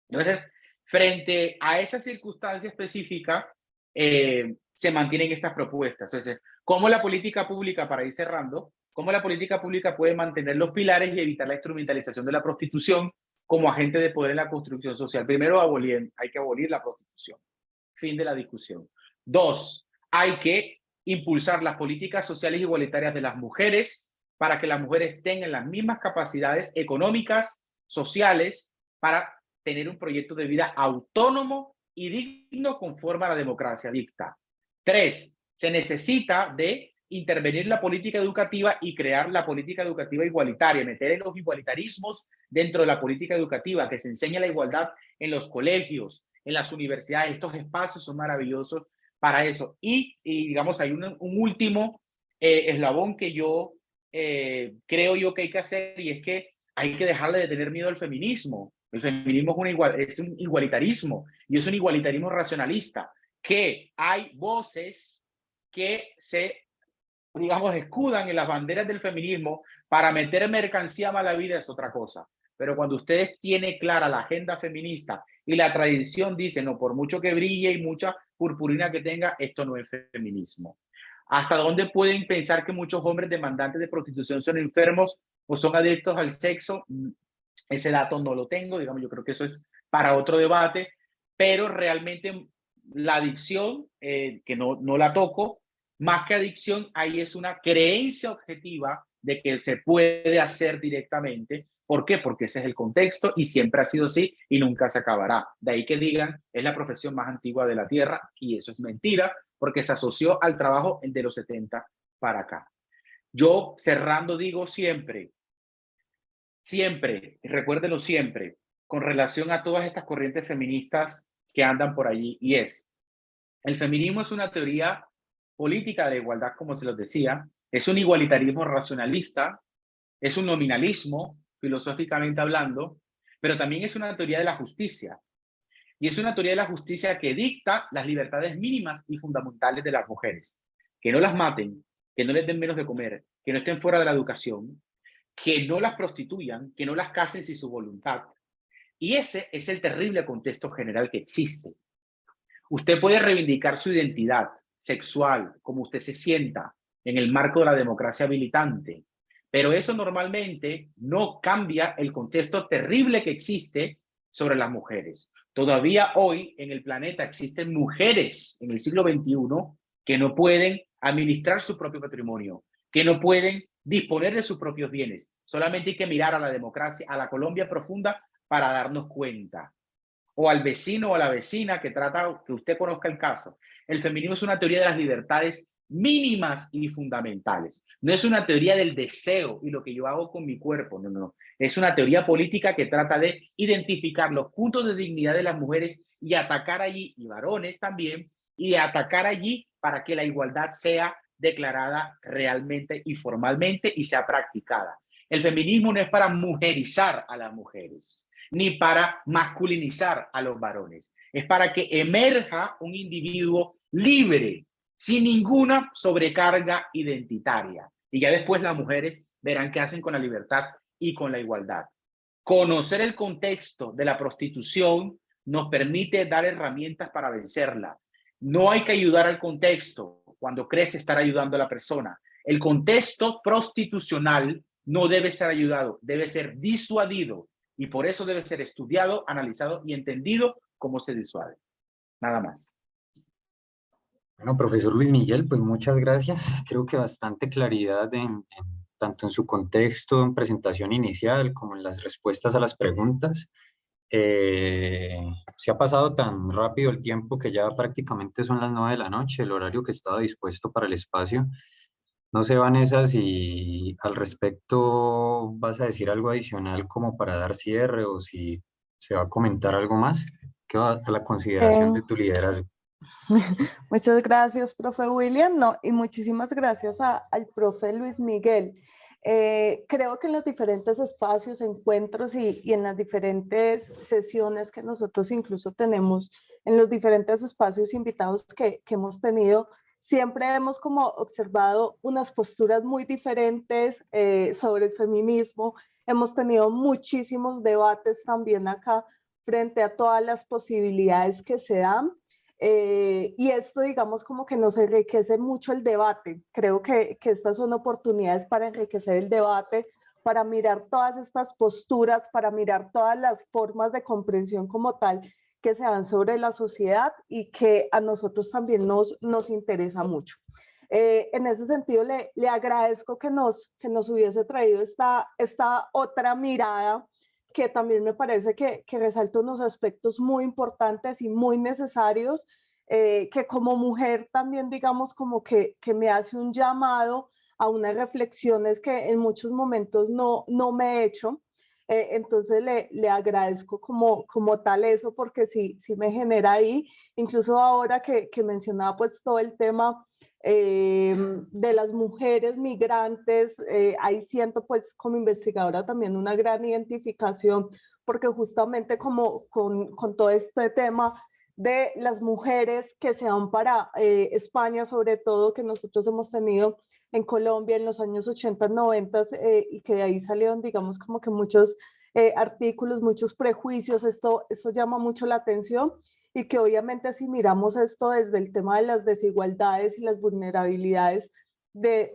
Entonces, frente a esa circunstancia específica, se mantienen estas propuestas. Entonces, ¿cómo la política pública, para ir cerrando, cómo la política pública puede mantener los pilares y evitar la instrumentalización de la prostitución como agente de poder en la construcción social? Primero, hay que abolir la prostitución. Fin de la discusión. 2, hay que impulsar las políticas sociales igualitarias de las mujeres para que las mujeres tengan las mismas capacidades económicas, sociales, para tener un proyecto de vida autónomo y digno conforme a la democracia dicta. 3, se necesita de intervenir la política educativa y crear la política educativa igualitaria, meter en los igualitarismos dentro de la política educativa, que se enseñe la igualdad en los colegios, en las universidades. Estos espacios son maravillosos para eso. Y digamos, hay un último eslabón que yo creo yo que hay que hacer, y es que hay que dejarle de tener miedo al feminismo. El feminismo es un igualitarismo, y es un igualitarismo racionalista, que hay voces que se, digamos, escudan en las banderas del feminismo para meter mercancía mala vida, es otra cosa. Pero cuando ustedes tienen clara la agenda feminista y la tradición dice, no, por mucho que brille y mucha purpurina que tenga, esto no es feminismo. ¿Hasta dónde pueden pensar que muchos hombres demandantes de prostitución son enfermos o son adictos al sexo? Ese dato no lo tengo, digamos, yo creo que eso es para otro debate, pero realmente la adicción, que no la toco, más que adicción, ahí es una creencia objetiva de que se puede hacer directamente. ¿Por qué? Porque ese es el contexto y siempre ha sido así y nunca se acabará. De ahí que digan, es la profesión más antigua de la Tierra, y eso es mentira, porque se asoció al trabajo de los 70 para acá. Yo, cerrando, digo siempre, recuérdenlo siempre, con relación a todas estas corrientes feministas que andan por allí, y es, el feminismo es una teoría política de la igualdad, como se los decía, es un igualitarismo racionalista, es un nominalismo, filosóficamente hablando, pero también es una teoría de la justicia. Y es una teoría de la justicia que dicta las libertades mínimas y fundamentales de las mujeres. Que no las maten, que no les den menos de comer, que no estén fuera de la educación, que no las prostituyan, que no las casen sin su voluntad. Y ese es el terrible contexto general que existe. Usted puede reivindicar su identidad sexual, como usted se sienta, en el marco de la democracia militante, pero eso normalmente no cambia el contexto terrible que existe sobre las mujeres. Todavía hoy en el planeta existen mujeres en el siglo XXI que no pueden administrar su propio patrimonio, que no pueden disponer de sus propios bienes. Solamente hay que mirar a la democracia, a la Colombia profunda, para darnos cuenta. O al vecino o a la vecina que trata, que usted conozca el caso. El feminismo es una teoría de las libertades mínimas y fundamentales. No es una teoría del deseo y lo que yo hago con mi cuerpo, no. Es una teoría política que trata de identificar los puntos de dignidad de las mujeres y atacar allí, y varones también, y atacar allí para que la igualdad sea declarada realmente y formalmente y sea practicada. El feminismo no es para mujerizar a las mujeres, ni para masculinizar a los varones. Es para que emerja un individuo libre, sin ninguna sobrecarga identitaria. Y ya después las mujeres verán qué hacen con la libertad y con la igualdad. Conocer el contexto de la prostitución nos permite dar herramientas para vencerla. No hay que ayudar al contexto cuando crees estar ayudando a la persona. El contexto prostitucional no debe ser ayudado, debe ser disuadido. Y por eso debe ser estudiado, analizado y entendido cómo se disuade. Nada más. Bueno, profesor Luis Miguel, pues muchas gracias. Creo que bastante claridad tanto en su contexto, en presentación inicial, como en las respuestas a las preguntas. Se ha pasado tan rápido el tiempo que ya prácticamente son las 9 de la noche, el horario que estaba dispuesto para el espacio. No sé, Vanessa, si al respecto vas a decir algo adicional como para dar cierre o si se va a comentar algo más que va a la consideración Eh, de tu liderazgo. Muchas gracias, profe William, no, y muchísimas gracias al profe Luis Miguel. Creo que en los diferentes espacios, encuentros y en las diferentes sesiones que nosotros incluso tenemos, en los diferentes espacios invitados que hemos tenido, siempre hemos como observado unas posturas muy diferentes sobre el feminismo. Hemos tenido muchísimos debates también acá frente a todas las posibilidades que se dan. Y esto, digamos, como que nos enriquece mucho el debate. Creo que estas son oportunidades para enriquecer el debate, para mirar todas estas posturas, para mirar todas las formas de comprensión como tal que se dan sobre la sociedad y que a nosotros también nos interesa mucho. En ese sentido, le agradezco que nos hubiese traído esta otra mirada que también me parece que resalta unos aspectos muy importantes y muy necesarios, que como mujer también digamos como que me hace un llamado a unas reflexiones que en muchos momentos no me he hecho. Entonces le agradezco como tal eso porque sí me genera ahí, incluso ahora que mencionaba pues todo el tema de las mujeres migrantes, ahí siento pues como investigadora también una gran identificación porque justamente como con todo este tema de las mujeres que se van para España, sobre todo que nosotros hemos tenido en Colombia en los años 80, 90 y que de ahí salieron digamos como que muchos artículos, muchos prejuicios, esto llama mucho la atención y que obviamente si miramos esto desde el tema de las desigualdades y las vulnerabilidades de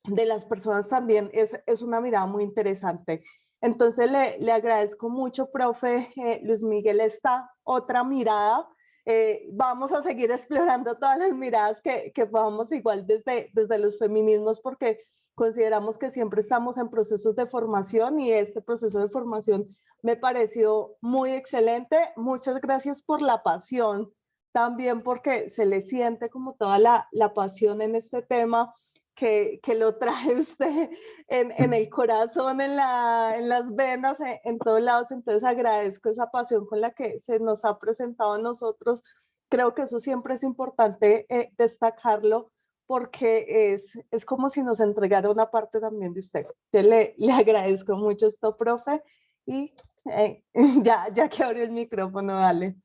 las personas también es una mirada muy interesante. Entonces le agradezco mucho, profe Luis Miguel, esta otra mirada. Vamos a seguir explorando todas las miradas que podamos igual desde los feminismos porque consideramos que siempre estamos en procesos de formación y este proceso de formación me pareció muy excelente. Muchas gracias por la pasión, también porque se le siente como toda la pasión en este tema que lo trae usted en el corazón, en las venas, en todos lados. Entonces agradezco esa pasión con la que se nos ha presentado a nosotros. Creo que eso siempre es importante destacarlo porque es como si nos entregara una parte también de usted. Yo le agradezco mucho esto, profe, y ya que abrió el micrófono, dale.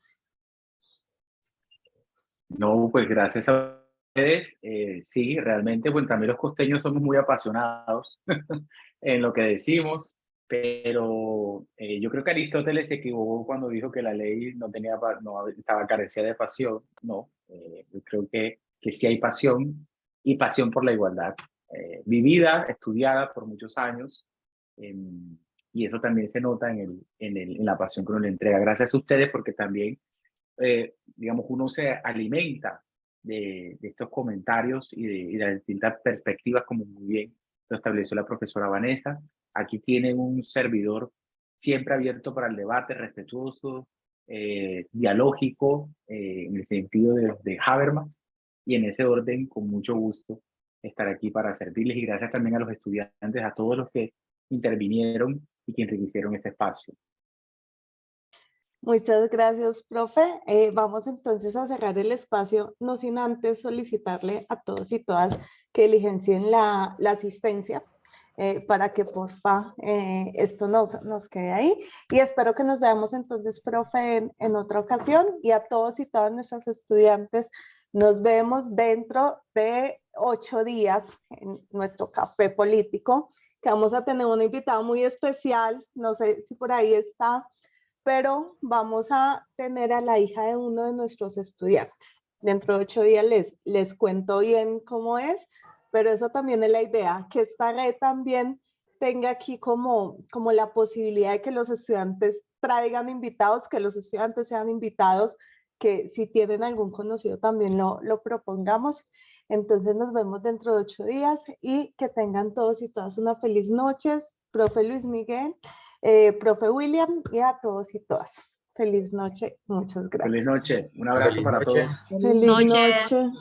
No, pues gracias a ustedes. Sí, realmente, bueno, también los costeños somos muy apasionados en lo que decimos, pero yo creo que Aristóteles se equivocó cuando dijo que la ley no estaba carecida de pasión. No, yo creo que sí hay pasión y pasión por la igualdad, vivida, estudiada por muchos años, y eso también se nota en la pasión que uno le entrega. Gracias a ustedes porque también digamos, uno se alimenta de estos comentarios y de las distintas perspectivas, como muy bien lo estableció la profesora Vanessa. Aquí tienen un servidor siempre abierto para el debate, respetuoso, dialógico, en el sentido de Habermas, y en ese orden, con mucho gusto, estar aquí para servirles. Y gracias también a los estudiantes, a todos los que intervinieron y que enriquecieron este espacio. Muchas gracias, profe. Vamos entonces a cerrar el espacio, no sin antes solicitarle a todos y todas que diligencien la asistencia para que porfa esto nos quede ahí. Y espero que nos veamos entonces, profe, en otra ocasión. Y a todos y todas nuestras estudiantes, nos vemos dentro de 8 días en nuestro café político, que vamos a tener una invitada muy especial. No sé si por ahí está, pero vamos a tener a la hija de uno de nuestros estudiantes. Dentro de 8 días les cuento bien cómo es, pero esa también es la idea, que esta red también tenga aquí como la posibilidad de que los estudiantes traigan invitados, que los estudiantes sean invitados, que si tienen algún conocido también lo propongamos. Entonces nos vemos dentro de 8 días y que tengan todos y todas una feliz noche. Profe Luis Miguel, profe William, y a todos y todas. Feliz noche, muchas gracias. Feliz noche. Un abrazo Feliz para noche. todos. Feliz noches. noche.